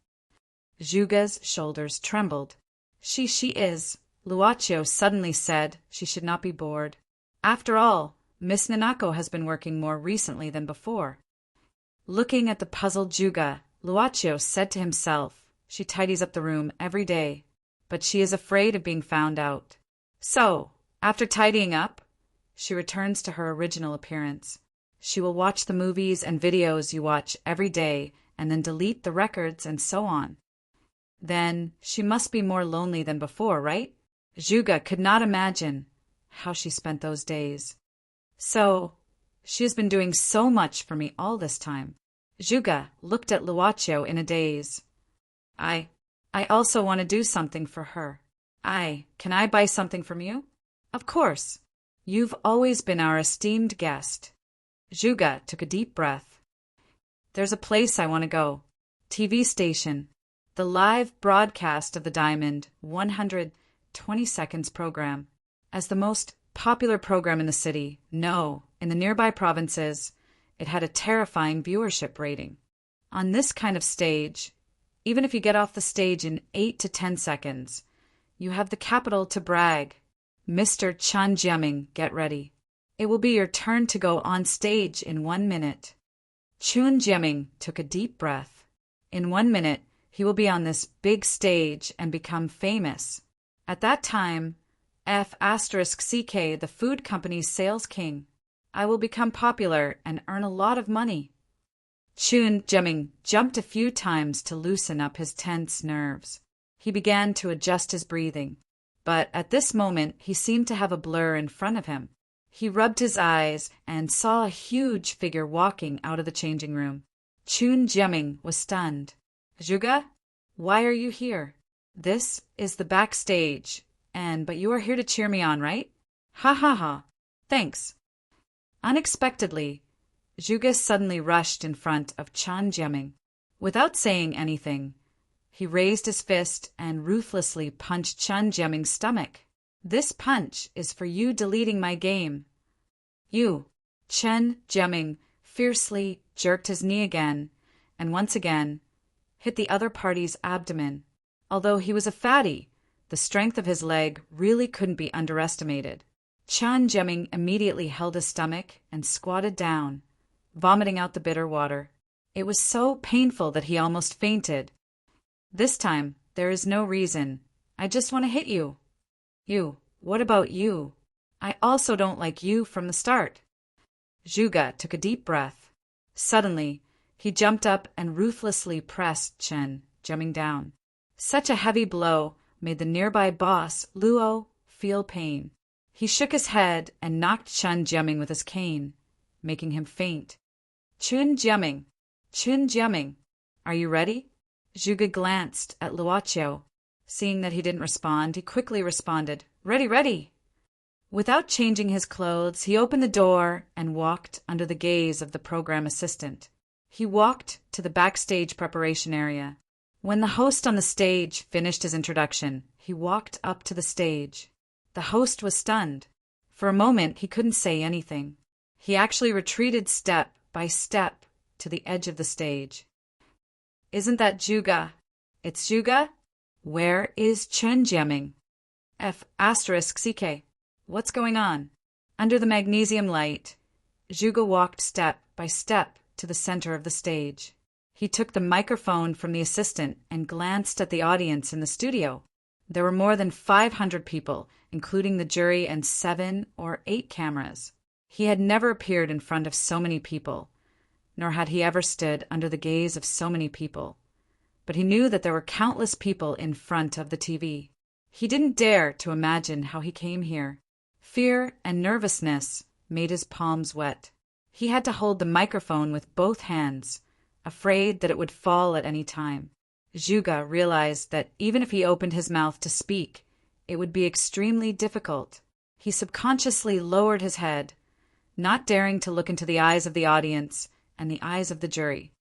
[SPEAKER 1] Juga's shoulders trembled. She is. Luocho suddenly said she should not be bored. After all, Miss Nanako has been working more recently than before. Looking at the puzzled Juga, Luocho said to himself, she tidies up the room every day, but she is afraid of being found out. So, after tidying up, she returns to her original appearance. She will watch the movies and videos you watch every day and then delete the records and so on. Then she must be more lonely than before, right? Juga could not imagine how she spent those days. So, she has been doing so much for me all this time. Juga looked at Luocho in a daze. I also want to do something for her. Can I buy something from you? Of course. You've always been our esteemed guest. Juga took a deep breath. There's a place I want to go. TV station. The live broadcast of the Diamond 120 Seconds program. As the most popular program in the city, no, in the nearby provinces, it had a terrifying viewership rating. On this kind of stage, even if you get off the stage in 8 to 10 seconds, you have the capital to brag. Mr. Chan Jiaming, get ready. It will be your turn to go on stage in 1 minute. Chun Jiaming took a deep breath. In 1 minute, he will be on this big stage and become famous. At that time, F*CK, the food company's sales king. I will become popular and earn a lot of money. Chun Jiaming jumped a few times to loosen up his tense nerves. He began to adjust his breathing, but at this moment he seemed to have a blur in front of him. He rubbed his eyes and saw a huge figure walking out of the changing room. Chun Jiaming was stunned. Juga, why are you here? This is the backstage, but you are here to cheer me on, right? Ha ha ha. Thanks. Unexpectedly, Juga suddenly rushed in front of Chan Jiaming. Without saying anything, he raised his fist and ruthlessly punched Chan Jiaming's stomach. This punch is for you deleting my game. You. Chen Jiaming fiercely jerked his knee again, and once again, hit the other party's abdomen. Although he was a fatty, the strength of his leg really couldn't be underestimated. Chan Jiaming immediately held his stomach and squatted down, vomiting out the bitter water. It was so painful that he almost fainted. This time, there is no reason. I just want to hit you. You. What about you? I also don't like you from the start. Juga took a deep breath. Suddenly, he jumped up and ruthlessly pressed Chen Jiaming down. Such a heavy blow made the nearby boss, Luo, feel pain. He shook his head and knocked Chen Jiaming with his cane, making him faint. Chun Jiaming, are you ready? Juga glanced at Luocho. Seeing that he didn't respond, he quickly responded, Ready. Without changing his clothes, he opened the door and walked under the gaze of the program assistant. He walked to the backstage preparation area. When the host on the stage finished his introduction, he walked up to the stage. The host was stunned. For a moment, he couldn't say anything. He actually retreated step by step to the edge of the stage. Isn't that Juga? It's Juga? Where is Chen Jiaming? F*CK. What's going on? Under the magnesium light, Juga walked step by step to the center of the stage. He took the microphone from the assistant and glanced at the audience in the studio. There were more than 500 people, including the jury and 7 or 8 cameras. He had never appeared in front of so many people, nor had he ever stood under the gaze of so many people. But he knew that there were countless people in front of the TV. He didn't dare to imagine how he came here. Fear and nervousness made his palms wet. He had to hold the microphone with both hands, afraid that it would fall at any time. Juga realized that even if he opened his mouth to speak, it would be extremely difficult. He subconsciously lowered his head, not daring to look into the eyes of the audience and the eyes of the jury.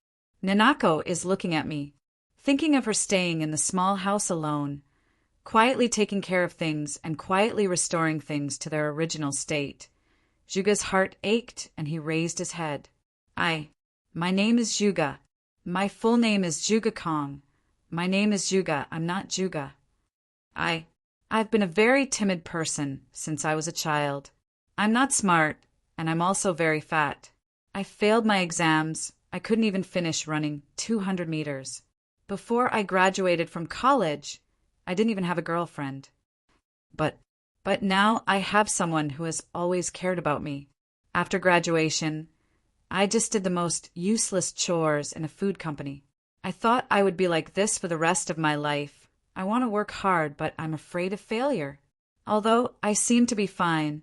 [SPEAKER 1] Nanako is looking at me, thinking of her staying in the small house alone, quietly taking care of things and quietly restoring things to their original state. Juga's heart ached and he raised his head. My name is Juga. My full name is Juga Kong. My name is Juga. I'm not Juga. I've been a very timid person since I was a child. I'm not smart, and I'm also very fat. I failed my exams. I couldn't even finish running 200 meters. Before I graduated from college, I didn't even have a girlfriend. But now I have someone who has always cared about me. After graduation, I just did the most useless chores in a food company. I thought I would be like this for the rest of my life. I want to work hard, but I'm afraid of failure. Although I seem to be fine,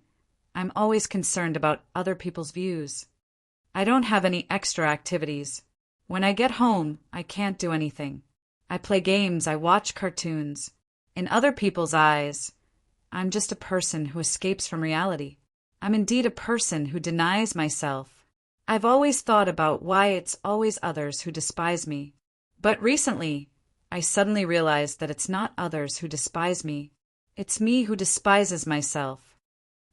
[SPEAKER 1] I'm always concerned about other people's views. I don't have any extra activities. When I get home, I can't do anything. I play games, I watch cartoons. In other people's eyes, I'm just a person who escapes from reality. I'm indeed a person who denies myself. I've always thought about why it's always others who despise me. But recently, I suddenly realized that it's not others who despise me. It's me who despises myself.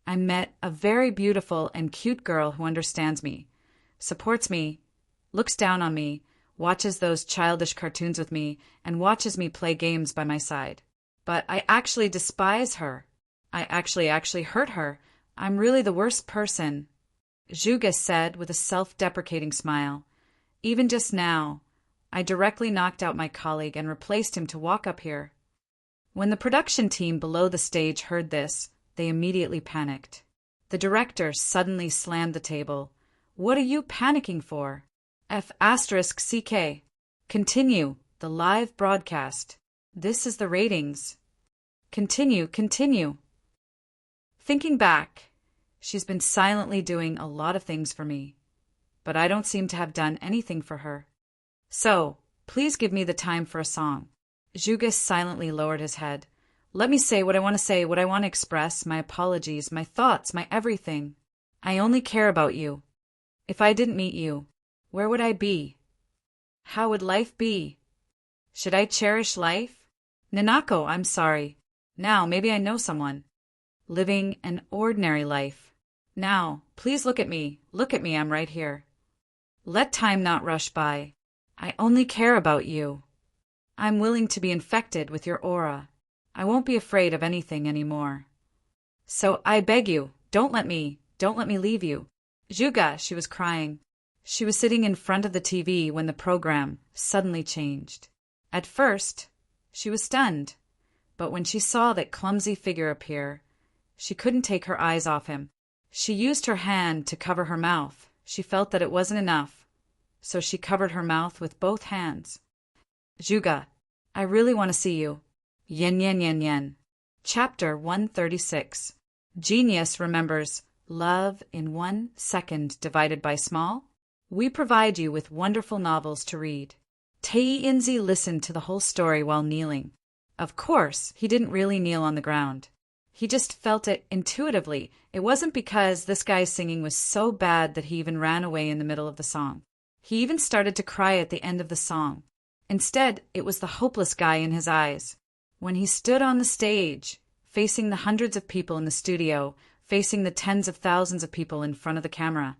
[SPEAKER 1] I met a very beautiful and cute girl who understands me, supports me, looks down on me, watches those childish cartoons with me, and watches me play games by my side. But I actually despise her. I actually hurt her. I'm really the worst person. Juga said with a self-deprecating smile. Even just now, I directly knocked out my colleague and replaced him to walk up here. When the production team below the stage heard this, they immediately panicked. The director suddenly slammed the table. What are you panicking for? F***CK. Continue the live broadcast. This is the ratings. Continue. Thinking back, she's been silently doing a lot of things for me, but I don't seem to have done anything for her. So, please give me the time for a song. Juga silently lowered his head. Let me say what I want to say, what I want to express, my apologies, my thoughts, my everything. I only care about you. If I didn't meet you, where would I be? How would life be? Should I cherish life? Nanako, I'm sorry. Now, maybe I know someone. Living an ordinary life. Now, please look at me, I'm right here. Let time not rush by. I only care about you. I'm willing to be infected with your aura. I won't be afraid of anything anymore. So I beg you, don't let me leave you. Juga, she was crying. She was sitting in front of the TV when the program suddenly changed. At first, she was stunned, but when she saw that clumsy figure appear, she couldn't take her eyes off him. She used her hand to cover her mouth. She felt that it wasn't enough, so she covered her mouth with both hands. Juga, I really want to see you. Yen. Chapter 136. Genius remembers love in 1 second divided by small. We provide you with wonderful novels to read. Tei-Inzi listened to the whole story while kneeling. Of course, he didn't really kneel on the ground. He just felt it intuitively. It wasn't because this guy's singing was so bad that he even ran away in the middle of the song. He even started to cry at the end of the song. Instead, it was the hopeless guy in his eyes. When he stood on the stage, facing the hundreds of people in the studio, facing the tens of thousands of people in front of the camera,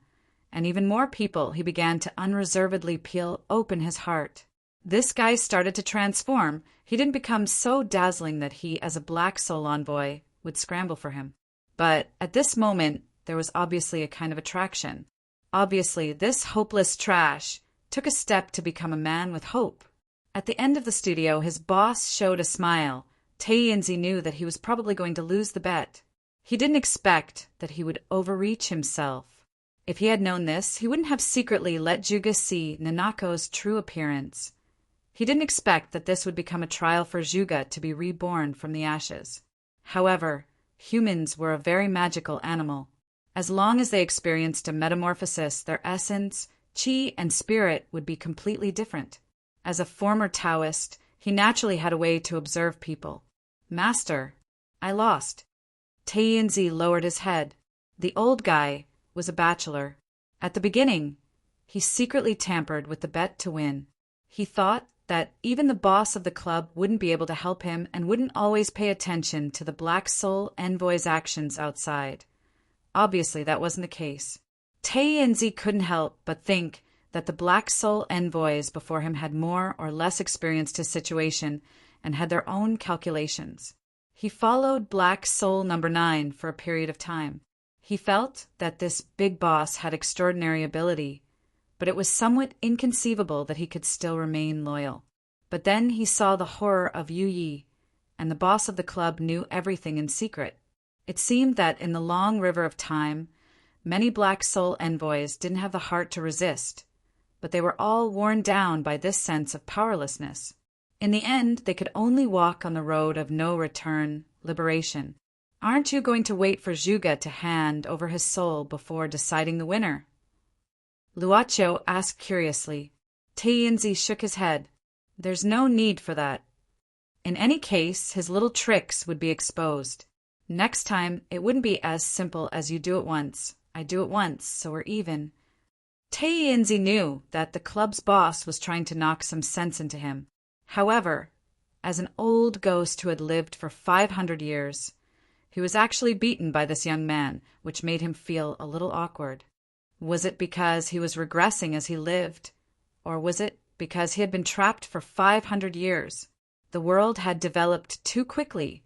[SPEAKER 1] and even more people, he began to unreservedly peel open his heart. This guy started to transform. He didn't become so dazzling that he, as a black soul envoy, would scramble for him. But at this moment, there was obviously a kind of attraction. Obviously, this hopeless trash took a step to become a man with hope. At the end of the studio, his boss showed a smile, Taeyeonzi knew that he was probably going to lose the bet. He didn't expect that he would overreach himself. If he had known this, he wouldn't have secretly let Juga see Nanako's true appearance. He didn't expect that this would become a trial for Juga to be reborn from the ashes. However, humans were a very magical animal. As long as they experienced a metamorphosis, their essence, chi, and spirit would be completely different. As a former Taoist, he naturally had a way to observe people. Master, I lost. Taeyeonzi lowered his head. The old guy was a bachelor. At the beginning, he secretly tampered with the bet to win. He thought that even the boss of the club wouldn't be able to help him and wouldn't always pay attention to the Black Soul Envoy's actions outside. Obviously, that wasn't the case. Taeyeonzi couldn't help but think that the Black Soul Envoys before him had more or less experienced his situation and had their own calculations. He followed Black Soul number 9 for a period of time. He felt that this big boss had extraordinary ability, but it was somewhat inconceivable that he could still remain loyal. But then he saw the horror of Yu Yi, and the boss of the club knew everything in secret. It seemed that in the long river of time, many Black Soul Envoys didn't have the heart to resist, but they were all worn down by this sense of powerlessness. In the end, they could only walk on the road of no return, liberation. Aren't you going to wait for Juga to hand over his soul before deciding the winner? Luocho asked curiously. Taeyeonzi shook his head. There's no need for that. In any case, his little tricks would be exposed. Next time, it wouldn't be as simple as you do it once. I do it once, so we're even. Taeyeonzi knew that the club's boss was trying to knock some sense into him. However, as an old ghost who had lived for 500 years, he was actually beaten by this young man, which made him feel a little awkward. Was it because he was regressing as he lived, or was it because he had been trapped for 500 years? The world had developed too quickly,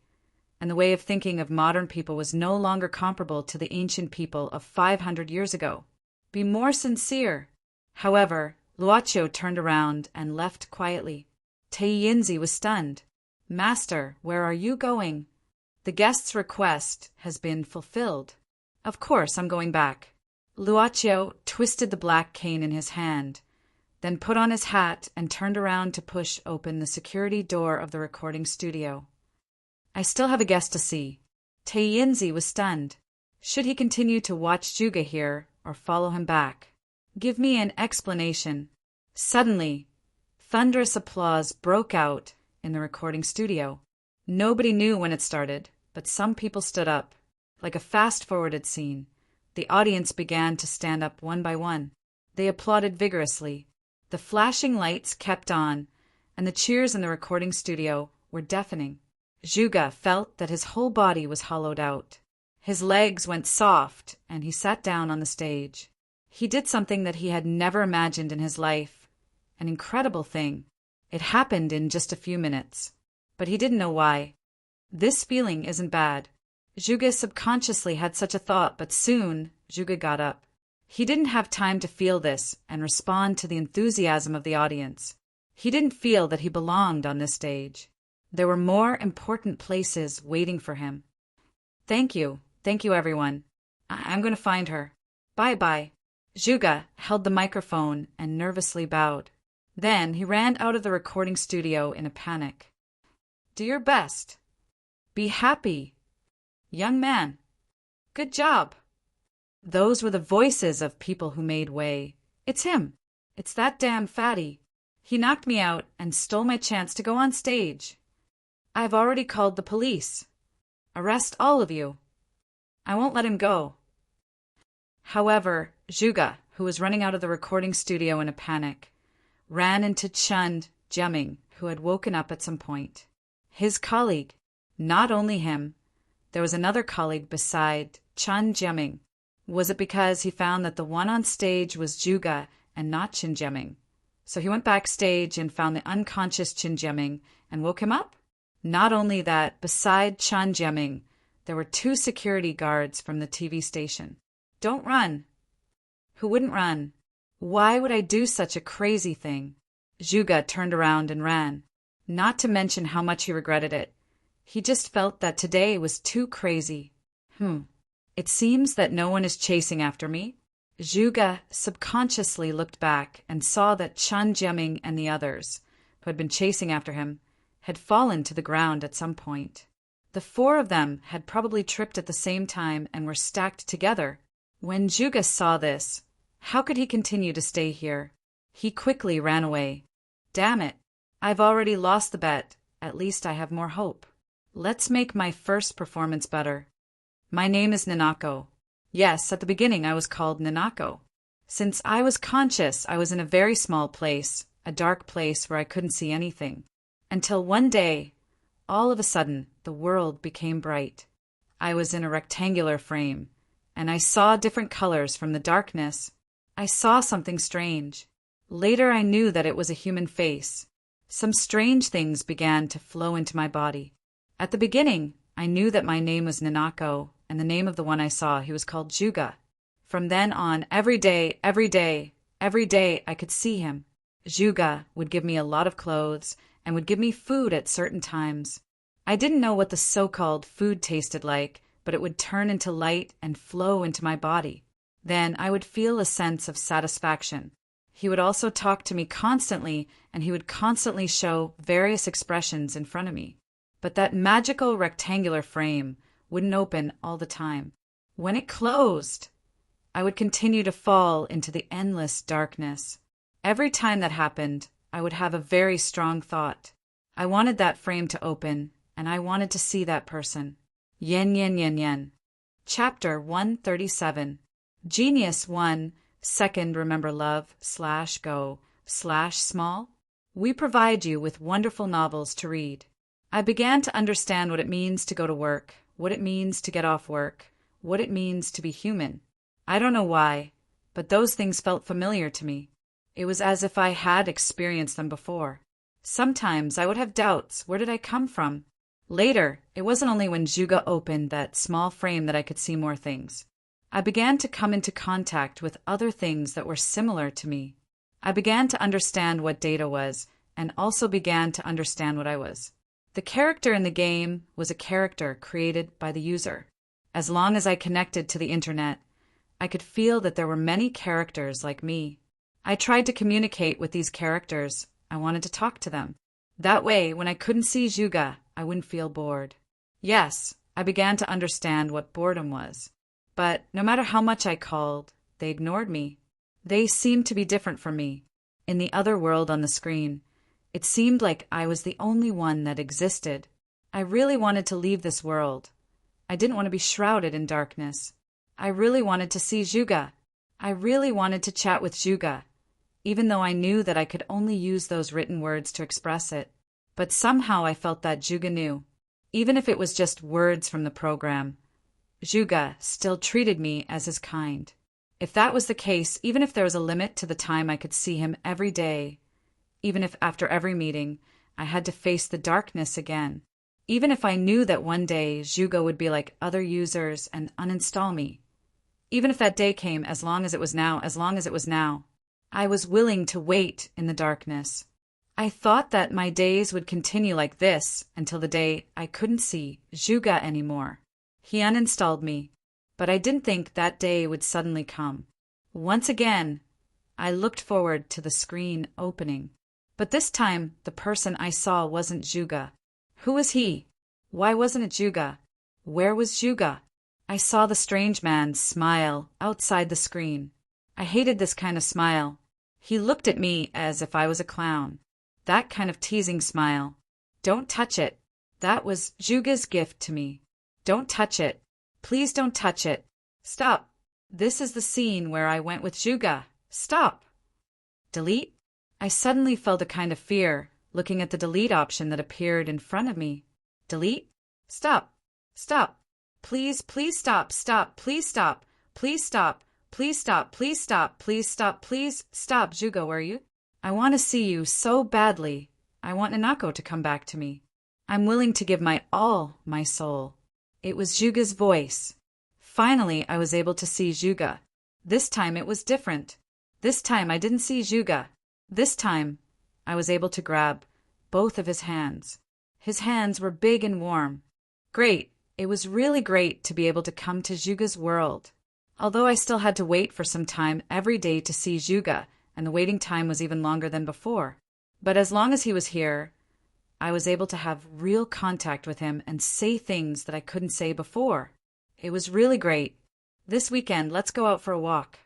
[SPEAKER 1] and the way of thinking of modern people was no longer comparable to the ancient people of 500 years ago. Be more sincere. However, Luocho turned around and left quietly. Taeyeonzi was stunned. Master, where are you going? The guest's request has been fulfilled. Of course, I'm going back. Luocho twisted the black cane in his hand, then put on his hat and turned around to push open the security door of the recording studio. I still have a guest to see. Taeyeonzi was stunned. Should he continue to watch Juga here or follow him back? Give me an explanation. Suddenly, thunderous applause broke out in the recording studio. Nobody knew when it started, but some people stood up. Like a fast-forwarded scene, the audience began to stand up one by one. They applauded vigorously. The flashing lights kept on, and the cheers in the recording studio were deafening. Juga felt that his whole body was hollowed out. His legs went soft, and he sat down on the stage. He did something that he had never imagined in his life. An incredible thing. It happened in just a few minutes. But he didn't know why. This feeling isn't bad. Juga subconsciously had such a thought, but soon Juga got up. He didn't have time to feel this and respond to the enthusiasm of the audience. He didn't feel that he belonged on this stage. There were more important places waiting for him. Thank you everyone. I'm going to find her. Bye-bye. Juga held the microphone and nervously bowed. Then he ran out of the recording studio in a panic. Do your best. Be happy. Young man. Good job. Those were the voices of people who made way. It's him. It's that damn fatty. He knocked me out and stole my chance to go on stage. I've already called the police. Arrest all of you. I won't let him go. However, Juga, who was running out of the recording studio in a panic, ran into Chun Jeming, who had woken up at some point. His colleague. Not only him. There was another colleague beside Chun Jeming. Was it because he found that the one on stage was Juga and not Chun Jeming? So he went backstage and found the unconscious Chun Jeming and woke him up? Not only that, beside Chun Jeming, there were 2 security guards from the TV station. Don't run. Who wouldn't run? Why would I do such a crazy thing? Juga turned around and ran. Not to mention how much he regretted it. He just felt that today was too crazy. It seems that no one is chasing after me. Zhuge subconsciously looked back and saw that Chen Jiaming and the others, who had been chasing after him, had fallen to the ground at some point. The four of them had probably tripped at the same time and were stacked together. When Zhuge saw this, how could he continue to stay here? He quickly ran away. Damn it! I've already lost the bet. At least I have more hope. Let's make my first performance better. My name is Nanako. Yes, at the beginning I was called Nanako. Since I was conscious, I was in a very small place, a dark place where I couldn't see anything. Until one day, all of a sudden, the world became bright. I was in a rectangular frame, and I saw different colors from the darkness. I saw something strange. Later I knew that it was a human face. Some strange things began to flow into my body. At the beginning, I knew that my name was Nanako, and the name of the one I saw, he was called Zhuge. From then on, every day, I could see him. Zhuge would give me a lot of clothes and would give me food at certain times. I didn't know what the so-called food tasted like, but it would turn into light and flow into my body. Then I would feel a sense of satisfaction. He would also talk to me constantly, and he would constantly show various expressions in front of me. But that magical rectangular frame wouldn't open all the time. When it closed, I would continue to fall into the endless darkness. Every time that happened, I would have a very strong thought. I wanted that frame to open, and I wanted to see that person. Yen yen yen yen. Chapter 137. Genius 1. Second, remember love / go / small. We provide you with wonderful novels to read. I began to understand what it means to go to work, what it means to get off work, what it means to be human. I don't know why, but those things felt familiar to me. It was as if I had experienced them before. Sometimes I would have doubts. Where did I come from? Later, it wasn't only when Zhuge opened that small frame that I could see more things. I began to come into contact with other things that were similar to me. I began to understand what data was, and also began to understand what I was. The character in the game was a character created by the user. As long as I connected to the internet, I could feel that there were many characters like me. I tried to communicate with these characters. I wanted to talk to them. That way, when I couldn't see Zhuge, I wouldn't feel bored. Yes, I began to understand what boredom was. But no matter how much I called, they ignored me. They seemed to be different from me. In the other world on the screen, it seemed like I was the only one that existed. I really wanted to leave this world. I didn't want to be shrouded in darkness. I really wanted to see Zhuge. I really wanted to chat with Zhuge, even though I knew that I could only use those written words to express it. But somehow I felt that Zhuge knew. Even if it was just words from the program, Zhuge still treated me as his kind. If that was the case, even if there was a limit to the time I could see him every day, even if after every meeting I had to face the darkness again, even if I knew that one day Zhuge would be like other users and uninstall me, even if that day came as long as it was now, I was willing to wait in the darkness. I thought that my days would continue like this until the day I couldn't see Zhuge anymore. He uninstalled me, but I didn't think that day would suddenly come. Once again, I looked forward to the screen opening. But this time, the person I saw wasn't Zhuge. Who was he? Why wasn't it Zhuge? Where was Zhuge? I saw the strange man smile outside the screen. I hated this kind of smile. He looked at me as if I was a clown. That kind of teasing smile. Don't touch it. That was Zhuge's gift to me. Don't touch it. Please don't touch it. Stop. This is the scene where I went with Zhuge. Stop. Delete? I suddenly felt a kind of fear, looking at the delete option that appeared in front of me. Delete? Stop. Stop. Please, please stop. Stop. Please stop. Please stop. Please stop. Please stop. Please stop. Please stop. Zhuge, where are you? I want to see you so badly. I want Nanako to come back to me. I'm willing to give my all, my soul. It was Zhuge's voice. Finally, I was able to see Zhuge. This time it was different. This time I didn't see Zhuge. This time I was able to grab both of his hands. His hands were big and warm. Great. It was really great to be able to come to Juga's world. Although I still had to wait for some time every day to see Juga, and the waiting time was even longer than before. But as long as he was here, I was able to have real contact with him and say things that I couldn't say before. It was really great. This weekend, let's go out for a walk.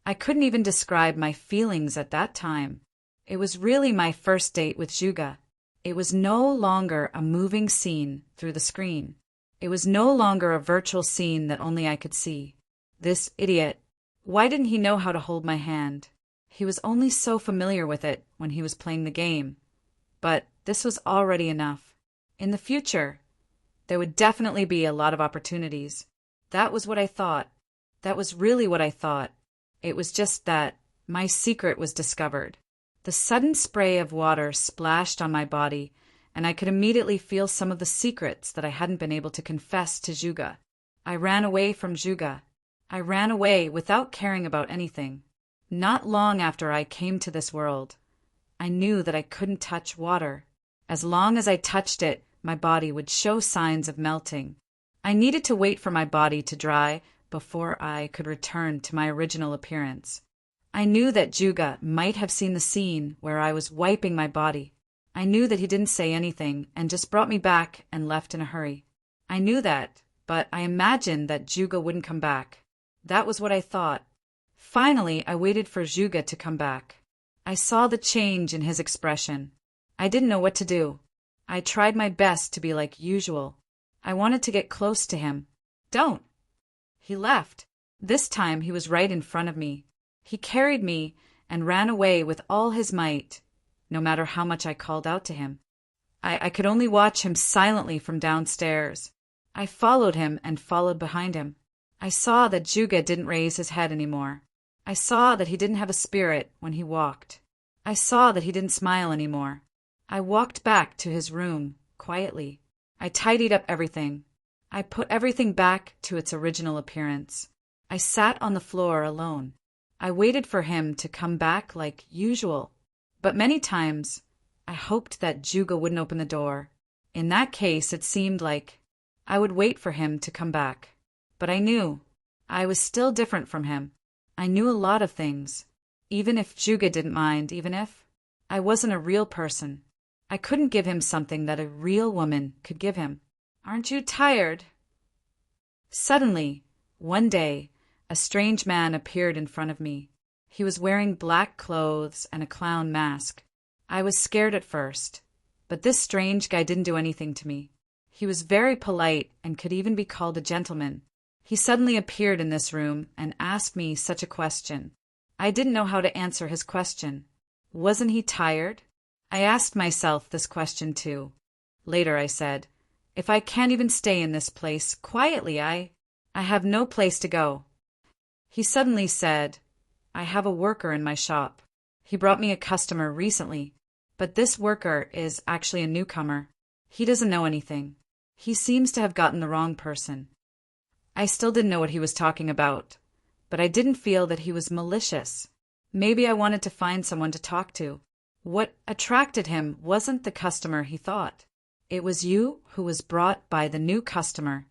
[SPEAKER 1] I couldn't even describe my feelings at that time. It was really my first date with Juga. It was no longer a moving scene through the screen. It was no longer a virtual scene that only I could see. This idiot. Why didn't he know how to hold my hand? He was only so familiar with it when he was playing the game. But this was already enough. In the future, there would definitely be a lot of opportunities. That was what I thought. That was really what I thought. It was just that my secret was discovered. The sudden spray of water splashed on my body, and I could immediately feel some of the secrets that I hadn't been able to confess to Juga. I ran away from Juga. I ran away without caring about anything. Not long after I came to this world, I knew that I couldn't touch water. As long as I touched it, my body would show signs of melting. I needed to wait for my body to dry before I could return to my original appearance. I knew that Juga might have seen the scene where I was wiping my body. I knew that he didn't say anything and just brought me back and left in a hurry. I knew that, but I imagined that Juga wouldn't come back. That was what I thought. Finally, I waited for Juga to come back. I saw the change in his expression. I didn't know what to do. I tried my best to be like usual. I wanted to get close to him. Don't. He left. This time he was right in front of me. He carried me and ran away with all his might, no matter how much I called out to him. I could only watch him silently from downstairs. I followed him and followed behind him. I saw that Juga didn't raise his head anymore. I saw that he didn't have a spirit when he walked. I saw that he didn't smile anymore. I walked back to his room, quietly. I tidied up everything. I put everything back to its original appearance. I sat on the floor alone. I waited for him to come back like usual. But many times, I hoped that Juga wouldn't open the door. In that case, it seemed like I would wait for him to come back. But I knew I was still different from him. I knew a lot of things. Even if Juga didn't mind, even if I wasn't a real person. I couldn't give him something that a real woman could give him. Aren't you tired? Suddenly, one day, a strange man appeared in front of me. He was wearing black clothes and a clown mask. I was scared at first, but this strange guy didn't do anything to me. He was very polite and could even be called a gentleman. He suddenly appeared in this room and asked me such a question. I didn't know how to answer his question. Wasn't he tired? I asked myself this question too. Later I said, if I can't even stay in this place quietly, I have no place to go. He suddenly said, I have a worker in my shop. He brought me a customer recently, but this worker is actually a newcomer. He doesn't know anything. He seems to have gotten the wrong person. I still didn't know what he was talking about, but I didn't feel that he was malicious. Maybe I wanted to find someone to talk to. What attracted him wasn't the customer he thought. It was you who was brought by the new customer.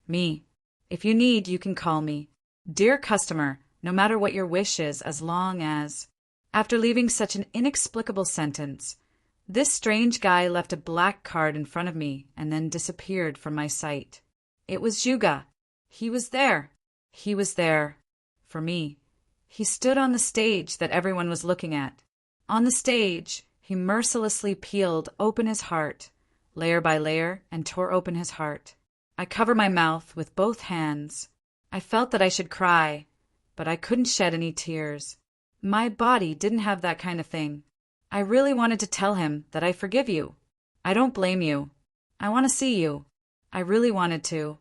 [SPEAKER 1] Me. If you need, you can call me. Dear customer, no matter what your wish is, as long as... After leaving such an inexplicable sentence, this strange guy left a black card in front of me and then disappeared from my sight. It was Juga. He was there. He was there. For me. He stood on the stage that everyone was looking at. On the stage, he mercilessly peeled open his heart, layer by layer, and tore open his heart. I covered my mouth with both hands. I felt that I should cry, but I couldn't shed any tears. My body didn't have that kind of thing. I really wanted to tell him that I forgive you. I don't blame you. I want to see you. I really wanted to,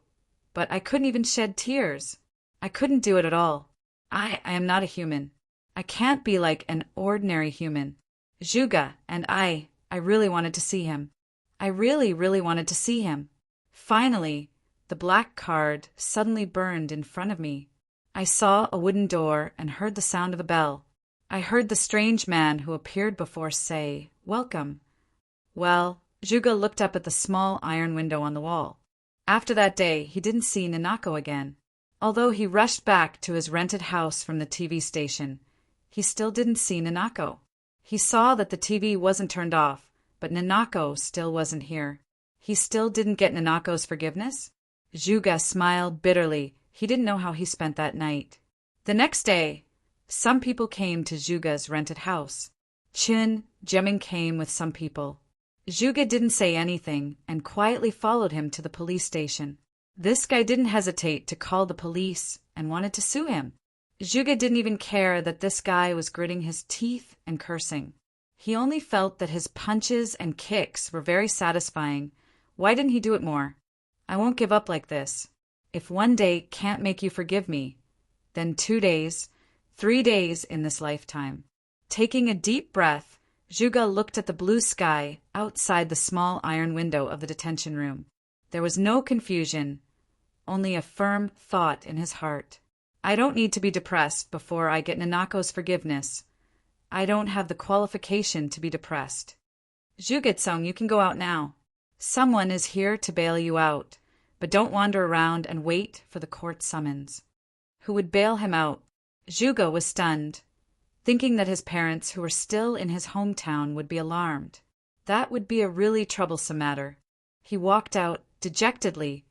[SPEAKER 1] but I couldn't even shed tears. I couldn't do it at all. I am not a human. I can't be like an ordinary human. Juga and I really wanted to see him. I really, really wanted to see him. Finally, the black card suddenly burned in front of me. I saw a wooden door and heard the sound of a bell. I heard the strange man who appeared before say, "Welcome." Well, Juga looked up at the small iron window on the wall. After that day, he didn't see Nanako again. Although he rushed back to his rented house from the TV station, he still didn't see Nanako. He saw that the TV wasn't turned off, but Nanako still wasn't here. He still didn't get Nanako's forgiveness? Juga smiled bitterly. He didn't know how he spent that night. The next day, some people came to Juga's rented house. Chun Jeming came with some people. Juga didn't say anything and quietly followed him to the police station. This guy didn't hesitate to call the police and wanted to sue him. Juga didn't even care that this guy was gritting his teeth and cursing. He only felt that his punches and kicks were very satisfying. Why didn't he do it more? I won't give up like this. If one day can't make you forgive me, then 2 days, 3 days in this lifetime. Taking a deep breath, Juga looked at the blue sky outside the small iron window of the detention room. There was no confusion, only a firm thought in his heart. I don't need to be depressed before I get Nanako's forgiveness. I don't have the qualification to be depressed. Juga-tsung, you can go out now. Someone is here to bail you out, but don't wander around and wait for the court summons. Who would bail him out? Juga was stunned, thinking that his parents, who were still in his hometown, would be alarmed. That would be a really troublesome matter. He walked out dejectedly,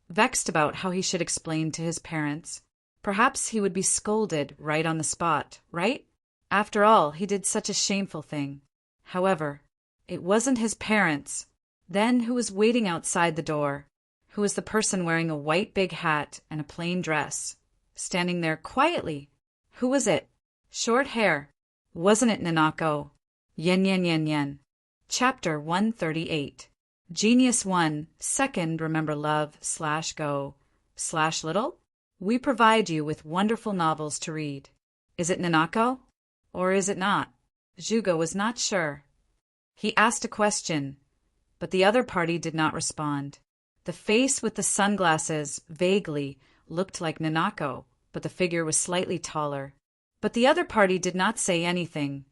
[SPEAKER 1] vexed about how he should explain to his parents. Perhaps he would be scolded right on the spot, right? After all, he did such a shameful thing. However, it wasn't his parents. Then who was waiting outside the door? Who was the person wearing a white big hat and a plain dress, standing there quietly? Who was it? Short hair. Wasn't it Nanako? Yen yen yen yen. Chapter 138. Genius 1. Second, remember love/go/little? We provide you with wonderful novels to read. Is it Nanako? Or is it not? Juga was not sure. He asked a question, but the other party did not respond. The face with the sunglasses vaguely looked like Nanako, but the figure was slightly taller. But the other party did not say anything,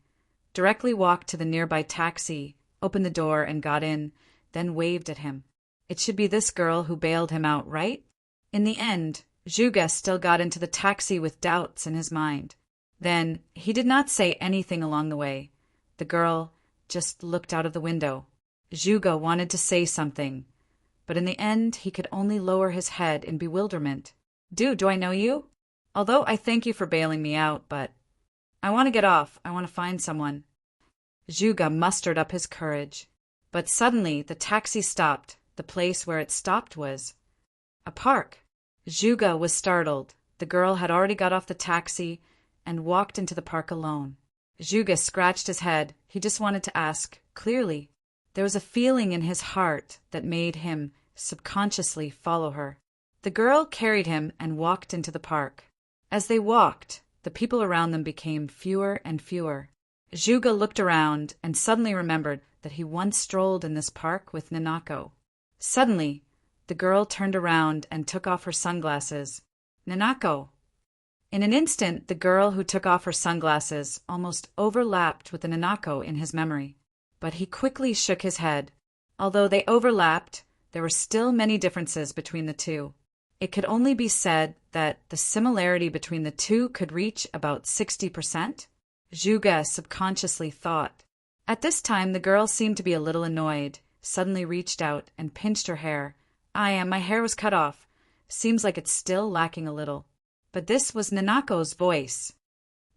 [SPEAKER 1] directly walked to the nearby taxi, opened the door and got in, then waved at him. It should be this girl who bailed him out, right? In the end, Juga still got into the taxi with doubts in his mind. Then, he did not say anything along the way. The girl just looked out of the window. Juga wanted to say something, but in the end he could only lower his head in bewilderment. Do I know you? Although I thank you for bailing me out, but I want to get off. I want to find someone. Juga mustered up his courage. But suddenly the taxi stopped. The place where it stopped was a park. Juga was startled. The girl had already got off the taxi and walked into the park alone. Juga scratched his head. He just wanted to ask, clearly. There was a feeling in his heart that made him subconsciously follow her. The girl carried him and walked into the park. As they walked, the people around them became fewer and fewer. Juga looked around and suddenly remembered that he once strolled in this park with Nanako. Suddenly, the girl turned around and took off her sunglasses. Nanako! In an instant, the girl who took off her sunglasses almost overlapped with the Nanako in his memory. But he quickly shook his head. Although they overlapped, there were still many differences between the two. It could only be said that the similarity between the two could reach about 60%. Juga subconsciously thought. At this time, the girl seemed to be a little annoyed, suddenly reached out and pinched her hair. My hair was cut off. Seems like it's still lacking a little. But this was Nanako's voice.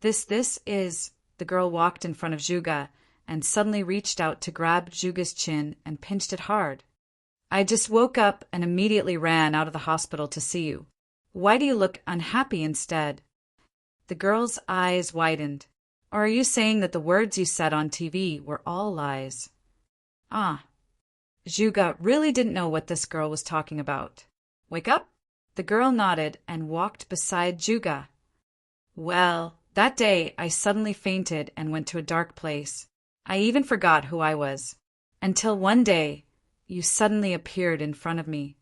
[SPEAKER 1] This is... The girl walked in front of Juga and suddenly reached out to grab Juga's chin and pinched it hard. I just woke up and immediately ran out of the hospital to see you. Why do you look unhappy instead? The girl's eyes widened. Or are you saying that the words you said on TV were all lies? Juga really didn't know what this girl was talking about. Wake up? The girl nodded and walked beside Juga. Well, that day I suddenly fainted and went to a dark place. I even forgot who I was. Until one day, you suddenly appeared in front of me.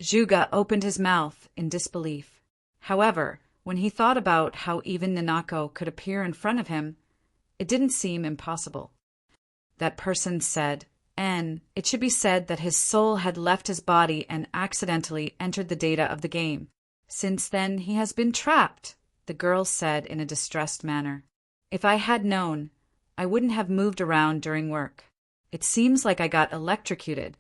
[SPEAKER 1] Juga opened his mouth in disbelief. However, when he thought about how even Nanako could appear in front of him, it didn't seem impossible. That person said, and it should be said that his soul had left his body and accidentally entered the data of the game. Since then, he has been trapped, the girl said in a distressed manner. If I had known, I wouldn't have moved around during work. It seems like I got electrocuted.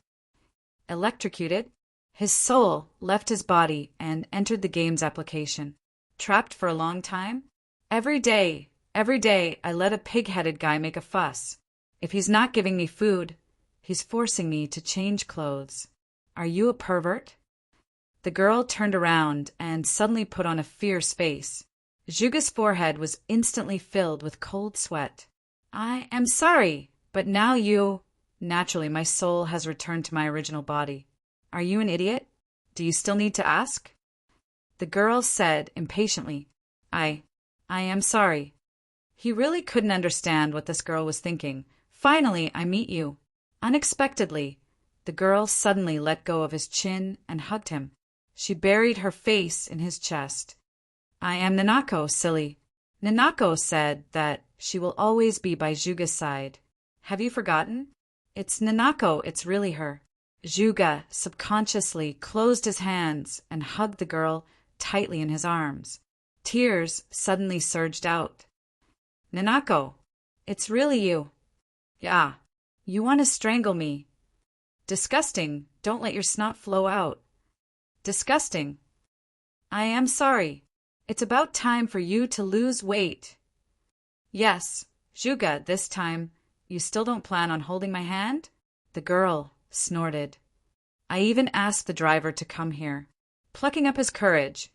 [SPEAKER 1] Electrocuted? His soul left his body and entered the game's application. Trapped for a long time? Every day, I let a pig-headed guy make a fuss. If he's not giving me food, he's forcing me to change clothes. Are you a pervert? The girl turned around and suddenly put on a fierce face. Zhuga's forehead was instantly filled with cold sweat. I am sorry, but now Naturally, my soul has returned to my original body. Are you an idiot? Do you still need to ask? The girl said impatiently, I am sorry. He really couldn't understand what this girl was thinking. Finally, I meet you. Unexpectedly, the girl suddenly let go of his chin and hugged him. She buried her face in his chest. I am Nanako, silly. Nanako said that she will always be by Zhuga's side. Have you forgotten? It's Nanako, it's really her. Zhuga subconsciously closed his hands and hugged the girl tightly in his arms. Tears suddenly surged out. Nanako, it's really you. Yeah, you want to strangle me. Disgusting, don't let your snot flow out. Disgusting. I am sorry. It's about time for you to lose weight. Yes, Zhuga, this time, you still don't plan on holding my hand? The girl snorted. I even asked the driver to come here. Plucking up his courage,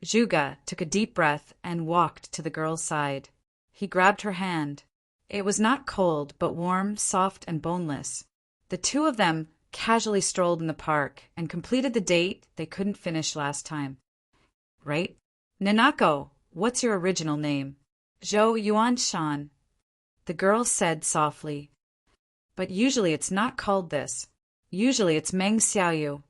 [SPEAKER 1] Zhuga took a deep breath and walked to the girl's side. He grabbed her hand. It was not cold, but warm, soft, and boneless. The two of them casually strolled in the park and completed the date they couldn't finish last time. Right? Nanako, what's your original name? Zhou Yuanshan. The girl said softly. But usually it's not called this. Usually it's Meng Xiaoyu.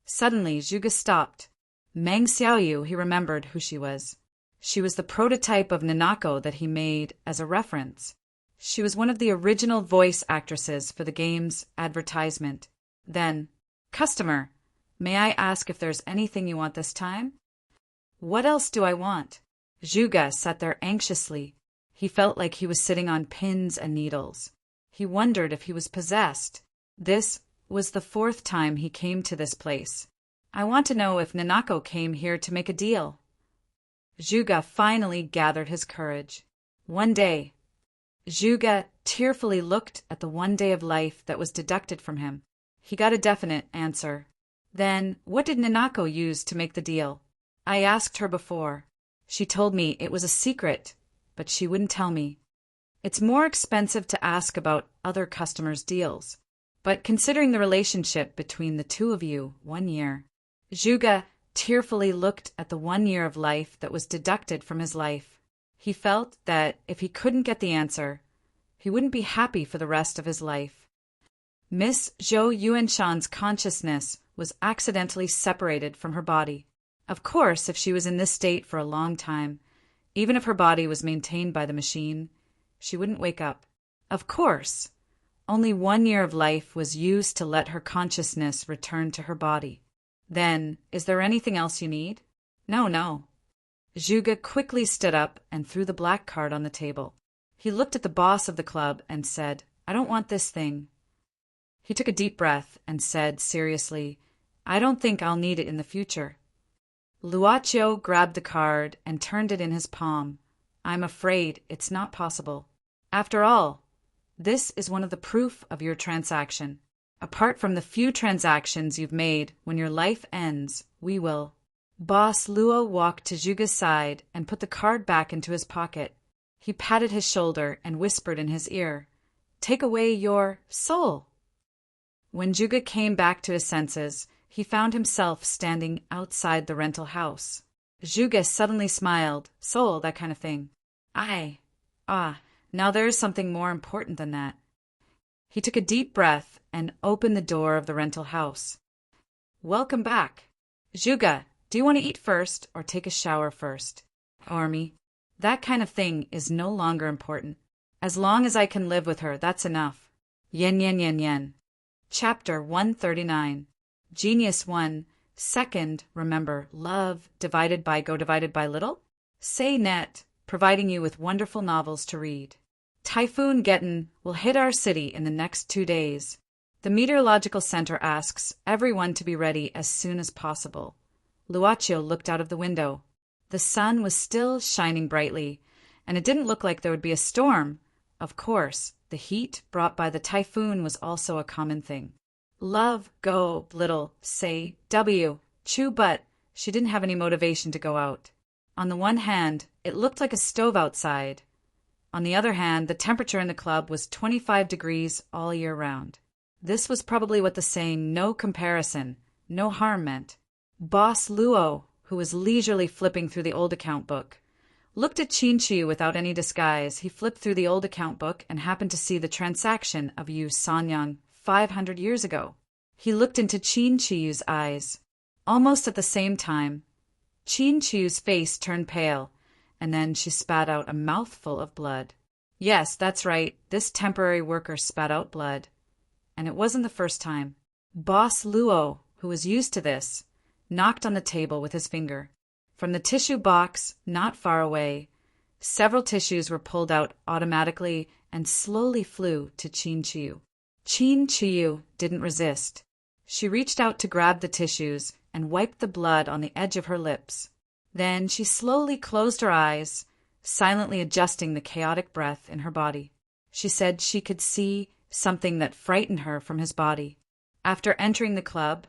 [SPEAKER 1] Suddenly, Zhuga stopped. Meng Xiaoyu, he remembered who she was. She was the prototype of Nanako that he made as a reference. She was one of the original voice actresses for the game's advertisement. Then, customer, may I ask if there's anything you want this time? What else do I want? Zhuga sat there anxiously. He felt like he was sitting on pins and needles. He wondered if he was possessed. This was the 4th time he came to this place. I want to know if Nanako came here to make a deal. Zhuga finally gathered his courage. One day. Zhuga tearfully looked at the one day of life that was deducted from him. He got a definite answer. Then, what did Nanako use to make the deal? I asked her before. She told me it was a secret, but she wouldn't tell me. It's more expensive to ask about other customers' deals. But considering the relationship between the two of you, 1 year. Zhuga tearfully looked at the 1 year of life that was deducted from his life. He felt that if he couldn't get the answer, he wouldn't be happy for the rest of his life. Miss Zhou Yuanshan's consciousness was accidentally separated from her body. Of course, if she was in this state for a long time, even if her body was maintained by the machine, she wouldn't wake up. Of course, only 1 year of life was used to let her consciousness return to her body. Then, is there anything else you need? No. Zhuga quickly stood up and threw the black card on the table. He looked at the boss of the club and said, I don't want this thing. He took a deep breath and said seriously, I don't think I'll need it in the future. Luochio grabbed the card and turned it in his palm. I'm afraid it's not possible. After all, this is one of the proof of your transaction. Apart from the few transactions you've made, when your life ends, we will. Boss Luo walked to Zhuga's side and put the card back into his pocket. He patted his shoulder and whispered in his ear, Take away your soul. When Zhuga came back to his senses, he found himself standing outside the rental house. Zhuga suddenly smiled. Soul, that kind of thing. Now there is something more important than that. He took a deep breath and opened the door of the rental house. Welcome back. Zhuga, do you want to eat first or take a shower first? Army, that kind of thing is no longer important. As long as I can live with her, that's enough. Yen yen yen yen. Chapter 139. Genius 1. Second, remember, love divided by little? Say net, providing you with wonderful novels to read. Typhoon Getten will hit our city in the next 2 days. The Meteorological Center asks everyone to be ready as soon as possible. Luaccio looked out of the window. The sun was still shining brightly, and it didn't look like there would be a storm. Of course, the heat brought by the typhoon was also a common thing. Love, go, little, say, W, chew, but she didn't have any motivation to go out. On the one hand, it looked like a stove outside. On the other hand, the temperature in the club was 25 degrees all year round. This was probably what the saying, no comparison, no harm meant. Boss Luo, who was leisurely flipping through the old account book, looked at Chin-Chiu without any disguise. He flipped through the old account book and happened to see the transaction of Yu Sanyang 500 years ago. He looked into Chin-Chiu's eyes. Almost at the same time, Chin-Chiu's face turned pale, and then she spat out a mouthful of blood. Yes, that's right, this temporary worker spat out blood. And it wasn't the first time. Boss Luo, who was used to this, knocked on the table with his finger. From the tissue box, not far away, several tissues were pulled out automatically and slowly flew to Chin-Chiu. Chin-Chiu didn't resist. She reached out to grab the tissues and wiped the blood on the edge of her lips. Then she slowly closed her eyes, silently adjusting the chaotic breath in her body. She said she could see something that frightened her from his body. After entering the club,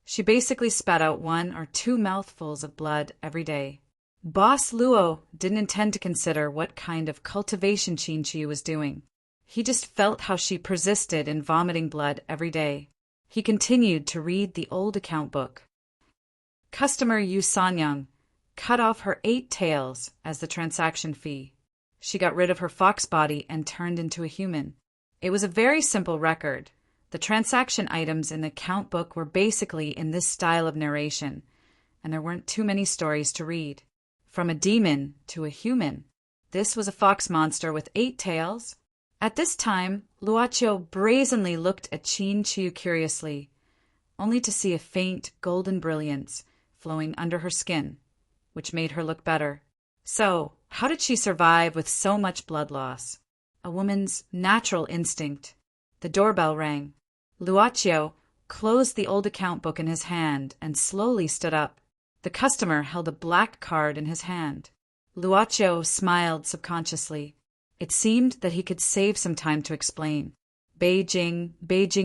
[SPEAKER 1] she basically spat out 1 or 2 mouthfuls of blood every day. Boss Luo didn't intend to consider what kind of cultivation Chin-Chiu was doing. He just felt how she persisted in vomiting blood every day. He continued to read the old account book. Customer Yu Sanyang cut off her 8 tails as the transaction fee. She got rid of her fox body and turned into a human. It was a very simple record. The transaction items in the account book were basically in this style of narration, and there weren't too many stories to read. From a demon to a human. This was a fox monster with 8 tails. At this time, Luaccio brazenly looked at Chin-Chiu curiously, only to see a faint golden brilliance flowing under her skin, which made her look better. So, how did she survive with so much blood loss? A woman's natural instinct. The doorbell rang. Luaccio closed the old account book in his hand and slowly stood up. The customer held a black card in his hand. Luaccio smiled subconsciously. It seemed that he could save some time to explain. Beijing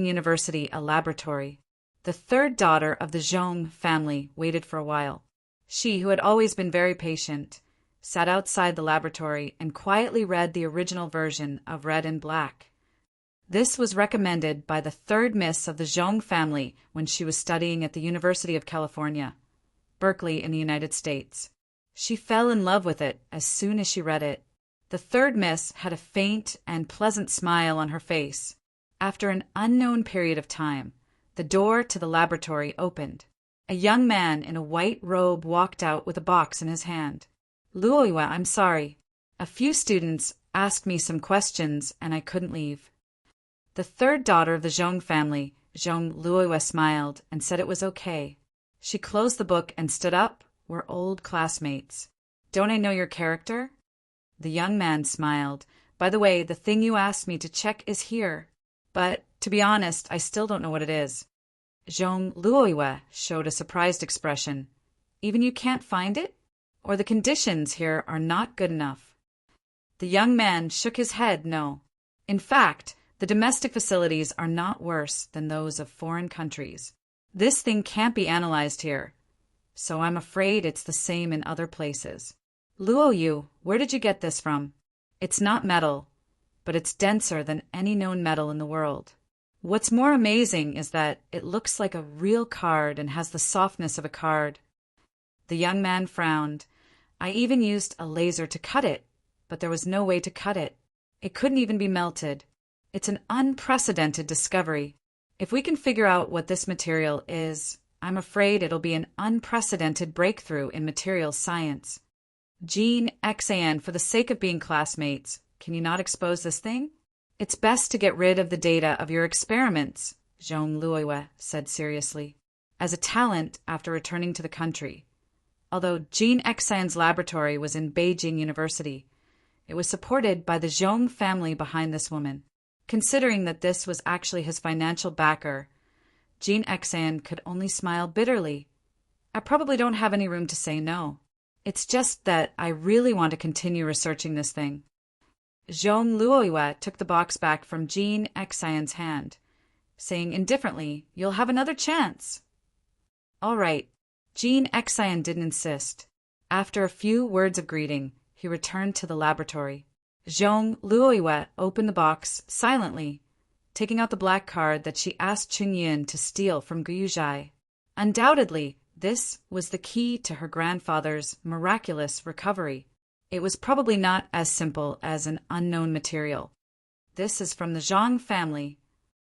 [SPEAKER 1] University, a laboratory. The third daughter of the Zhong family waited for a while. She, who had always been very patient, sat outside the laboratory and quietly read the original version of Red and Black. This was recommended by the third miss of the Zhong family when she was studying at the University of California, Berkeley in the United States. She fell in love with it as soon as she read it. The third miss had a faint and pleasant smile on her face. After an unknown period of time, the door to the laboratory opened. A young man in a white robe walked out with a box in his hand. Luoiwa, I'm sorry. A few students asked me some questions and I couldn't leave. The third daughter of the Zhong family, Zhong Luoiwa, smiled and said it was okay. She closed the book and stood up. We're old classmates. Don't I know your character? The young man smiled. By the way, the thing you asked me to check is here. But, to be honest, I still don't know what it is. Zhong Luoiwa showed a surprised expression. Even you can't find it? Or the conditions here are not good enough? The young man shook his head no. In fact, the domestic facilities are not worse than those of foreign countries. This thing can't be analyzed here, so I'm afraid it's the same in other places. Luoyu, where did you get this from? It's not metal, but it's denser than any known metal in the world. What's more amazing is that it looks like a real card and has the softness of a card. The young man frowned. I even used a laser to cut it, but there was no way to cut it. It couldn't even be melted. It's an unprecedented discovery. If we can figure out what this material is, I'm afraid it'll be an unprecedented breakthrough in materials science. Jean, XAN, for the sake of being classmates, can you not expose this thing? It's best to get rid of the data of your experiments, Zhong Luoyue said seriously, as a talent after returning to the country. Although Jean Xan's laboratory was in Beijing University, it was supported by the Zhong family behind this woman. Considering that this was actually his financial backer, Jean Xan could only smile bitterly. I probably don't have any room to say no. It's just that I really want to continue researching this thing. Zhong Luoyue took the box back from Jean Xan's hand, saying indifferently, "You'll have another chance." All right. Jean Xan didn't insist. After a few words of greeting, he returned to the laboratory. Zhong Luoyue opened the box silently, taking out the black card that she asked Qingyin to steal from Gu Yuzhai. Undoubtedly, this was the key to her grandfather's miraculous recovery. It was probably not as simple as an unknown material. "This is from the Zhang family."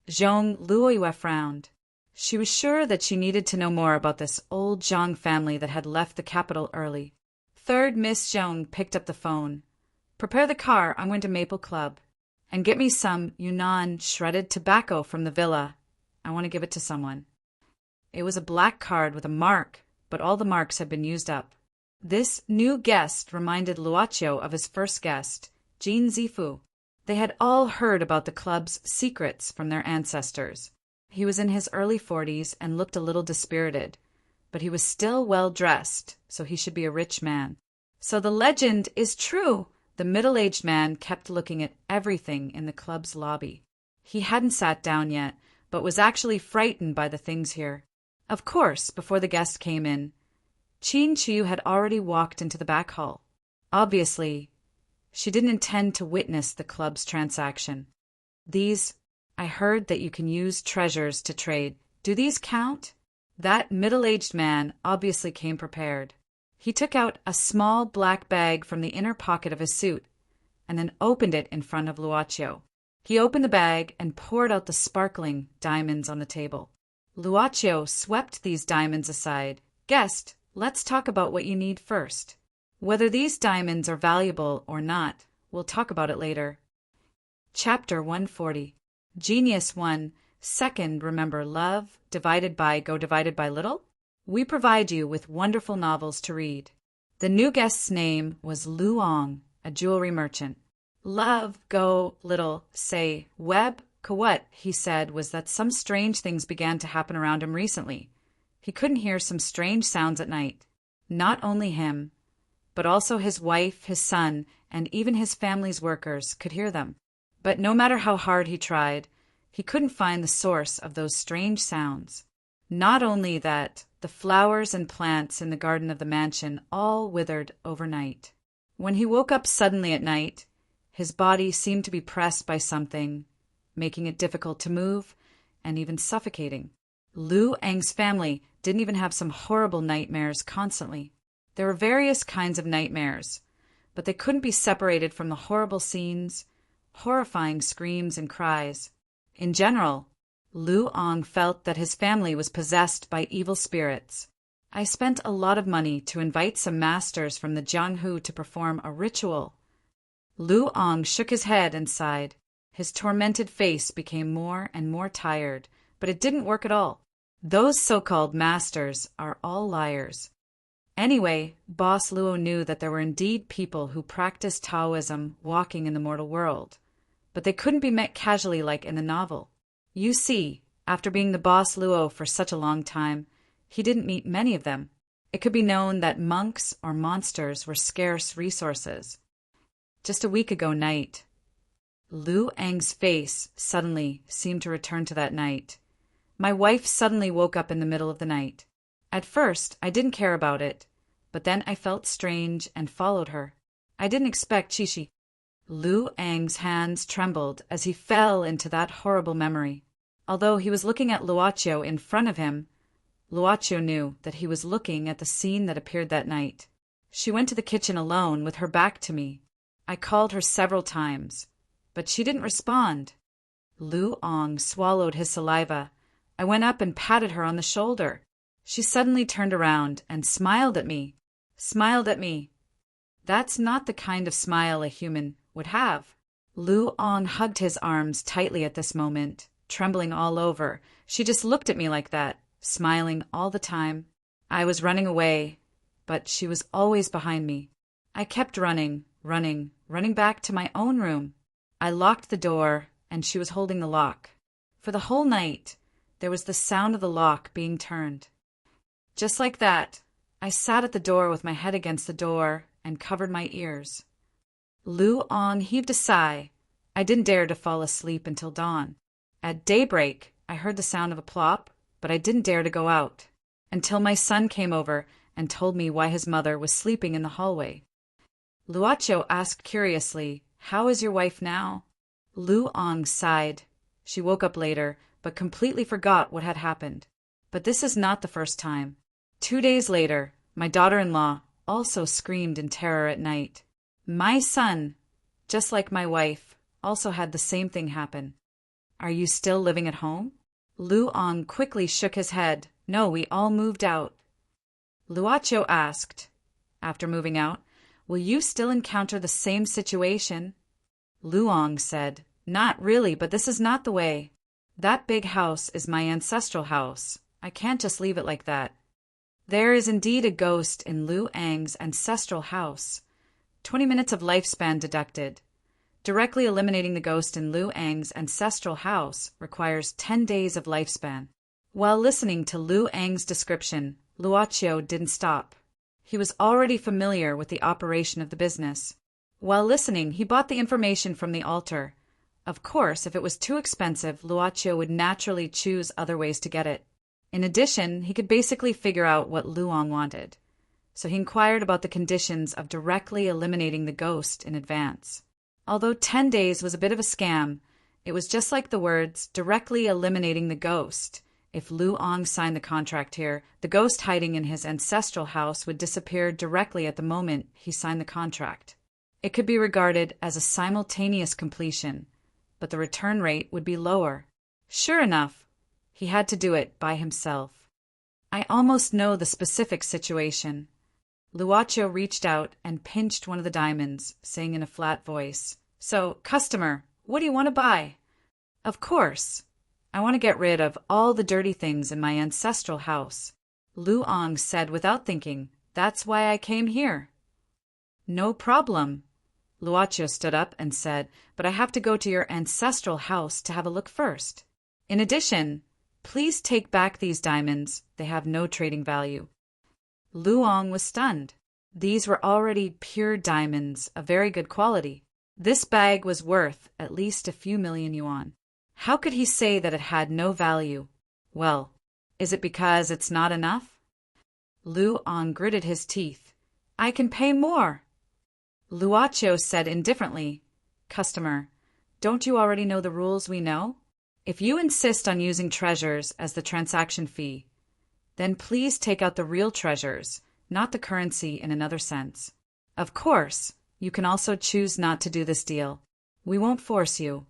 [SPEAKER 1] Zhong Luoyue frowned. She was sure that she needed to know more about this old Zhang family that had left the capital early. Third Miss Zhong picked up the phone. "Prepare the car, I'm going to Maple Club. And get me some Yunnan shredded tobacco from the villa. I want to give it to someone." It was a black card with a mark, but all the marks had been used up. This new guest reminded Luochio of his first guest, Jin Zifu. They had all heard about the club's secrets from their ancestors. He was in his early 40s and looked a little dispirited, but he was still well dressed, so he should be a rich man. So the legend is true. The middle-aged man kept looking at everything in the club's lobby. He hadn't sat down yet, but was actually frightened by the things here. Of course, before the guest came in, Qin Chu had already walked into the back hall. Obviously, she didn't intend to witness the club's transaction. I heard that you can use treasures to trade. Do these count?" That middle-aged man obviously came prepared. He took out a small black bag from the inner pocket of his suit and then opened it in front of Luochio. He opened the bag and poured out the sparkling diamonds on the table. Luochio swept these diamonds aside. "Guest, let's talk about what you need first. Whether these diamonds are valuable or not, we'll talk about it later." Chapter 140. Genius 1. Second, remember love divided by little? We provide you with wonderful novels to read. The new guest's name was Lu Ong, a jewelry merchant. "Love, go, little, say, web, what," he said, was that some strange things began to happen around him recently. He couldn't hear some strange sounds at night. Not only him, but also his wife, his son, and even his family's workers could hear them. But no matter how hard he tried, he couldn't find the source of those strange sounds. Not only that, the flowers and plants in the garden of the mansion all withered overnight. When he woke up suddenly at night, his body seemed to be pressed by something, making it difficult to move and even suffocating. Lu Ang's family didn't even have some horrible nightmares constantly. There were various kinds of nightmares, but they couldn't be separated from the horrible scenes, horrifying screams and cries. In general, Lu Ong felt that his family was possessed by evil spirits. "I spent a lot of money to invite some masters from the Jianghu to perform a ritual." Lu Ong shook his head and sighed. His tormented face became more and more tired, but it didn't work at all. Those so-called masters are all liars. Anyway, Boss Luo knew that there were indeed people who practiced Taoism walking in the mortal world, but they couldn't be met casually like in the novel. You see, after being the Boss Luo for such a long time, he didn't meet many of them. It could be known that monks or monsters were scarce resources. Just a week ago night, Lu Ang's face suddenly seemed to return to that night. "My wife suddenly woke up in the middle of the night. At first, I didn't care about it, but then I felt strange and followed her. I didn't expect Chishi." Lu Ang's hands trembled as he fell into that horrible memory. Although he was looking at Luochio in front of him, Luochio knew that he was looking at the scene that appeared that night. "She went to the kitchen alone with her back to me. I called her several times, but she didn't respond." Lu Ong swallowed his saliva. "I went up and patted her on the shoulder. She suddenly turned around and smiled at me. That's not the kind of smile a human would have." Lu Ong hugged his arms tightly at this moment, trembling all over. She just looked at me like that, smiling all the time. I was running away, but she was always behind me. I kept running back to my own room. I locked the door, and she was holding the lock. For the whole night, there was the sound of the lock being turned. Just like that, I sat at the door with my head against the door and covered my ears. Lu Ong heaved a sigh. I didn't dare to fall asleep until dawn. At daybreak, I heard the sound of a plop, but I didn't dare to go out, until my son came over and told me why his mother was sleeping in the hallway. Luocho asked curiously, "How is your wife now?" Lu Ong sighed. She woke up later, but completely forgot what had happened. But this is not the first time. 2 days later, my daughter-in-law also screamed in terror at night. My son, just like my wife, also had the same thing happen. Are you still living at home? Lu Ong quickly shook his head. No, we all moved out. Luocho asked, after moving out, will you still encounter the same situation? Lu Ong said, not really, but this is not the way. That big house is my ancestral house. I can't just leave it like that. There is indeed a ghost in Lu Ang's ancestral house. 20 minutes of lifespan deducted. Directly eliminating the ghost in Lu Ang's ancestral house requires 10 days of lifespan. While listening to Lu Ang's description, Luocho didn't stop. He was already familiar with the operation of the business. While listening, he bought the information from the altar. Of course, if it was too expensive, Luocho would naturally choose other ways to get it. In addition, he could basically figure out what Lu Ong wanted. So he inquired about the conditions of directly eliminating the ghost in advance. Although 10 days was a bit of a scam, it was just like the words, directly eliminating the ghost. If Lu Ong signed the contract here, the ghost hiding in his ancestral house would disappear directly at the moment he signed the contract. It could be regarded as a simultaneous completion, but the return rate would be lower. Sure enough, he had to do it by himself. I almost know the specific situation. Luocho reached out and pinched one of the diamonds, saying in a flat voice, "So, customer, what do you want to buy?" "Of course. I want to get rid of all the dirty things in my ancestral house." Lu Ong said without thinking, "That's why I came here." "No problem." Luocho stood up and said, "But I have to go to your ancestral house to have a look first. In addition, please take back these diamonds. They have no trading value." Lu Ong was stunned. These were already pure diamonds of very good quality. This bag was worth at least a few million yuan. How could he say that it had no value? Well, is it because it's not enough? Lu Ong gritted his teeth. "I can pay more." Luocho said indifferently, "Customer, don't you already know the rules we know? If you insist on using treasures as the transaction fee, then please take out the real treasures, not the currency in another sense. Of course, you can also choose not to do this deal. We won't force you."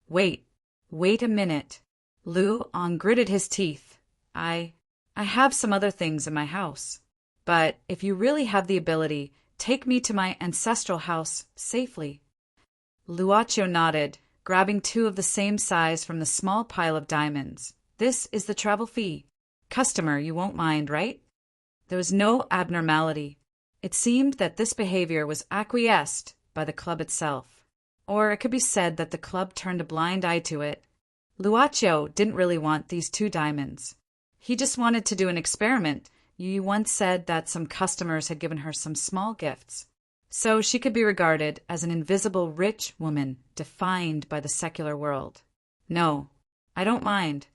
[SPEAKER 1] Wait a minute. Lu Ong gritted his teeth. I have some other things in my house. But if you really have the ability, take me to my ancestral house safely. Luocho nodded, grabbing 2 of the same size from the small pile of diamonds. "This is the travel fee. Customer, you won't mind, right?" There was no abnormality. It seemed that this behavior was acquiesced by the club itself. Or it could be said that the club turned a blind eye to it. Luocho didn't really want these 2 diamonds. He just wanted to do an experiment. You once said that some customers had given her some small gifts. So she could be regarded as an invisible rich woman defined by the secular world. "No, I don't mind."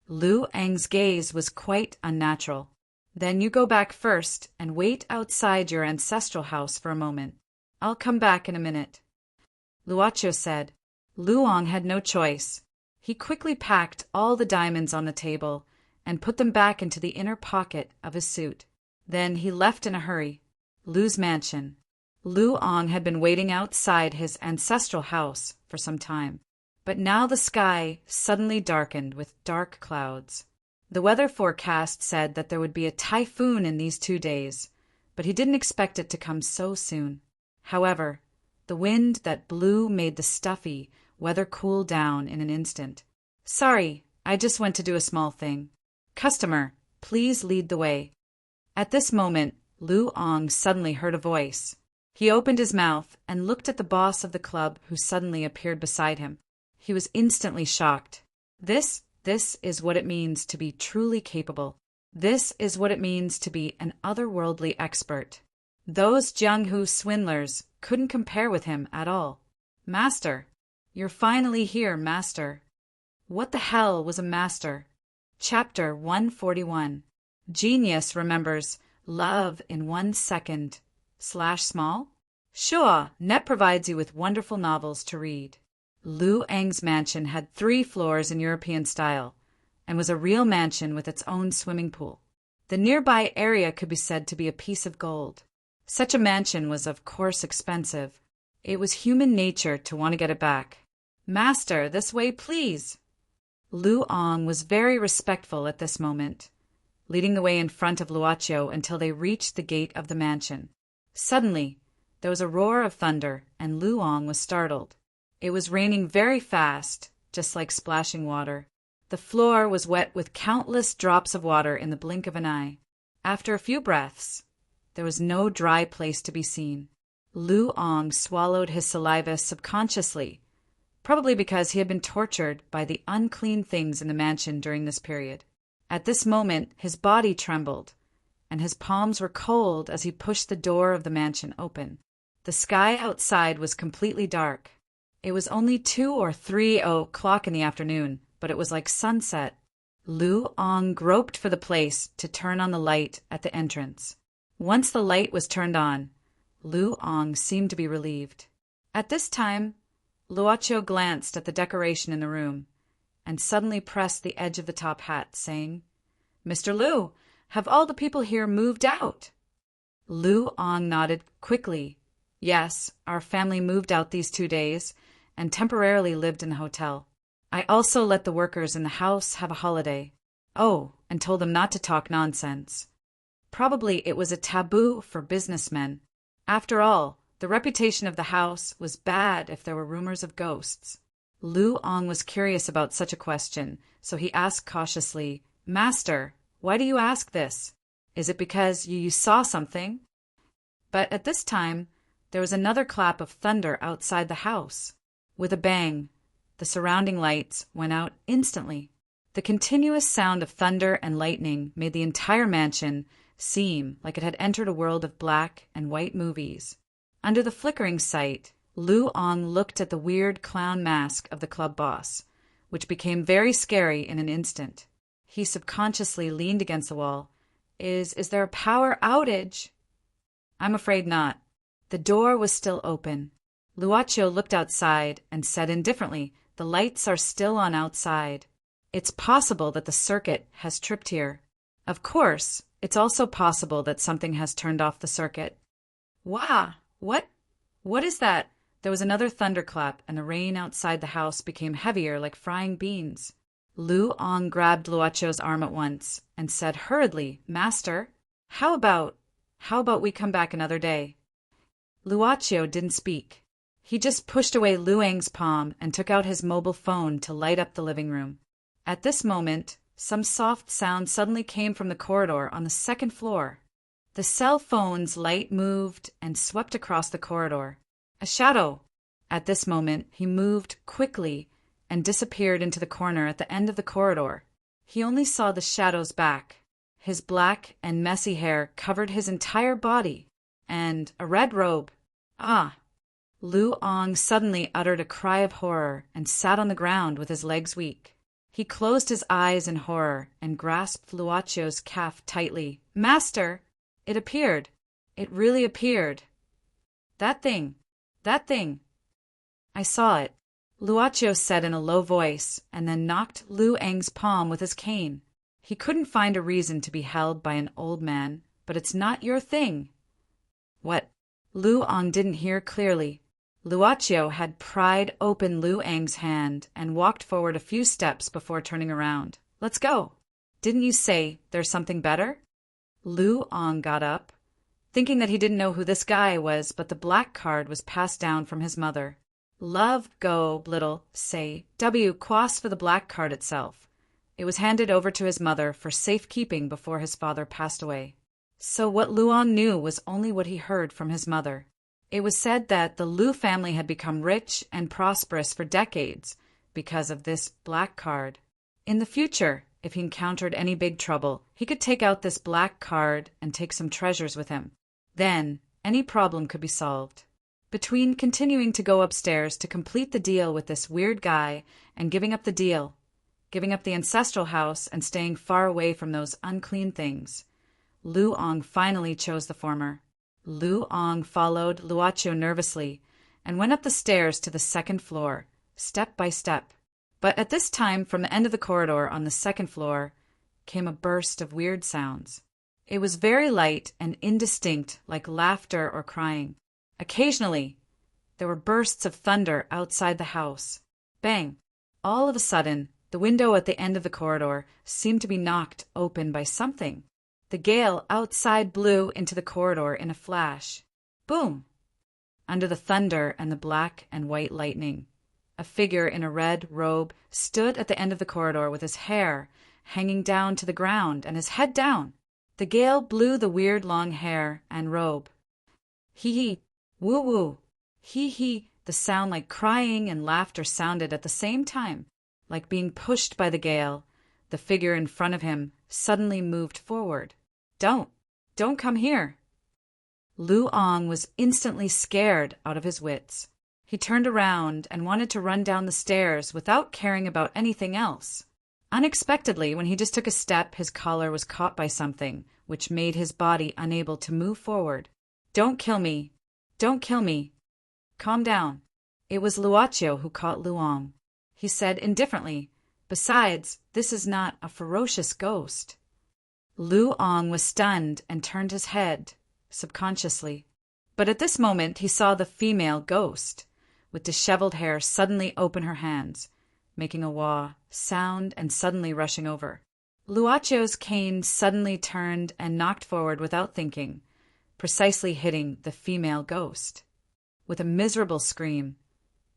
[SPEAKER 1] Lu Ang's gaze was quite unnatural. "Then you go back first and wait outside your ancestral house for a moment. I'll come back in a minute." Luocho said. Lu Ong had no choice. He quickly packed all the diamonds on the table and put them back into the inner pocket of his suit. Then he left in a hurry. Lu's mansion. Lu Ong had been waiting outside his ancestral house for some time. But now the sky suddenly darkened with dark clouds. The weather forecast said that there would be a typhoon in these 2 days, but he didn't expect it to come so soon. However, The wind that blew made the stuffy weather cool down in an instant. "Sorry, I just went to do a small thing. Customer, please lead the way." At this moment, Lu Ong suddenly heard a voice. He opened his mouth and looked at the boss of the club who suddenly appeared beside him. He was instantly shocked. This is what it means to be truly capable. This is what it means to be an otherworldly expert. Those Jianghu swindlers couldn't compare with him at all. "Master, you're finally here, Master." What the hell was a master? Chapter 141. Genius remembers love in 1 second. /small? Sure, Net provides you with wonderful novels to read. Lu Eng's mansion had 3 floors in European style and was a real mansion with its own swimming pool. The nearby area could be said to be a piece of gold. Such a mansion was of course expensive. It was human nature to want to get it back. "Master, this way please." Lu Ong was very respectful at this moment, leading the way in front of Luocio until they reached the gate of the mansion. Suddenly, there was a roar of thunder, and Lu Ong was startled. It was raining very fast, just like splashing water. The floor was wet with countless drops of water in the blink of an eye. After a few breaths, there was no dry place to be seen. Lu Ong swallowed his saliva subconsciously, probably because he had been tortured by the unclean things in the mansion during this period. At this moment, his body trembled, and his palms were cold as he pushed the door of the mansion open. The sky outside was completely dark. It was only 2 or 3 o'clock in the afternoon, but it was like sunset. Lu Ong groped for the place to turn on the light at the entrance. Once the light was turned on, Lu Ong seemed to be relieved. At this time, Luocio glanced at the decoration in the room and suddenly pressed the edge of the top hat, saying, "Mr. Lu, have all the people here moved out?" Lu Ong nodded quickly. "Yes, our family moved out these 2 days and temporarily lived in the hotel. I also let the workers in the house have a holiday. Oh, and told them not to talk nonsense. Probably it was a taboo for businessmen. After all, the reputation of the house was bad if there were rumors of ghosts." Lu Ong was curious about such a question, so he asked cautiously, "Master, why do you ask this? Is it because you saw something?" But at this time, there was another clap of thunder outside the house. With a bang, the surrounding lights went out instantly. The continuous sound of thunder and lightning made the entire mansion seem like it had entered a world of black and white movies. Under the flickering sight, Lu Ong looked at the weird clown mask of the club boss, which became very scary in an instant. He subconsciously leaned against the wall. Is there a power outage?" "I'm afraid not." The door was still open. Luocio looked outside and said indifferently, "The lights are still on outside. It's possible that the circuit has tripped here. Of course, it's also possible that something has turned off the circuit." "Wah! What is that?" There was another thunderclap, and the rain outside the house became heavier like frying beans. Lu Ong grabbed Luocio's arm at once and said hurriedly, "Master, how about we come back another day?" Luocio didn't speak. He just pushed away Lu Eng's palm and took out his mobile phone to light up the living room. At this moment, some soft sound suddenly came from the corridor on the 2nd floor. The cell phone's light moved and swept across the corridor. A shadow! At this moment, he moved quickly and disappeared into the corner at the end of the corridor. He only saw the shadow's back. His black and messy hair covered his entire body, and a red robe. Ah! Lu Ong suddenly uttered a cry of horror and sat on the ground with his legs weak. He closed his eyes in horror and grasped Luocio's calf tightly. "Master! It appeared. It really appeared. That thing. I saw it," Luocio said in a low voice, and then knocked Lu Eng's palm with his cane. "He couldn't find a reason to be held by an old man, but it's not your thing." "What?" Lu Ong didn't hear clearly. Luocio had pried open Lu Eng's hand and walked forward a few steps before turning around. "Let's go. Didn't you say there's something better?" Lu Ong got up, thinking that he didn't know who this guy was, but the black card was passed down from his mother. Love, go, little, say, W, quas for the black card itself. It was handed over to his mother for safekeeping before his father passed away. So what Luong knew was only what he heard from his mother. It was said that the Lu family had become rich and prosperous for decades because of this black card. In the future, if he encountered any big trouble, he could take out this black card and take some treasures with him. Then, any problem could be solved. Between continuing to go upstairs to complete the deal with this weird guy and giving up the deal, giving up the ancestral house and staying far away from those unclean things, Luong finally chose the former. Luong followed Luocho nervously and went up the stairs to the second floor, step by step. But at this time, from the end of the corridor on the second floor, came a burst of weird sounds. It was very light and indistinct, like laughter or crying. Occasionally, there were bursts of thunder outside the house. Bang! All of a sudden, the window at the end of the corridor seemed to be knocked open by something. The gale outside blew into the corridor in a flash. Boom! Under the thunder and the black and white lightning, a figure in a red robe stood at the end of the corridor with his hair hanging down to the ground and his head down. The gale blew the weird long hair and robe. Hee-hee, woo-woo, hee-hee. The sound like crying and laughter sounded at the same time, like being pushed by the gale. The figure in front of him suddenly moved forward. Don't come here. Luong was instantly scared out of his wits. He turned around and wanted to run down the stairs without caring about anything else. Unexpectedly, when he just took a step, his collar was caught by something, which made his body unable to move forward. Don't kill me. Don't kill me. Calm down. It was Luocho who caught Luong. He said indifferently, besides, this is not a ferocious ghost. Luong was stunned and turned his head, subconsciously. But at this moment he saw the female ghost, with disheveled hair, suddenly open her hands, making a wah sound and suddenly rushing over. Luocho's cane suddenly turned and knocked forward without thinking, precisely hitting the female ghost. With a miserable scream,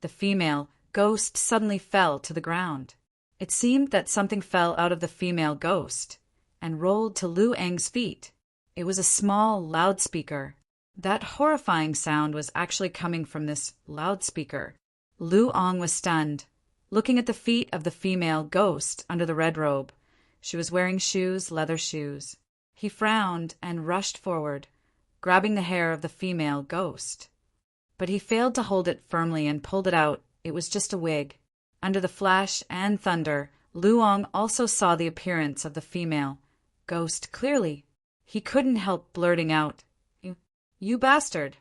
[SPEAKER 1] the female ghost suddenly fell to the ground. It seemed that something fell out of the female ghost and rolled to Luong's feet. It was a small loudspeaker. That horrifying sound was actually coming from this loudspeaker. Luong was stunned, looking at the feet of the female ghost under the red robe. She was wearing shoes, leather shoes. He frowned and rushed forward, grabbing the hair of the female ghost. But he failed to hold it firmly and pulled it out. It was just a wig. Under the flash and thunder, Luong also saw the appearance of the female ghost clearly. He couldn't help blurting out, You bastard.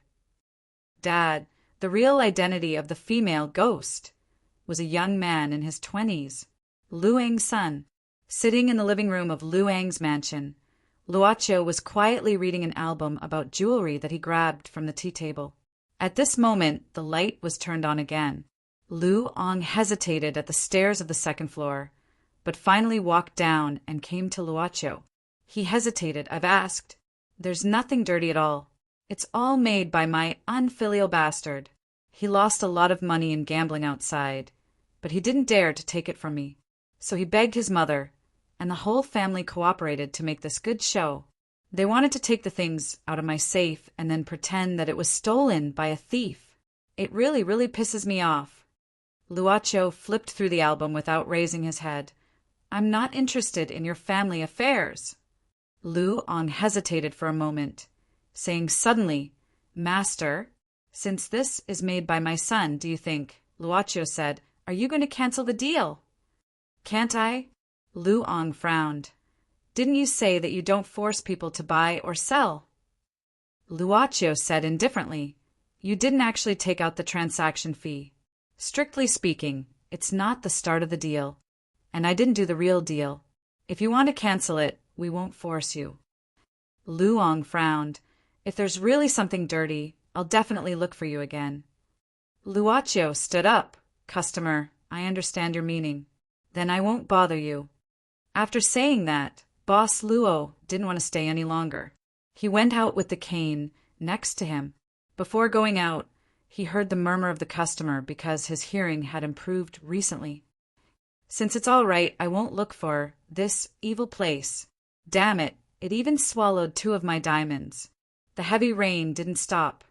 [SPEAKER 1] Dad, the real identity of the female ghost was a young man in his 20s, Luong's son. Sitting in the living room of Luong's mansion, Luocho was quietly reading an album about jewelry that he grabbed from the tea table. At this moment, the light was turned on again. Luong hesitated at the stairs of the second floor, but finally walked down and came to Luocho. He hesitated. I've asked. There's nothing dirty at all. It's all made by my unfilial bastard. He lost a lot of money in gambling outside, but he didn't dare to take it from me. So he begged his mother, and the whole family cooperated to make this good show. They wanted to take the things out of my safe and then pretend that it was stolen by a thief. It really pisses me off. Luocho flipped through the album without raising his head. I'm not interested in your family affairs. Luong hesitated for a moment, saying suddenly, Master, since this is made by my son, do you think, Luocho said, are you going to cancel the deal? Can't I? Luong frowned. Didn't you say that you don't force people to buy or sell? Luocho said indifferently, You didn't actually take out the transaction fee. Strictly speaking, it's not the start of the deal, and I didn't do the real deal. If you want to cancel it, we won't force you. Luong frowned. If there's really something dirty, I'll definitely look for you again. Luocho stood up. Customer, I understand your meaning. Then I won't bother you. After saying that, Boss Luo didn't want to stay any longer. He went out with the cane next to him. Before going out, he heard the murmur of the customer because his hearing had improved recently. Since it's all right, I won't look for this evil place. Damn it, it even swallowed 2 of my diamonds. The heavy rain didn't stop.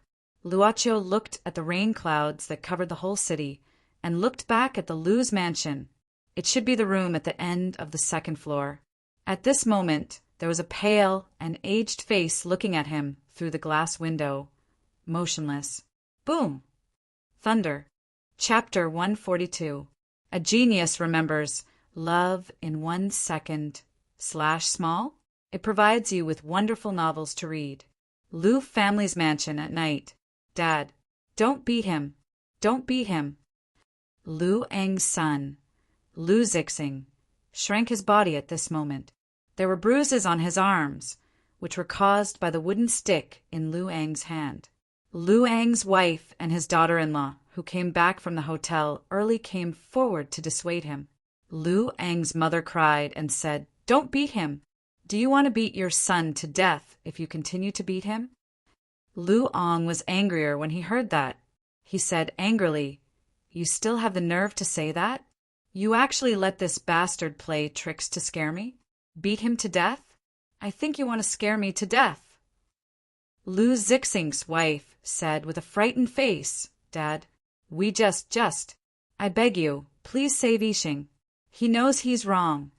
[SPEAKER 1] Luaccio looked at the rain clouds that covered the whole city and looked back at the Lu's mansion. It should be the room at the end of the 2nd floor. At this moment, there was a pale and aged face looking at him through the glass window, motionless. Boom! Thunder. Chapter 142. A genius remembers love in 1 second / small. It provides you with wonderful novels to read. Lu family's mansion at night. Dad, don't beat him. Don't beat him. Lu Ang's son, Lu Zixing, shrank his body at this moment. There were bruises on his arms, which were caused by the wooden stick in Lu Ang's hand. Lu Ang's wife and his daughter-in-law, who came back from the hotel early, came forward to dissuade him. Lu Ang's mother cried and said, "Don't beat him. Do you want to beat your son to death if you continue to beat him?" Lu Ang was angrier when he heard that. He said angrily, "You still have the nerve to say that? You actually let this bastard play tricks to scare me? Beat him to death? I think you want to scare me to death." Lu Zixing's wife said with a frightened face, "Dad, we just, I beg you, please save Yixing. He knows he's wrong."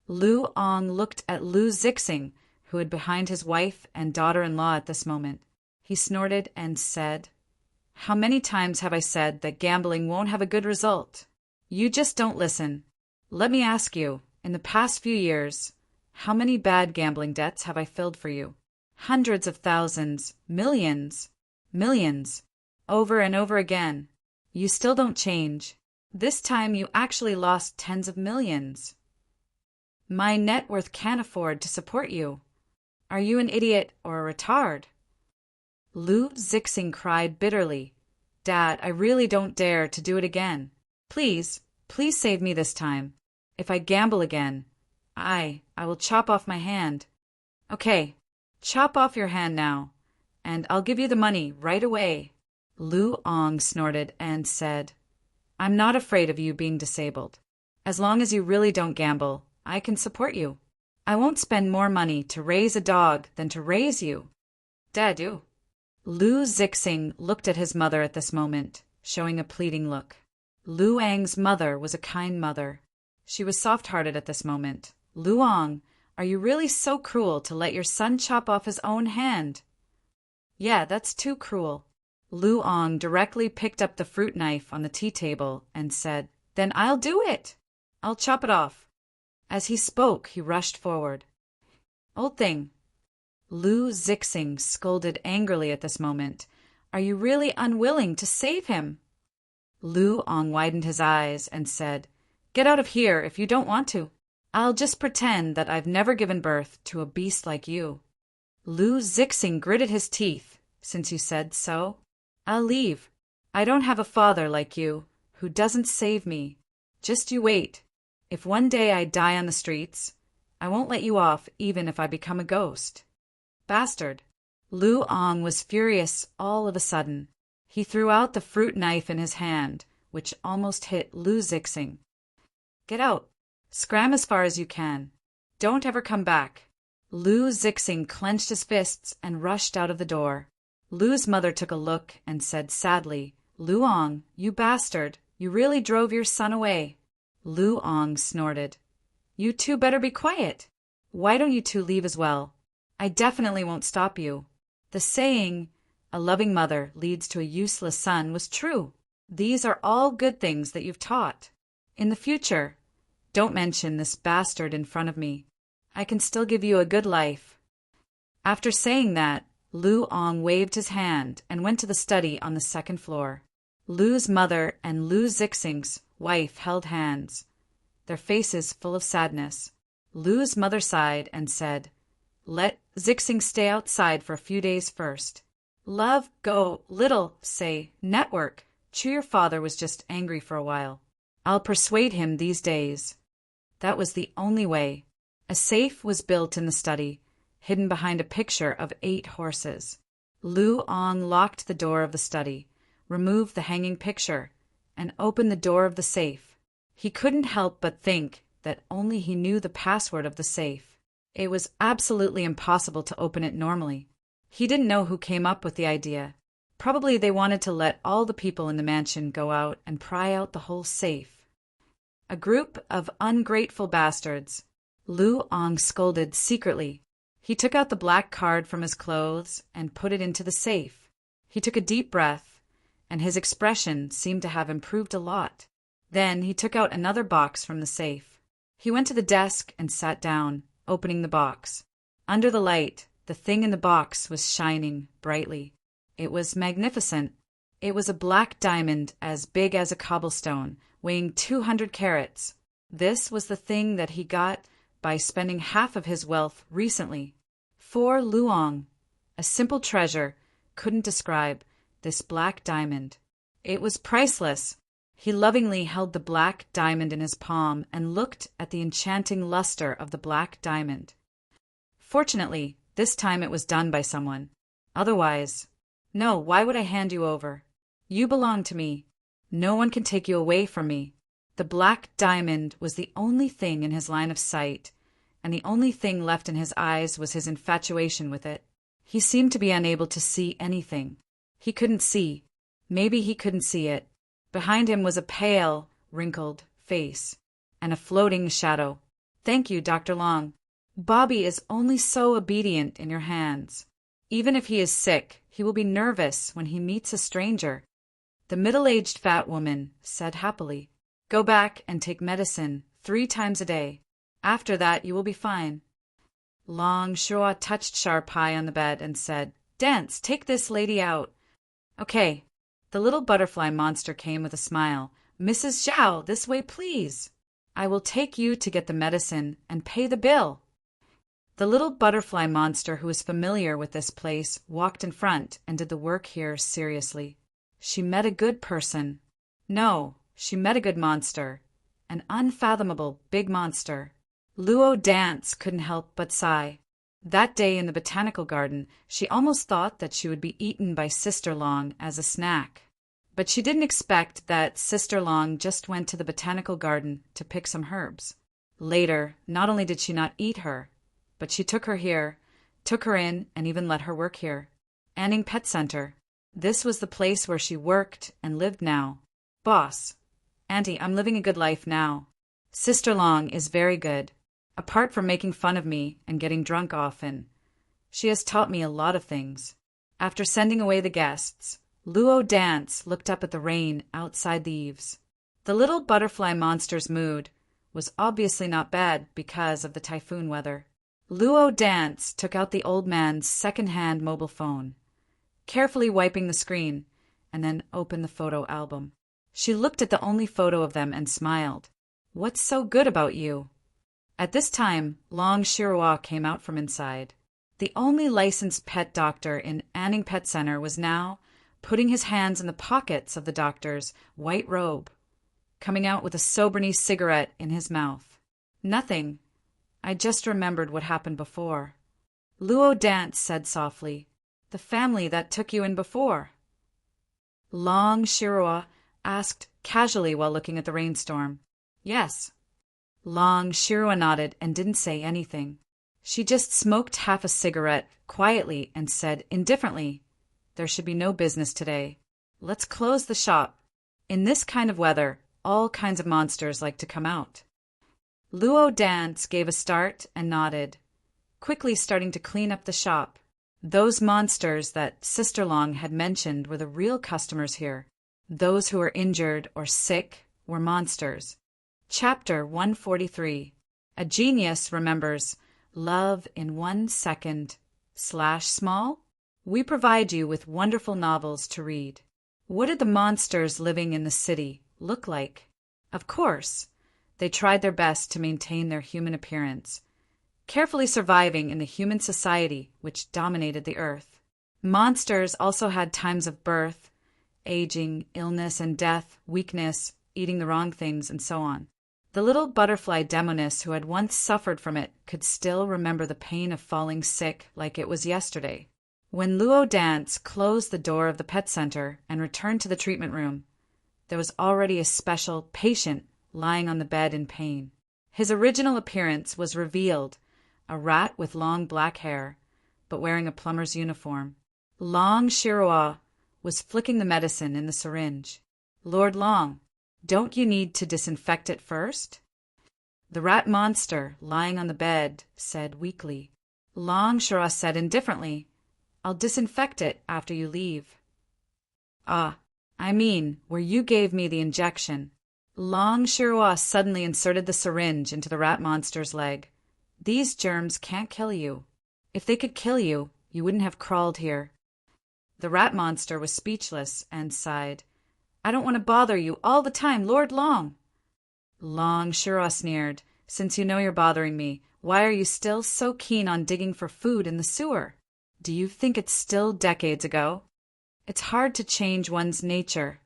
[SPEAKER 1] Lu Ang looked at Lu Zixing, who hid behind his wife and daughter-in-law at this moment. He snorted and said, "How many times have I said that gambling won't have a good result? You just don't listen. Let me ask you, in the past few years, how many bad gambling debts have I filled for you? Hundreds of thousands, millions, over and over again. You still don't change. This time you actually lost tens of millions. My net worth can't afford to support you. Are you an idiot or a retard?" Lu Zixing cried bitterly, "Dad, I really don't dare to do it again. Please save me this time. If I gamble again, I will chop off my hand." "Okay, chop off your hand now, and I'll give you the money right away." Lu Ang snorted and said, "I'm not afraid of you being disabled. As long as you really don't gamble, I can support you. I won't spend more money to raise a dog than to raise you. Dad, you." Lu Zixing looked at his mother at this moment, showing a pleading look. Lu Ang's mother was a kind mother. She was soft-hearted at this moment. "Lu Ang, are you really so cruel to let your son chop off his own hand?" "Yeah, that's too cruel." Lu Ang directly picked up the fruit knife on the tea table and said, "Then I'll do it. I'll chop it off." As he spoke, he rushed forward. "Old thing." Lu Zixing scolded angrily at this moment. "Are you really unwilling to save him?" Lu Ang widened his eyes and said, "Get out of here if you don't want to. I'll just pretend that I've never given birth to a beast like you." Lu Zixing gritted his teeth. "Since you said so, I'll leave. I don't have a father like you, who doesn't save me. Just you wait. If one day I die on the streets, I won't let you off even if I become a ghost." "Bastard." Lu Ang was furious all of a sudden. He threw out the fruit knife in his hand, which almost hit Lu Zixing. "Get out. Scram as far as you can. Don't ever come back." Lu Zixing clenched his fists and rushed out of the door. Lu's mother took a look and said sadly, "Lu Ang, you bastard, you really drove your son away." Lu Ang snorted. "You two better be quiet. Why don't you two leave as well? I definitely won't stop you." The saying, "A loving mother leads to a useless son," was true. These are all good things that you've taught. In the future, don't mention this bastard in front of me. I can still give you a good life. After saying that, Lu Ang waved his hand and went to the study on the 2nd floor. Lu's mother and Lu Zixing's wife held hands, their faces full of sadness. Lu's mother sighed and said, "Let Zixing stay outside for a few days first. Love, go, little, say, network. Chew your father was just angry for a while. I'll persuade him these days." That was the only way. A safe was built in the study, hidden behind a picture of 8 horses. Lu Ong locked the door of the study, removed the hanging picture, and opened the door of the safe. He couldn't help but think that only he knew the password of the safe. It was absolutely impossible to open it normally. He didn't know who came up with the idea. Probably they wanted to let all the people in the mansion go out and pry out the whole safe. A group of ungrateful bastards. Lu Ong scolded secretly. He took out the black card from his clothes and put it into the safe. He took a deep breath, and his expression seemed to have improved a lot. Then he took out another box from the safe. He went to the desk and sat down, opening the box. Under the light, the thing in the box was shining brightly. It was magnificent. It was a black diamond as big as a cobblestone, weighing 200 carats. This was the thing that he got by spending half of his wealth recently. For Lu Ong, a simple treasure couldn't describe this black diamond. It was priceless. He lovingly held the black diamond in his palm and looked at the enchanting luster of the black diamond. Fortunately, this time it was done by someone. Otherwise, no, why would I hand you over? You belong to me. No one can take you away from me. The black diamond was the only thing in his line of sight, and the only thing left in his eyes was his infatuation with it. He seemed to be unable to see anything. He couldn't see. Maybe he couldn't see it. Behind him was a pale, wrinkled face, and a floating shadow. Thank you, Dr. Long. Bobby is only so obedient in your hands. Even if he is sick, he will be nervous when he meets a stranger. The middle-aged fat woman said happily, Go back and take medicine 3 times a day. After that, you will be fine. Long Shua touched Sharp High on the bed and said, Dance, take this lady out. Okay. The little butterfly monster came with a smile. Mrs. Zhao, this way, please. I will take you to get the medicine and pay the bill. The little butterfly monster, who was familiar with this place, walked in front and did the work here seriously. She met a good person. No, she met a good monster. An unfathomable big monster. Luo Dance couldn't help but sigh. That day in the botanical garden, she almost thought that she would be eaten by Sister Long as a snack. But she didn't expect that Sister Long just went to the botanical garden to pick some herbs. Later, not only did she not eat her, but she took her here, took her in, and even let her work here. Anning Pet Center. This was the place where she worked and lived now. Boss. Auntie, I'm living a good life now. Sister Long is very good. Apart from making fun of me and getting drunk often, she has taught me a lot of things. After sending away the guests, Luo Dance looked up at the rain outside the eaves. The little butterfly monster's mood was obviously not bad because of the typhoon weather. Luo Dance took out the old man's second-hand mobile phone, carefully wiping the screen, and then opened the photo album. She looked at the only photo of them and smiled. What's so good about you? At this time, Long Shirua came out from inside. The only licensed pet doctor in Anning Pet Center was now putting his hands in the pockets of the doctor's white robe, coming out with a Sobernie cigarette in his mouth. Nothing. I just remembered what happened before. Luo Dance said softly, The family that took you in before. Long Shirua asked casually while looking at the rainstorm. Yes. Long Shirua nodded and didn't say anything. She just smoked half a cigarette quietly and said indifferently, There should be no business today. Let's close the shop. In this kind of weather, all kinds of monsters like to come out. Luo Dance gave a start and nodded, quickly starting to clean up the shop. Those monsters that Sister Long had mentioned were the real customers here. Those who were injured or sick were monsters. Chapter 143. A Genius Remembers Love in 1 Second /small. We provide you with wonderful novels to read. What did the monsters living in the city look like? Of course, they tried their best to maintain their human appearance, carefully surviving in the human society which dominated the earth. Monsters also had times of birth, aging, illness and death, weakness, eating the wrong things, and so on. The little butterfly demoness who had once suffered from it could still remember the pain of falling sick like it was yesterday. When Luo Dance closed the door of the pet center and returned to the treatment room, there was already a special patient lying on the bed in pain. His original appearance was revealed, a rat with long black hair, but wearing a plumber's uniform. Long Shiroa was flicking the medicine in the syringe. "Lord Long, don't you need to disinfect it first?" The rat monster, lying on the bed, said weakly. Long Shiroa said indifferently, "I'll disinfect it after you leave." "Ah, I mean, where you gave me the injection." Long Shiroa suddenly inserted the syringe into the rat monster's leg. "These germs can't kill you. If they could kill you, you wouldn't have crawled here." The rat monster was speechless and sighed. "I don't want to bother you all the time, Lord Long." Long Shiroa sneered. "Since you know you're bothering me, why are you still so keen on digging for food in the sewer? Do you think it's still decades ago? It's hard to change one's nature."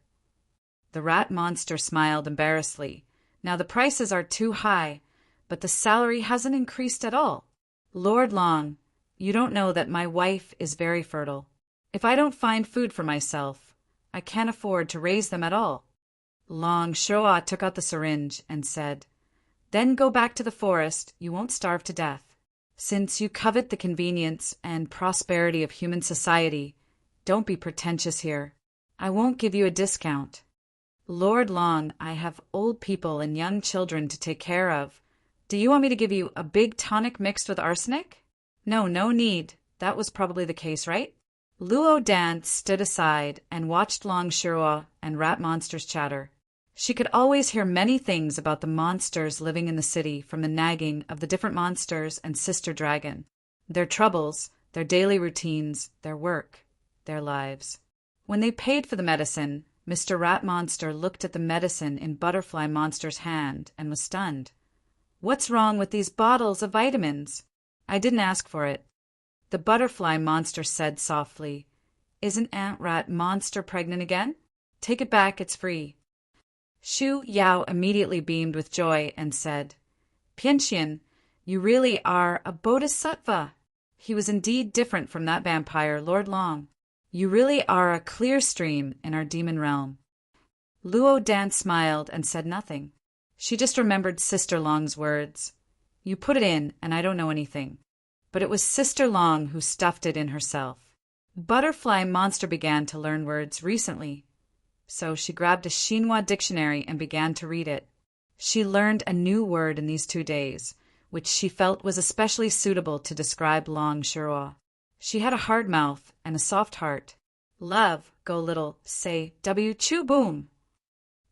[SPEAKER 1] The rat monster smiled embarrassedly. "Now the prices are too high, but the salary hasn't increased at all. Lord Long, you don't know that my wife is very fertile. If I don't find food for myself, I can't afford to raise them at all." Long Shiroa took out the syringe and said, "Then go back to the forest, you won't starve to death. Since you covet the convenience and prosperity of human society, don't be pretentious here. I won't give you a discount. Lord Long, I have old people and young children to take care of. Do you want me to give you a big tonic mixed with arsenic?" "No, no need. That was probably the case, right?" Luo Dance stood aside and watched Long Shiroa and rat monsters chatter. She could always hear many things about the monsters living in the city from the nagging of the different monsters and Sister Dragon. Their troubles, their daily routines, their work, their lives. When they paid for the medicine, Mr. Rat Monster looked at the medicine in Butterfly Monster's hand and was stunned. "What's wrong with these bottles of vitamins?" "I didn't ask for it." The Butterfly Monster said softly, "Isn't Aunt Rat Monster pregnant again? Take it back, it's free." Shu Yao immediately beamed with joy and said, "Pianxian, you really are a bodhisattva." He was indeed different from that vampire, Lord Long. "You really are a clear stream in our demon realm." Luo Dan smiled and said nothing. She just remembered Sister Long's words. "You put it in, and I don't know anything." But it was Sister Long who stuffed it in herself. Butterfly Monster began to learn words recently, so she grabbed a Xinhua dictionary and began to read it. She learned a new word in these 2 days, which she felt was especially suitable to describe Long Shiroa. She had a hard mouth and a soft heart. Love, go little, say, W chew boom.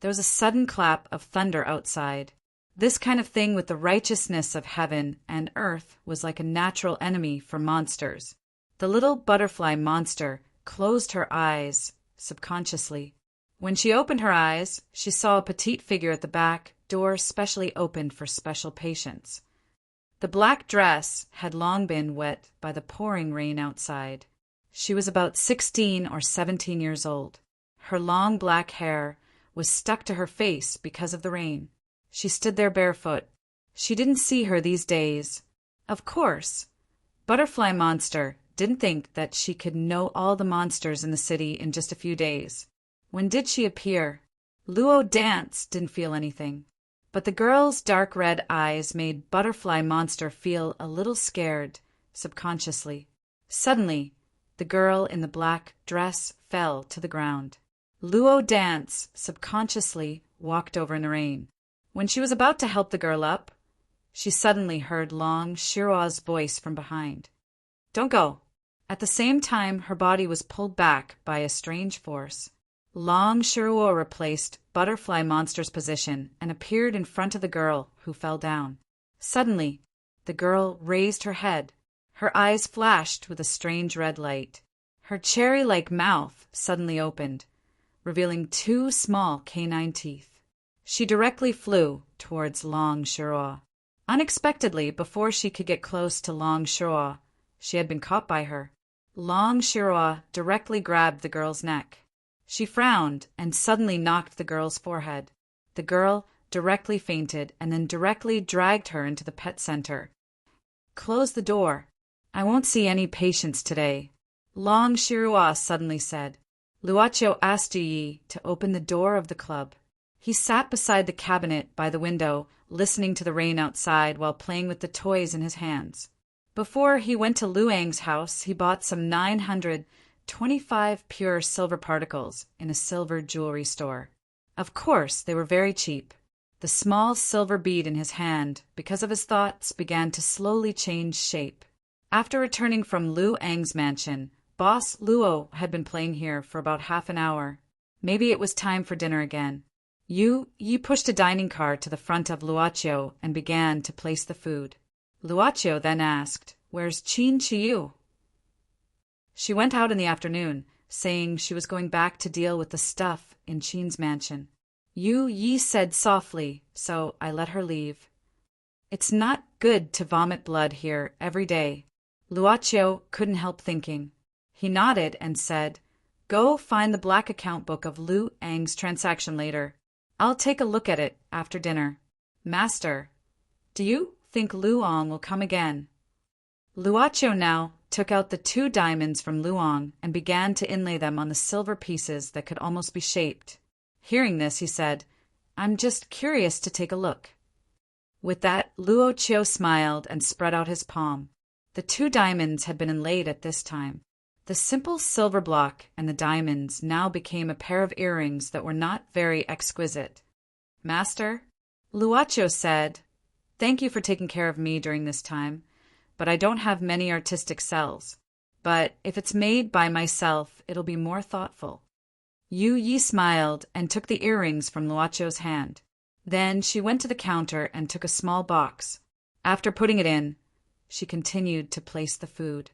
[SPEAKER 1] There was a sudden clap of thunder outside. This kind of thing with the righteousness of heaven and earth was like a natural enemy for monsters. The little butterfly monster closed her eyes subconsciously. When she opened her eyes, she saw a petite figure at the back door specially opened for special patients. The black dress had long been wet by the pouring rain outside. She was about 16 or 17 years old. Her long black hair was stuck to her face because of the rain. She stood there barefoot. She didn't see her these days. Of course, Butterfly Monster didn't think that she could know all the monsters in the city in just a few days. When did she appear? Luo Dance didn't feel anything. But the girl's dark red eyes made Butterfly Monster feel a little scared, subconsciously. Suddenly, the girl in the black dress fell to the ground. Luo Dance subconsciously walked over in the rain. When she was about to help the girl up, she suddenly heard Long Shiroa's voice from behind. "Don't go." At the same time, her body was pulled back by a strange force. Long Shiroa replaced Butterfly Monster's position and appeared in front of the girl, who fell down. Suddenly, the girl raised her head. Her eyes flashed with a strange red light. Her cherry-like mouth suddenly opened, revealing 2 small canine teeth. She directly flew towards Long Shiroa. Unexpectedly, before she could get close to Long Shiroa, she had been caught by her. Long Shiroa directly grabbed the girl's neck. She frowned and suddenly knocked the girl's forehead. The girl directly fainted, and then directly dragged her into the pet center. "Close the door. I won't see any patients today," Long Shirua suddenly said. Luocho asked Yi to open the door of the club. He sat beside the cabinet by the window, listening to the rain outside while playing with the toys in his hands. Before he went to Luang's house, he bought some 925 pure silver particles in a silver jewelry store. Of course, they were very cheap. The small silver bead in his hand, because of his thoughts, began to slowly change shape. After returning from Luang's mansion, Boss Luo had been playing here for about half an hour. Maybe it was time for dinner again. Yi pushed a dining car to the front of Luocho and began to place the food. Luocho then asked, "Where's Qin Chiyu?" She went out in the afternoon, saying she was going back to deal with the stuff in Qin's mansion. Yi said softly, so I let her leave. It's not good to vomit blood here every day. Luocho couldn't help thinking. He nodded and said, "Go find the black account book of Luang's transaction later. I'll take a look at it after dinner." "Master, do you think Luang will come again?" Luocho now took out the 2 diamonds from Luang and began to inlay them on the silver pieces that could almost be shaped. Hearing this, he said, "I'm just curious to take a look." With that, Luocho smiled and spread out his palm. The 2 diamonds had been inlaid at this time. The simple silver block and the diamonds now became a pair of earrings that were not very exquisite. "Master," Luocho said, "thank you for taking care of me during this time, but I don't have many artistic cells. But if it's made by myself, it'll be more thoughtful." Yi smiled and took the earrings from Luocho's hand. Then she went to the counter and took a small box. After putting it in, she continued to place the food.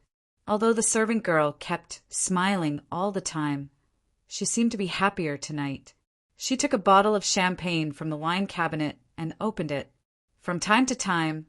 [SPEAKER 1] Although the servant girl kept smiling all the time, she seemed to be happier tonight. She took a bottle of champagne from the wine cabinet and opened it. From time to time,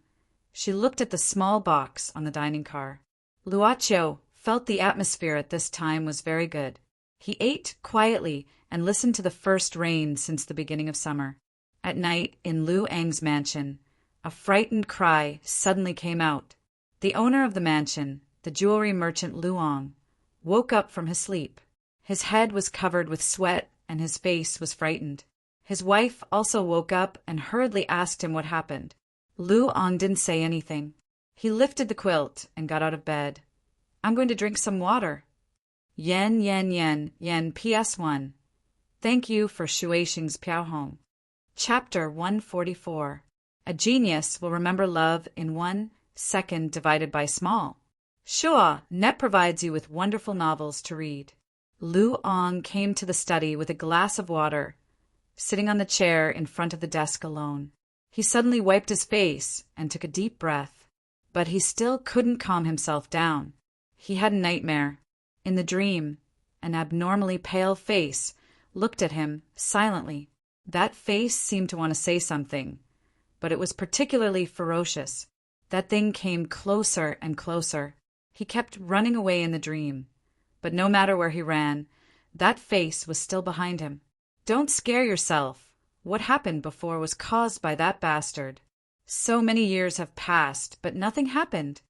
[SPEAKER 1] she looked at the small box on the dining car. Luocho felt the atmosphere at this time was very good. He ate quietly and listened to the first rain since the beginning of summer. At night, in Luang's mansion, a frightened cry suddenly came out. The owner of the mansion, the jewelry merchant Luang, woke up from his sleep. His head was covered with sweat and his face was frightened. His wife also woke up and hurriedly asked him what happened. Luang didn't say anything. He lifted the quilt and got out of bed. "I'm going to drink some water." Yen PS1. Thank you for Shueisheng's Piaohong. Chapter 144. A genius will remember love in 1 second divided by small. Sure, Net provides you with wonderful novels to read. Luang came to the study with a glass of water, sitting on the chair in front of the desk alone. He suddenly wiped his face and took a deep breath, but he still couldn't calm himself down. He had a nightmare. In the dream, an abnormally pale face looked at him silently. That face seemed to want to say something, but it was particularly ferocious. That thing came closer and closer. He kept running away in the dream, but no matter where he ran, that face was still behind him. Don't scare yourself. What happened before was caused by that bastard. So many years have passed, but nothing happened.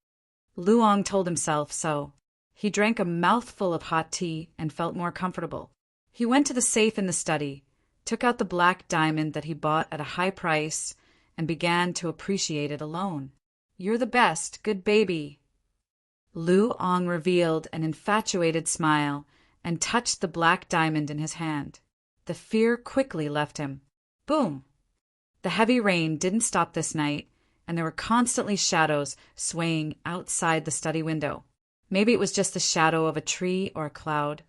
[SPEAKER 1] Luang told himself so. He drank a mouthful of hot tea and felt more comfortable. He went to the safe in the study, took out the black diamond that he bought at a high price, and began to appreciate it alone. "You're the best, good baby." Luang revealed an infatuated smile and touched the black diamond in his hand. The fear quickly left him. Boom! The heavy rain didn't stop this night, and there were constantly shadows swaying outside the study window. Maybe it was just the shadow of a tree or a cloud,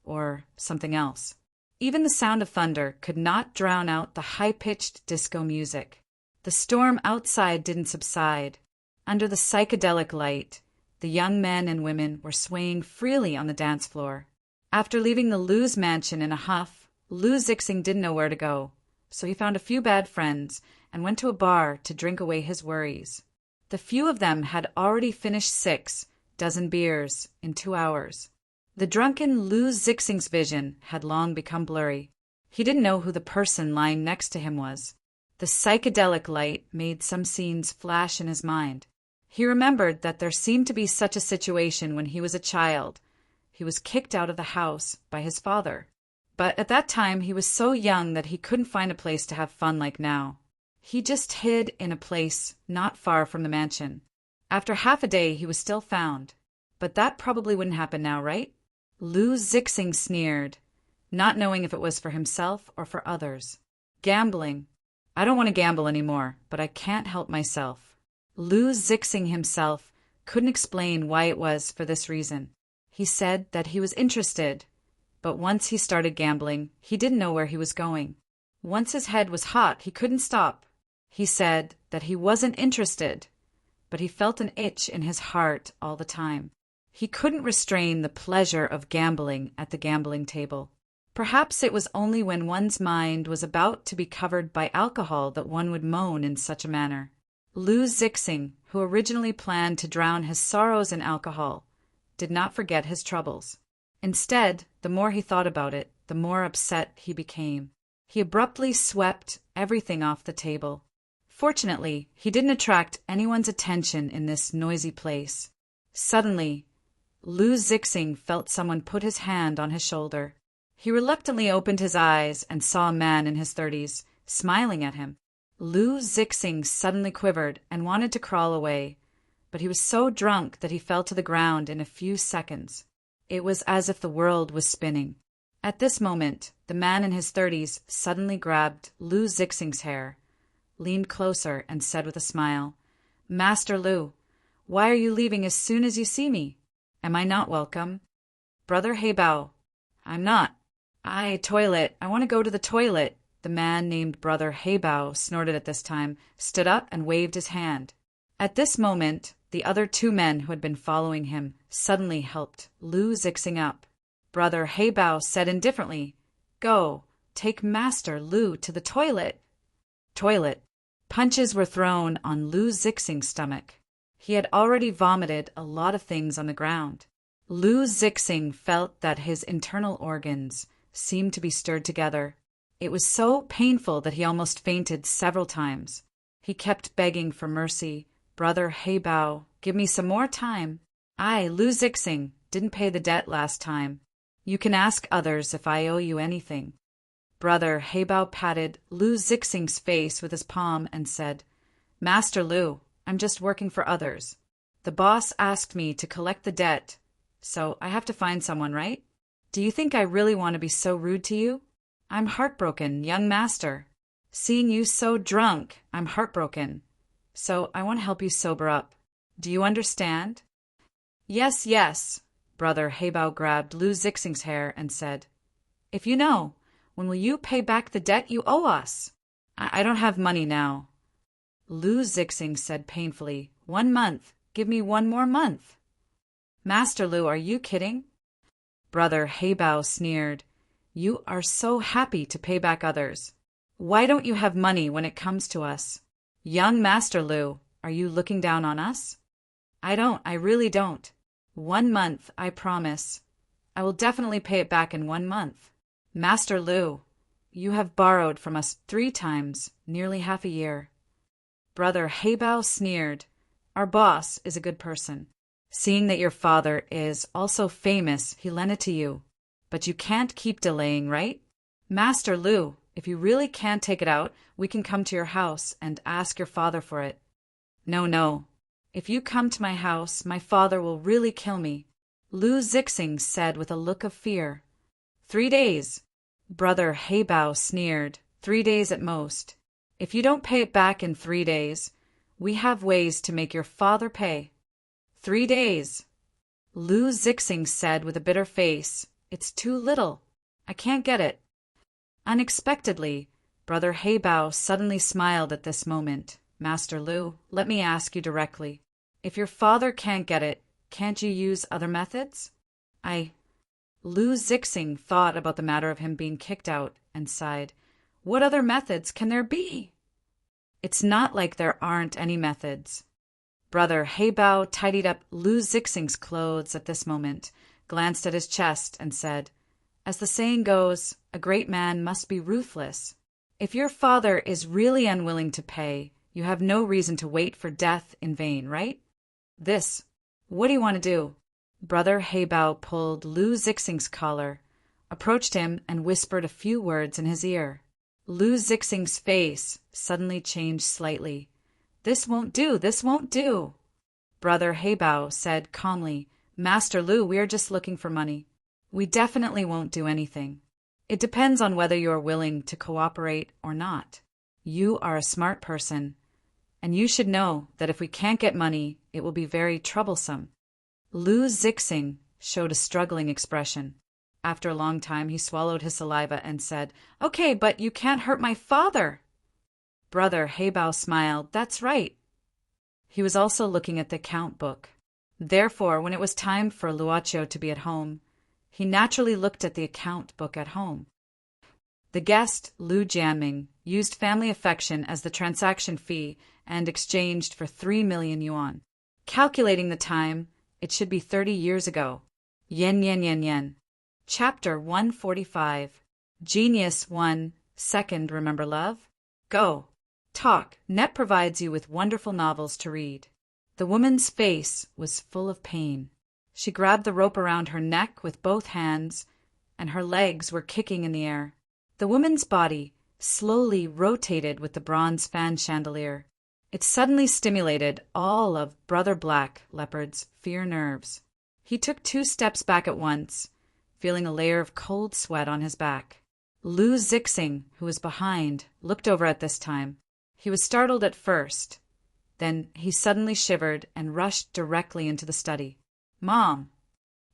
[SPEAKER 1] or something else. Even the sound of thunder could not drown out the high-pitched disco music. The storm outside didn't subside. Under the psychedelic light, the young men and women were swaying freely on the dance floor. After leaving the Lu's mansion in a huff, Lu Zixing didn't know where to go, so he found a few bad friends and went to a bar to drink away his worries. The few of them had already finished 6 dozen beers in 2 hours. The drunken Lu Zixing's vision had long become blurry. He didn't know who the person lying next to him was. The psychedelic light made some scenes flash in his mind. He remembered that there seemed to be such a situation when he was a child. He was kicked out of the house by his father. But at that time he was so young that he couldn't find a place to have fun like now. He just hid in a place not far from the mansion. After half a day he was still found. But that probably wouldn't happen now, right? Lou Zixing sneered, not knowing if it was for himself or for others. Gambling. I don't want to gamble anymore, but I can't help myself. Lou Zixing himself couldn't explain why it was for this reason. He said that he was interested, but once he started gambling, he didn't know where he was going. Once his head was hot, he couldn't stop. He said that he wasn't interested, but he felt an itch in his heart all the time. He couldn't restrain the pleasure of gambling at the gambling table. Perhaps it was only when one's mind was about to be covered by alcohol that one would moan in such a manner. Lou Zixing, who originally planned to drown his sorrows in alcohol, did not forget his troubles. Instead, the more he thought about it, the more upset he became. He abruptly swept everything off the table. Fortunately, he didn't attract anyone's attention in this noisy place. Suddenly, Lou Zixing felt someone put his hand on his shoulder. He reluctantly opened his eyes and saw a man in his 30s, smiling at him. Lou Zixing suddenly quivered and wanted to crawl away, but he was so drunk that he fell to the ground in a few seconds. It was as if the world was spinning. At this moment, the man in his 30s suddenly grabbed Lou Zixing's hair, leaned closer, and said with a smile, "Master Lou, why are you leaving as soon as you see me? Am I not welcome?" "Brother Heibao, I'm not. I want to go to the toilet." The man named Brother Heibao snorted at this time, stood up and waved his hand. At this moment, the other two men who had been following him suddenly helped Lou Zixing up. Brother Heibao said indifferently, "Go, take Master Lou to the toilet." Toilet. Punches were thrown on Lou Zixing's stomach. He had already vomited a lot of things on the ground. Lou Zixing felt that his internal organs seemed to be stirred together. It was so painful that he almost fainted several times. He kept begging for mercy. "Brother Heibao, give me some more time. I, Lou Zixing, didn't pay the debt last time. You can ask others if I owe you anything." Brother Heibao patted Lou Zixing's face with his palm and said, "Master Lou, I'm just working for others. The boss asked me to collect the debt, so I have to find someone, right? Do you think I really want to be so rude to you? I'm heartbroken, young master. Seeing you so drunk, I'm heartbroken. So I want to help you sober up. Do you understand?" "Yes, yes." Brother Heibao grabbed Lou Zixing's hair and said, "If you know, when will you pay back the debt you owe us?" I don't have money now." Lou Zixing said painfully, "1 month. Give me 1 more month." "Master Lou, are you kidding?" Brother Heibao sneered, "You are so happy to pay back others. Why don't you have money when it comes to us? Young Master Lou, are you looking down on us?" I really don't. 1 month, I promise. I will definitely pay it back in 1 month. Master Lou, you have borrowed from us 3 times, nearly half a year." Brother Heibao sneered, "Our boss is a good person. Seeing that your father is also famous, he lent it to you. But you can't keep delaying, right? Master Lou, if you really can't take it out, we can come to your house and ask your father for it." No. If you come to my house, my father will really kill me," Lou Zixing said with a look of fear. 3 days. Brother Heibao sneered, 3 days at most. If you don't pay it back in 3 days, we have ways to make your father pay. 3 days. Lou Zixing said with a bitter face, "It's too little. I can't get it." Unexpectedly, Brother Heibao suddenly smiled at this moment. "Master Lou, let me ask you directly. If your father can't get it, can't you use other methods?" Lou Zixing thought about the matter of him being kicked out and sighed. "What other methods can there be?" "It's not like there aren't any methods." Brother Heibao tidied up Lou Zixing's clothes at this moment, glanced at his chest, and said, "As the saying goes, a great man must be ruthless. If your father is really unwilling to pay, you have no reason to wait for death in vain, right? What do you want to do? Brother Heibao pulled Lu Zixing's collar, approached him, and whispered a few words in his ear. Lu Zixing's face suddenly changed slightly. This won't do, this won't do. Brother Heibao said calmly, Master Lu, we are just looking for money. We definitely won't do anything. It depends on whether you are willing to cooperate or not. You are a smart person, and you should know that if we can't get money, it will be very troublesome. Lu Zixing showed a struggling expression. After a long time, he swallowed his saliva and said, Okay, but you can't hurt my father. Brother Heibao smiled. That's right. He was also looking at the account book. Therefore, when it was time for Luochio to be at home, he naturally looked at the account book at home. The guest, Lu Jianming, used family affection as the transaction fee and exchanged for 3 million yuan. Calculating the time, it should be 30 years ago. Yen yen yen yen. Chapter 145. Genius 1. Second, remember love? Go. Talk. Net provides you with wonderful novels to read. The woman's face was full of pain. She grabbed the rope around her neck with both hands, and her legs were kicking in the air. The woman's body slowly rotated with the bronze fan chandelier. It suddenly stimulated all of Brother Black Leopard's fear nerves. He took 2 steps back at once, feeling a layer of cold sweat on his back. Lu Zixing, who was behind, looked over at this time. He was startled at first. Then he suddenly shivered and rushed directly into the study. Mom!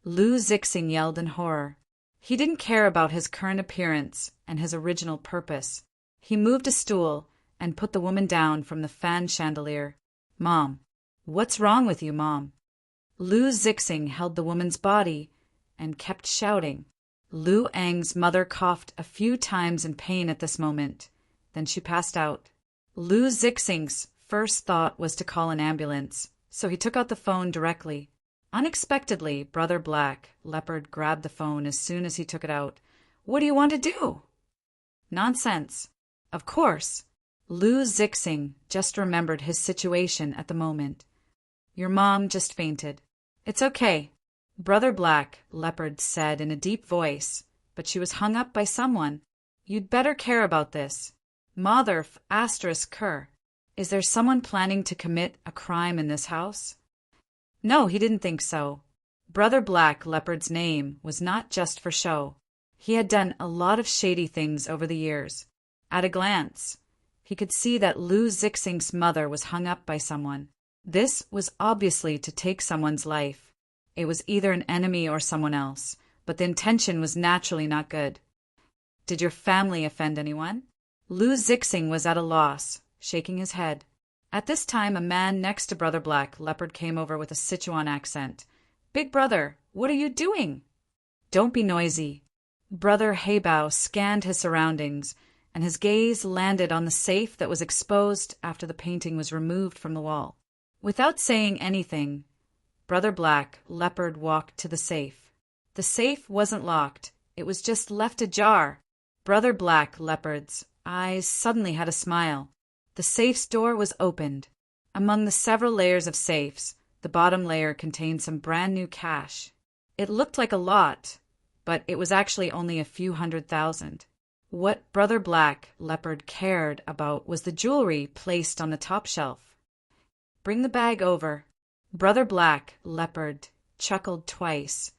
[SPEAKER 1] Lu Zixing yelled in horror. He didn't care about his current appearance and his original purpose. He moved a stool and put the woman down from the fan chandelier. Mom! What's wrong with you, Mom? Lu Zixing held the woman's body and kept shouting. Lu Ang's mother coughed a few times in pain at this moment. Then she passed out. Lu Zixing's first thought was to call an ambulance, so he took out the phone directly. Unexpectedly, Brother Black Leopard grabbed the phone as soon as he took it out. What do you want to do? Nonsense. Of course. Lu Zixing just remembered his situation at the moment. Your mom just fainted. It's okay. Brother Black Leopard said in a deep voice, but she was hung up by someone. You'd better care about this. Mother ***. Is there someone planning to commit a crime in this house? No, he didn't think so. Brother Black Leopard's name was not just for show. He had done a lot of shady things over the years. At a glance, he could see that Lu Zixing's mother was hung up by someone. This was obviously to take someone's life. It was either an enemy or someone else, but the intention was naturally not good. Did your family offend anyone? Lu Zixing was at a loss, shaking his head. At this time, a man next to Brother Black Leopard came over with a Sichuan accent. Big brother, what are you doing? Don't be noisy. Brother Heibao scanned his surroundings, and his gaze landed on the safe that was exposed after the painting was removed from the wall. Without saying anything, Brother Black Leopard walked to the safe. The safe wasn't locked. It was just left ajar. Brother Black Leopard's eyes suddenly had a smile. The safe's door was opened. Among the several layers of safes, the bottom layer contained some brand new cash. It looked like a lot, but it was actually only a few 100,000. What Brother Black Leopard cared about was the jewelry placed on the top shelf. Bring the bag over. Brother Black Leopard chuckled twice,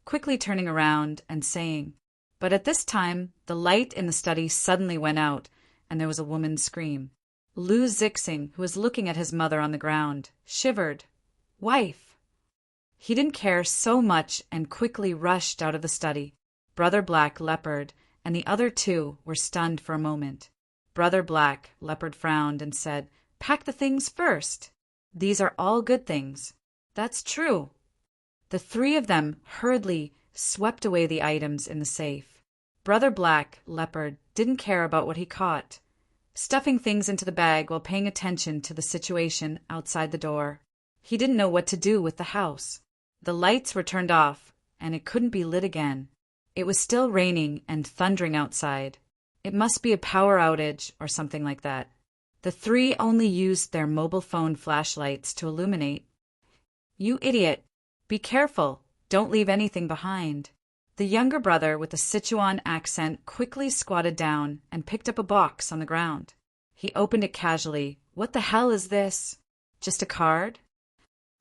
[SPEAKER 1] quickly turning around and saying, but at this time, the light in the study suddenly went out, and there was a woman's scream. Lu Zixing, who was looking at his mother on the ground, shivered. Wife! He didn't care so much and quickly rushed out of the study. Brother Black Leopard and the other 2 were stunned for a moment. Brother Black Leopard frowned and said, Pack the things first. These are all good things. That's true. The 3 of them hurriedly swept away the items in the safe. Brother Black Leopard didn't care about what he caught, stuffing things into the bag while paying attention to the situation outside the door. He didn't know what to do with the house. The lights were turned off, and it couldn't be lit again. It was still raining and thundering outside. It must be a power outage or something like that. The three only used their mobile phone flashlights to illuminate. You idiot! Be careful! Don't leave anything behind. The younger brother with the Sichuan accent quickly squatted down and picked up a box on the ground. He opened it casually. What the hell is this? Just a card?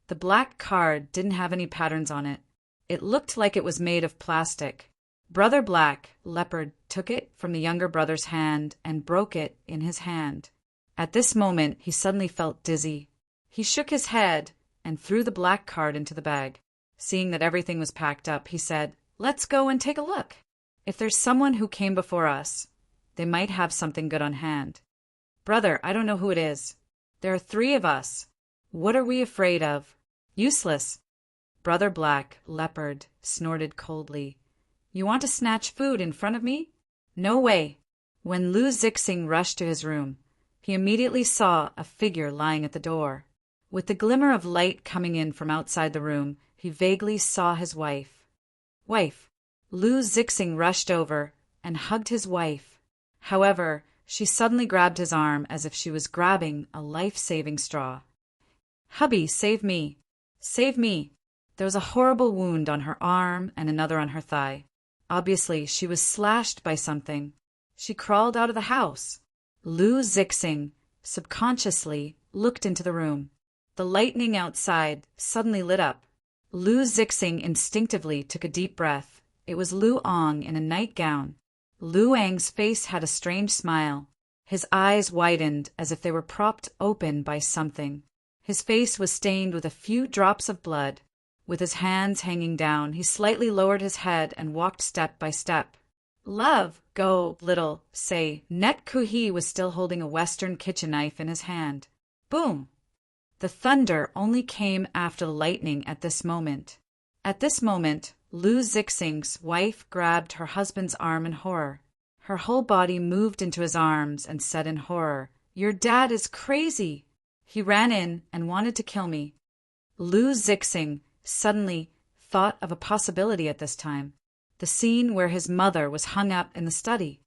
[SPEAKER 1] The black card didn't have any patterns on it. It looked like it was made of plastic. Brother Black Leopard took it from the younger brother's hand and broke it in his hand. At this moment, he suddenly felt dizzy. He shook his head and threw the black card into the bag. Seeing that everything was packed up, he said, "Let's go and take a look. If there's someone who came before us, they might have something good on hand. Brother, I don't know who it is. There are three of us. What are we afraid of? Useless." Brother Black Leopard snorted coldly. "You want to snatch food in front of me? No way." When Lu Zixing rushed to his room, he immediately saw a figure lying at the door. With the glimmer of light coming in from outside the room, he vaguely saw his wife. Lu Zixing rushed over and hugged his wife. However, she suddenly grabbed his arm as if she was grabbing a life-saving straw. "Hubby, save me! Save me!" There was a horrible wound on her arm and another on her thigh. Obviously, she was slashed by something. She crawled out of the house. Lu Zixing subconsciously looked into the room. The lightning outside suddenly lit up. Lu Zixing instinctively took a deep breath. It was Lu Ong in a nightgown. Lu Ang's face had a strange smile. His eyes widened as if they were propped open by something. His face was stained with a few drops of blood. With his hands hanging down, he slightly lowered his head and walked step by step. "Love, go, little, say." Net Kuhi was still holding a Western kitchen knife in his hand. Boom! The thunder only came after the lightning at this moment. At this moment, Lu Zixing's wife grabbed her husband's arm in horror. Her whole body moved into his arms and said in horror, "Your dad is crazy. He ran in and wanted to kill me." Lu Zixing suddenly thought of a possibility at this time. The scene where his mother was hung up in the study.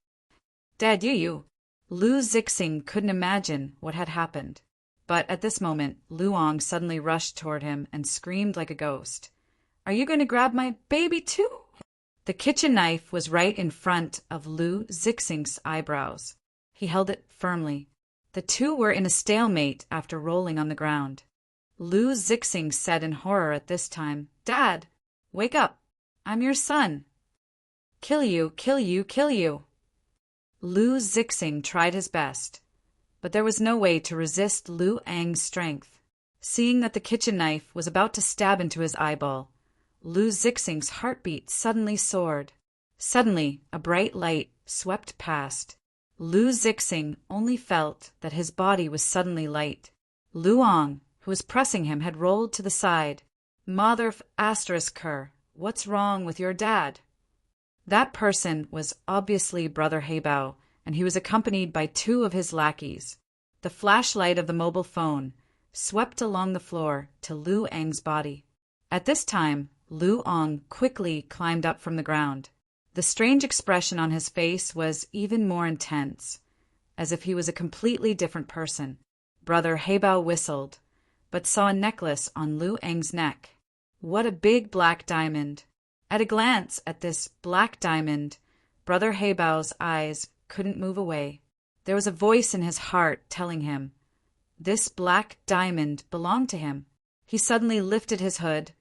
[SPEAKER 1] "Dad, you." Lu Zixing couldn't imagine what had happened. But at this moment, Lu Ong suddenly rushed toward him and screamed like a ghost. "Are you going to grab my baby too?" The kitchen knife was right in front of Lu Zixing's eyebrows. He held it firmly. The two were in a stalemate after rolling on the ground. Lu Zixing said in horror at this time, "Dad, wake up. I'm your son. Kill you, kill you, kill you." Lu Zixing tried his best, but there was no way to resist Lu Ang's strength. Seeing that the kitchen knife was about to stab into his eyeball, Lu Zixing's heartbeat suddenly soared. Suddenly, a bright light swept past. Lu Zixing only felt that his body was suddenly light. Lu Ong, who was pressing him, had rolled to the side. "Mother f***, what's wrong with your dad?" That person was obviously Brother Heibao, and he was accompanied by two of his lackeys. The flashlight of the mobile phone swept along the floor to Lu Ang's body. At this time, Lu Ong quickly climbed up from the ground. The strange expression on his face was even more intense, as if he was a completely different person. Brother Heibao whistled, but saw a necklace on Lu Ang's neck. What a big black diamond! At a glance at this black diamond, Brother Heibao's eyes couldn't move away. There was a voice in his heart telling him, this black diamond belonged to him. He suddenly lifted his hood,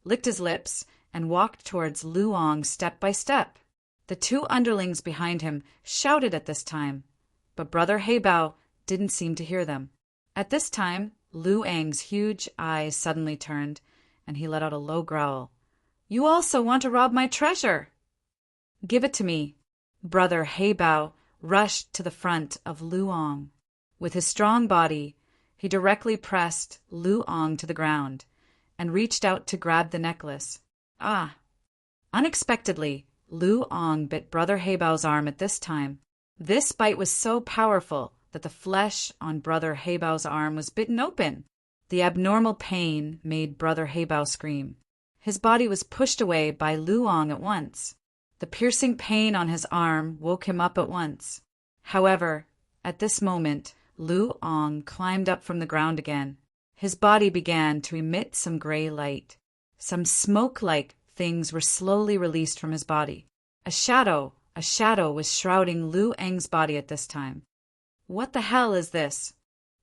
[SPEAKER 1] licked his lips, and walked towards Lu Ong step by step. The two underlings behind him shouted at this time, but Brother Heibao didn't seem to hear them. At this time, Lu Ang's huge eyes suddenly turned, and he let out a low growl. "You also want to rob my treasure?" "Give it to me." Brother Heibao rushed to the front of Lu Ong. With his strong body, he directly pressed Lu Ong to the ground and reached out to grab the necklace. Ah! Unexpectedly, Lu Ong bit Brother Heibao's arm at this time. This bite was so powerful that the flesh on Brother Heibao's arm was bitten open. The abnormal pain made Brother Heibao scream. His body was pushed away by Lu Ong at once. The piercing pain on his arm woke him up at once. However, at this moment, Lu Ong climbed up from the ground again. His body began to emit some gray light. Some smoke-like things were slowly released from his body. A shadow was shrouding Lu Eng's body at this time. What the hell is this?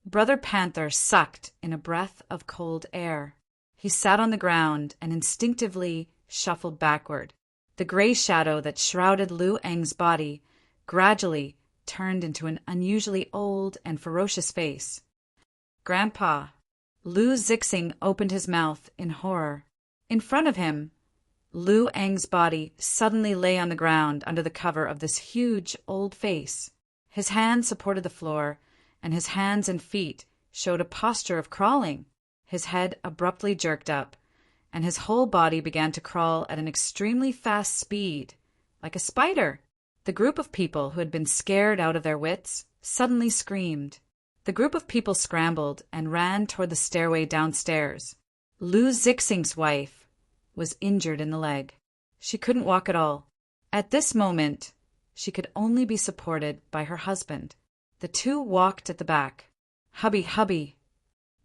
[SPEAKER 1] Brother Panther sucked in a breath of cold air. He sat on the ground and instinctively shuffled backward. The gray shadow that shrouded Lu Eng's body gradually turned into an unusually old and ferocious face. Grandpa. Lu Zixing opened his mouth in horror. In front of him, Lu Eng's body suddenly lay on the ground under the cover of this huge old face. His hands supported the floor, and his hands and feet showed a posture of crawling. His head abruptly jerked up, and his whole body began to crawl at an extremely fast speed, like a spider. The group of people who had been scared out of their wits suddenly screamed. The group of people scrambled and ran toward the stairway downstairs. Lu Zixing's wife was injured in the leg. She couldn't walk at all. At this moment, she could only be supported by her husband. The two walked at the back. Hubby.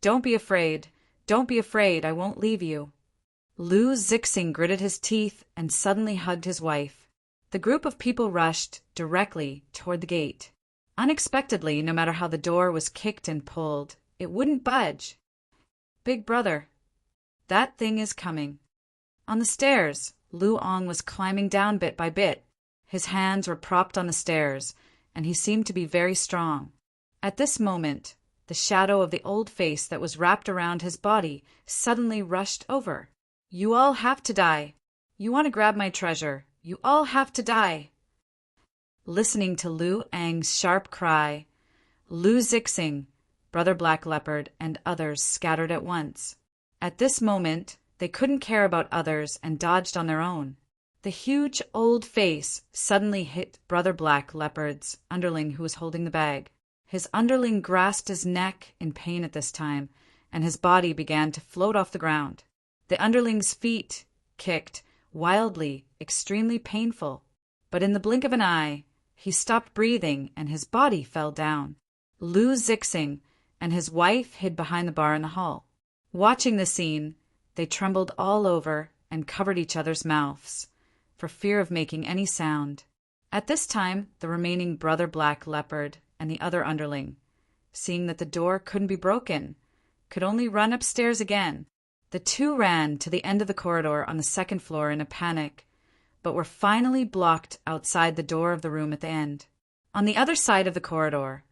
[SPEAKER 1] Don't be afraid, I won't leave you. Lu Zixing gritted his teeth and suddenly hugged his wife. The group of people rushed directly toward the gate. Unexpectedly, no matter how the door was kicked and pulled, it wouldn't budge. Big brother, that thing is coming. On the stairs, Lu Ong was climbing down bit by bit. His hands were propped on the stairs, and he seemed to be very strong. At this moment, the shadow of the old face that was wrapped around his body suddenly rushed over. You all have to die. You want to grab my treasure. You all have to die. Listening to Lu Eng's sharp cry, Lu Zixing, Brother Black Leopard, and others scattered at once. At this moment, they couldn't care about others and dodged on their own. The huge old face suddenly hit Brother Black Leopard's underling who was holding the bag. His underling grasped his neck in pain at this time, and his body began to float off the ground. The underling's feet kicked wildly, extremely painful, but in the blink of an eye, he stopped breathing and his body fell down. Lu Zixing and his wife hid behind the bar in the hall. Watching the scene, they trembled all over and covered each other's mouths, for fear of making any sound. At this time, the remaining Brother Black Leopard and the other underling, seeing that the door couldn't be broken, could only run upstairs again. The two ran to the end of the corridor on the second floor in a panic, but were finally blocked outside the door of the room at the end. On the other side of the corridor,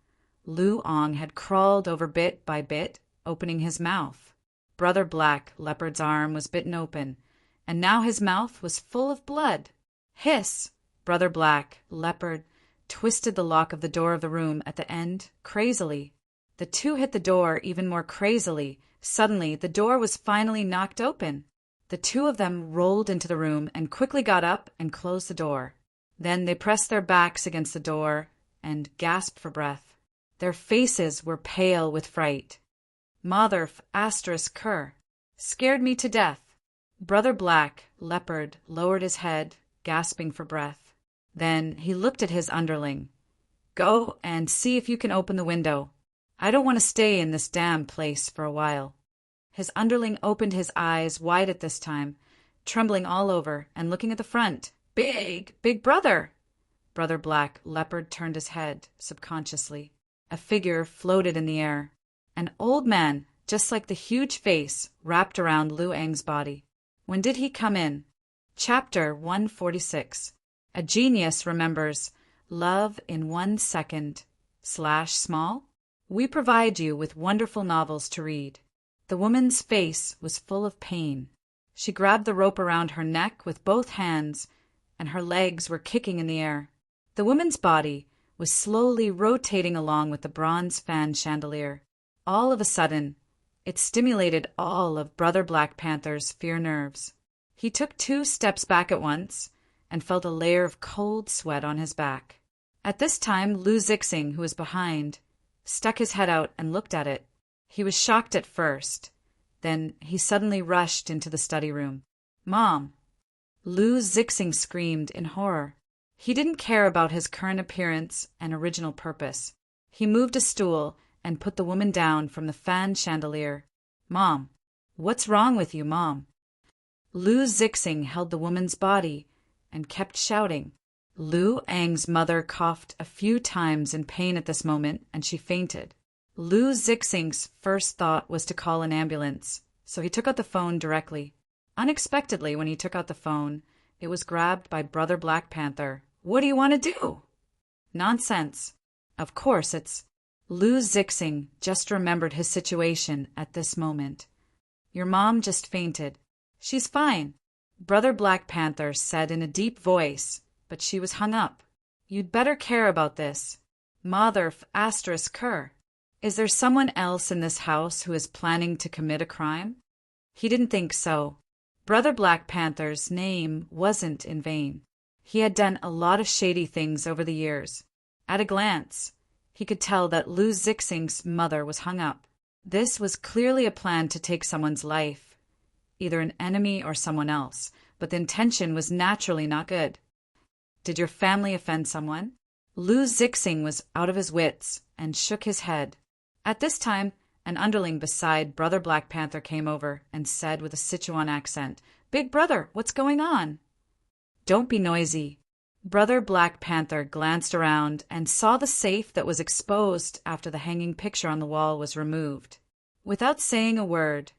[SPEAKER 1] Lu Ong had crawled over bit by bit, opening his mouth. Brother Black Leopard's arm was bitten open, and now his mouth was full of blood. Hiss! Brother Black Leopard twisted the lock of the door of the room at the end crazily. The two hit the door even more crazily. Suddenly, the door was finally knocked open. The two of them rolled into the room and quickly got up and closed the door. Then they pressed their backs against the door and gasped for breath. Their faces were pale with fright. Motherf asterisk cur. Scared me to death. Brother Black Leopard lowered his head, gasping for breath. Then he looked at his underling. Go and see if you can open the window. I don't want to stay in this damn place for a while. His underling opened his eyes wide at this time, trembling all over and looking at the front. Big brother! Brother Black Leopard turned his head subconsciously. A figure floated in the air. An old man, just like the huge face wrapped around Lu Eng's body. When did he come in? Chapter 146. A genius remembers love in 1 second / small. We provide you with wonderful novels to read. The woman's face was full of pain. She grabbed the rope around her neck with both hands, and her legs were kicking in the air. The woman's body was slowly rotating along with the bronze fan chandelier. All of a sudden, it stimulated all of Brother Black Panther's fear nerves. He took 2 steps back at once and felt a layer of cold sweat on his back. At this time, Lu Zixing, who was behind, stuck his head out and looked at it. He was shocked at first. Then he suddenly rushed into the study room. Mom! Lu Zixing screamed in horror. He didn't care about his current appearance and original purpose. He moved a stool and put the woman down from the fan chandelier. "Mom, what's wrong with you, Mom?" Lu Zixing held the woman's body and kept shouting. Lu Ang's mother coughed a few times in pain at this moment, and she fainted. Lu Zixing's first thought was to call an ambulance, so he took out the phone directly. Unexpectedly, when he took out the phone, it was grabbed by Brother Black Panther. "What do you want to do?" "Nonsense. Of course it's—" Lu Zixing just remembered his situation at this moment. "Your mom just fainted. She's fine," Brother Black Panther said in a deep voice, but she was hung up. "You'd better care about this. Mother f*** cur. Is there someone else in this house who is planning to commit a crime?" He didn't think so. Brother Black Panther's name wasn't in vain. He had done a lot of shady things over the years. At a glance, he could tell that Lu Zixing's mother was hung up. This was clearly a plan to take someone's life, either an enemy or someone else, but the intention was naturally not good. "Did your family offend someone?" Lu Zixing was out of his wits and shook his head. At this time, an underling beside Brother Black Panther came over and said with a Sichuan accent, "Big brother, what's going on?" "Don't be noisy." Brother Black Panther glanced around and saw the safe that was exposed after the hanging picture on the wall was removed. Without saying a word,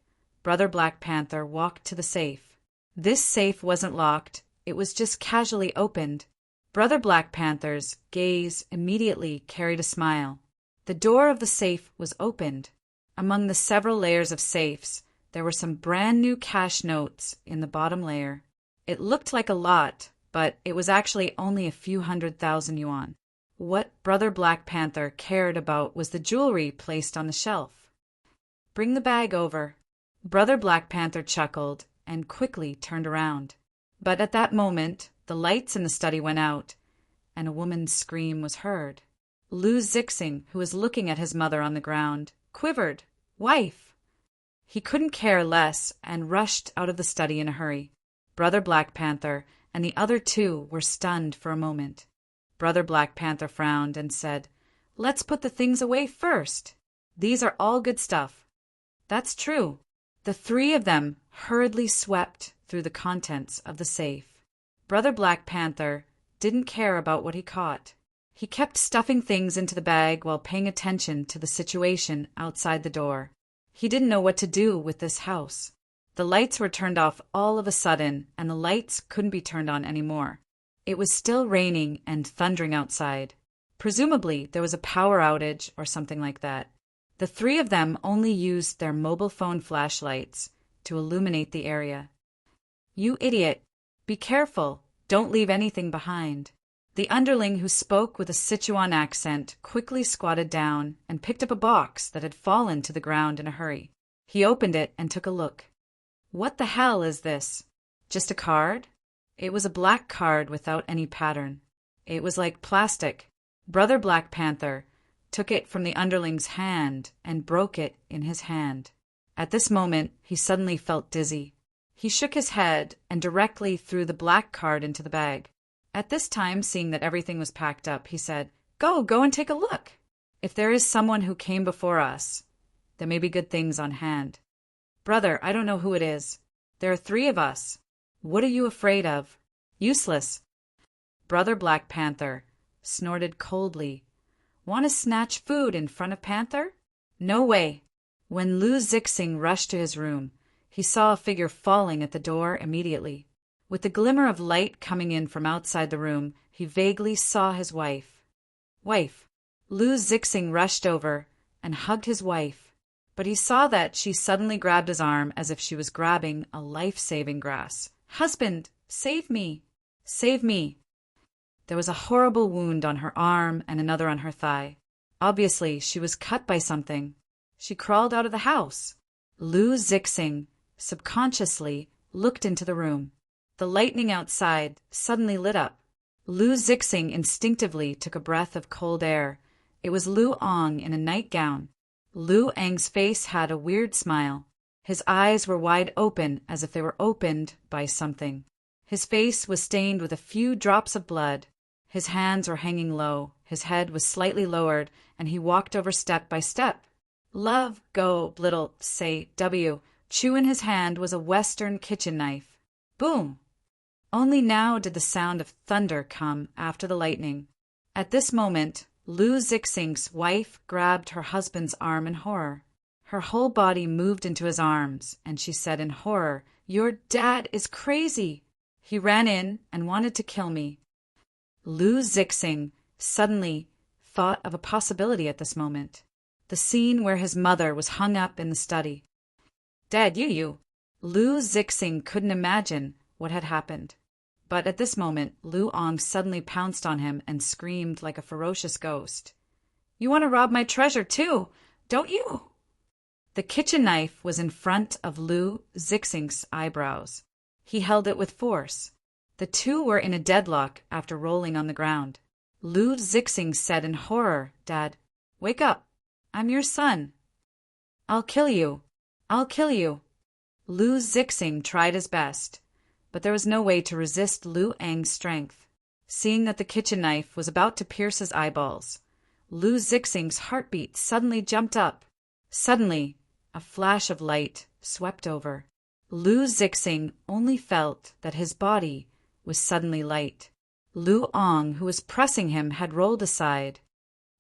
[SPEAKER 1] Brother Black Panther walked to the safe. This safe wasn't locked, it was just casually opened. Brother Black Panther's gaze immediately carried a smile. The door of the safe was opened. Among the several layers of safes, there were some brand new cash notes in the bottom layer. It looked like a lot, but it was actually only a few 100,000 yuan. What Brother Black Panther cared about was the jewelry placed on the shelf. "Bring the bag over." Brother Black Panther chuckled and quickly turned around. But at that moment, the lights in the study went out, and a woman's scream was heard. Lu Zixing, who was looking at his mother on the ground, quivered. "Wife!" He couldn't care less and rushed out of the study in a hurry. Brother Black Panther and the other two were stunned for a moment. Brother Black Panther frowned and said, "Let's put the things away first. These are all good stuff." "That's true." The three of them hurriedly swept through the contents of the safe. Brother Black Panther didn't care about what he caught. He kept stuffing things into the bag while paying attention to the situation outside the door. He didn't know what to do with this house. The lights were turned off all of a sudden, and the lights couldn't be turned on anymore. It was still raining and thundering outside. Presumably, there was a power outage or something like that. The three of them only used their mobile phone flashlights to illuminate the area. "You idiot! Be careful! Don't leave anything behind." The underling, who spoke with a Sichuan accent, quickly squatted down and picked up a box that had fallen to the ground in a hurry. He opened it and took a look. "What the hell is this? Just a card?" It was a black card without any pattern. It was like plastic. Brother Black Panther took it from the underling's hand and broke it in his hand. At this moment, he suddenly felt dizzy. He shook his head and directly threw the black card into the bag. At this time, seeing that everything was packed up, he said, Go and take a look. If there is someone who came before us, there may be good things on hand. Brother, I don't know who it is. There are three of us. What are you afraid of? Useless." Brother Black Panther snorted coldly. "Want to snatch food in front of Panther? No way." When Lu Zixing rushed to his room, he saw a figure falling at the door immediately. With the glimmer of light coming in from outside the room, he vaguely saw his wife. "Wife." Lu Zixing rushed over and hugged his wife, but he saw that she suddenly grabbed his arm as if she was grabbing a life-saving grass. "Husband, save me! Save me!" There was a horrible wound on her arm and another on her thigh. Obviously, she was cut by something. She crawled out of the house. Lu Zixing subconsciously looked into the room. The lightning outside suddenly lit up. Lu Zixing instinctively took a breath of cold air. It was Lu Ong in a nightgown. Lu Ang's face had a weird smile. His eyes were wide open as if they were opened by something. His face was stained with a few drops of blood. His hands were hanging low, his head was slightly lowered, and he walked over step by step. Love, go, little, say, W. Chew in his hand was a Western kitchen knife. Boom! Only now did the sound of thunder come after the lightning. At this moment, Lou Zixink's wife grabbed her husband's arm in horror. Her whole body moved into his arms, and she said in horror, "Your dad is crazy. He ran in and wanted to kill me." Lou Zixing suddenly thought of a possibility at this moment. The scene where his mother was hung up in the study. "Dad, you." Lou Zixing couldn't imagine what had happened. But at this moment, Lu Ong suddenly pounced on him and screamed like a ferocious ghost. "You want to rob my treasure too, don't you?" The kitchen knife was in front of Lou Zixing's eyebrows. He held it with force. The two were in a deadlock after rolling on the ground. Lou Zixing said in horror, "Dad, wake up. I'm your son." "I'll kill you. I'll kill you." Lou Zixing tried his best, but there was no way to resist Lu Ang's strength. Seeing that the kitchen knife was about to pierce his eyeballs, Lou Zixing's heartbeat suddenly jumped up. Suddenly, a flash of light swept over. Lou Zixing only felt that his body was suddenly light. Lu Ong, who was pressing him, had rolled aside.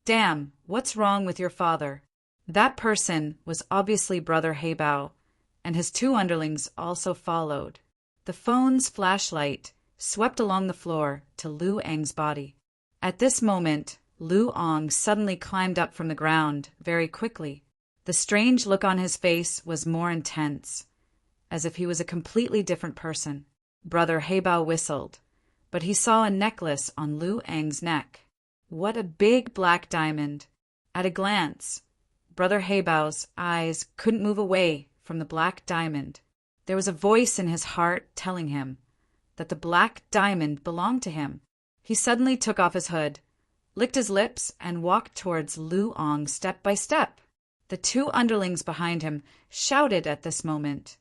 [SPEAKER 1] "Damn, what's wrong with your father?" That person was obviously Brother Heibao, and his two underlings also followed. The phone's flashlight swept along the floor to Lu Ang's body. At this moment, Lu Ong suddenly climbed up from the ground very quickly. The strange look on his face was more intense, as if he was a completely different person. Brother Heibao whistled, but he saw a necklace on Lu Ang's neck. What a big black diamond! At a glance, Brother Heibao's eyes couldn't move away from the black diamond. There was a voice in his heart telling him that the black diamond belonged to him. He suddenly took off his hood, licked his lips, and walked towards Lu Ong step by step. The two underlings behind him shouted at this moment,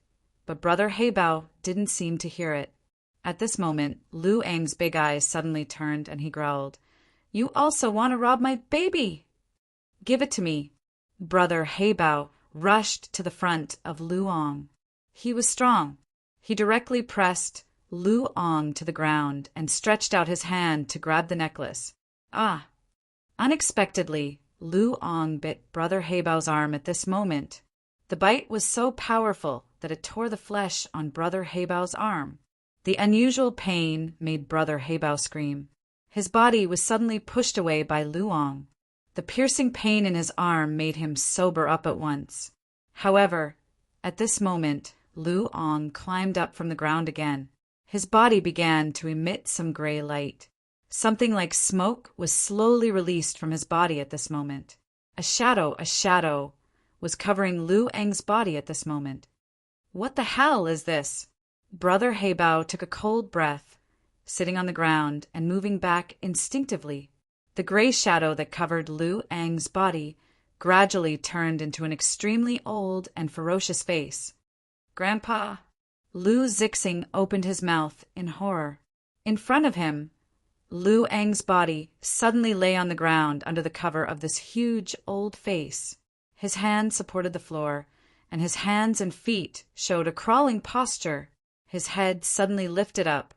[SPEAKER 1] but Brother Heibao didn't seem to hear it. At this moment, Lu Ang's big eyes suddenly turned and he growled, "You also want to rob my baby? Give it to me." Brother Heibao rushed to the front of Lu Ong. He was strong. He directly pressed Lu Ong to the ground and stretched out his hand to grab the necklace. Ah! Unexpectedly, Lu Ong bit Brother Heibao's arm at this moment. The bite was so powerful that it tore the flesh on Brother Heibao's arm. The unusual pain made Brother Heibao scream. His body was suddenly pushed away by Lu Ong. The piercing pain in his arm made him sober up at once. However, at this moment, Lu Ong climbed up from the ground again. His body began to emit some gray light. Something like smoke was slowly released from his body at this moment. A shadow was covering Lu Ang's body at this moment. What the hell is this? Brother Heibao took a cold breath, sitting on the ground and moving back instinctively. The gray shadow that covered Lu Ang's body gradually turned into an extremely old and ferocious face. "Grandpa!" Lu Zixing opened his mouth in horror. In front of him, Lu Ang's body suddenly lay on the ground under the cover of this huge old face. His hands supported the floor, and his hands and feet showed a crawling posture. His head suddenly lifted up,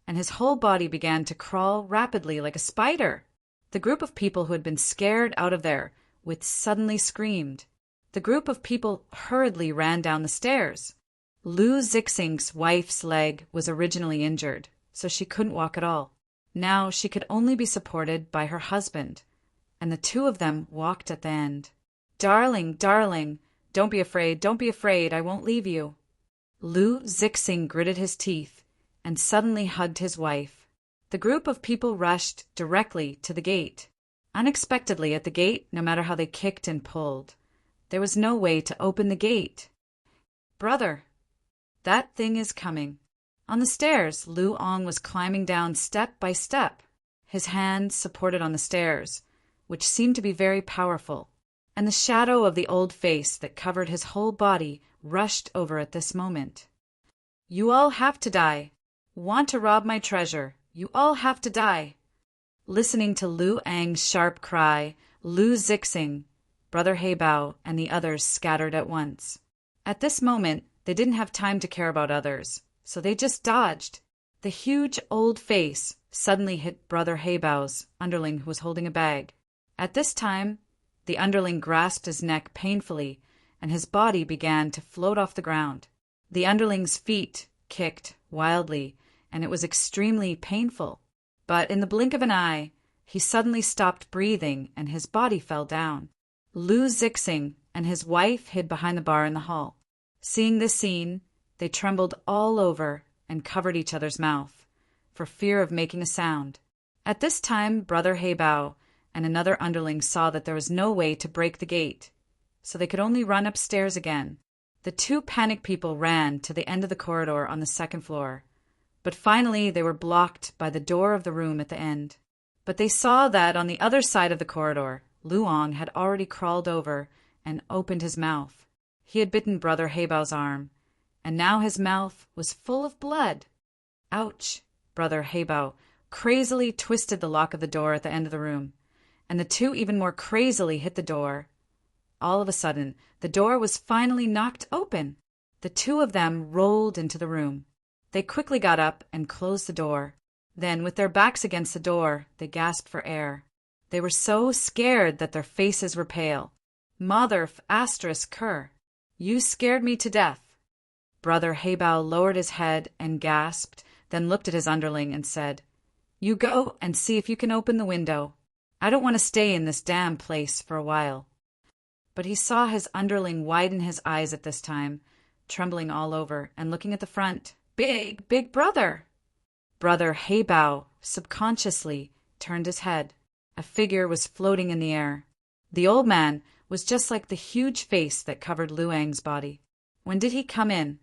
[SPEAKER 1] and his whole body began to crawl rapidly like a spider. The group of people who had been scared out of their wits suddenly screamed. The group of people hurriedly ran down the stairs. Lu Zixing's wife's leg was originally injured, so she couldn't walk at all. Now she could only be supported by her husband, and the two of them walked at the end. "Darling, darling, don't be afraid, I won't leave you." Lu Zixing gritted his teeth and suddenly hugged his wife. The group of people rushed directly to the gate. Unexpectedly at the gate, no matter how they kicked and pulled, there was no way to open the gate. "Brother, that thing is coming." On the stairs, Lu Ong was climbing down step by step, his hands supported on the stairs, which seemed to be very powerful, and the shadow of the old face that covered his whole body rushed over at this moment. "You all have to die. Want to rob my treasure. You all have to die." Listening to Lu Ang's sharp cry, Lu Zixing, Brother Heibao, and the others scattered at once. At this moment, they didn't have time to care about others, so they just dodged. The huge old face suddenly hit Brother Heibao's underling, who was holding a bag. At this time, the underling grasped his neck painfully, and his body began to float off the ground. The underling's feet kicked wildly, and it was extremely painful. But in the blink of an eye, he suddenly stopped breathing and his body fell down. Lu Zixing and his wife hid behind the bar in the hall. Seeing this scene, they trembled all over and covered each other's mouth, for fear of making a sound. At this time, Brother Heibao and another underling saw that there was no way to break the gate, so they could only run upstairs again. The two panicked people ran to the end of the corridor on the second floor, but finally they were blocked by the door of the room at the end. But they saw that on the other side of the corridor, Luong had already crawled over and opened his mouth. He had bitten Brother Heibao's arm, and now his mouth was full of blood. Ouch! Brother Heibao crazily twisted the lock of the door at the end of the room, and the two even more crazily hit the door. All of a sudden, the door was finally knocked open. The two of them rolled into the room. They quickly got up and closed the door. Then, with their backs against the door, they gasped for air. They were so scared that their faces were pale. Mother ***, you scared me to death. Brother Heibao lowered his head and gasped, then looked at his underling and said, "You go and see if you can open the window. I don't want to stay in this damn place for a while." But he saw his underling widen his eyes at this time, trembling all over and looking at the front. Big brother! Brother Heibao subconsciously turned his head. A figure was floating in the air. The old man was just like the huge face that covered Luang's body. When did he come in?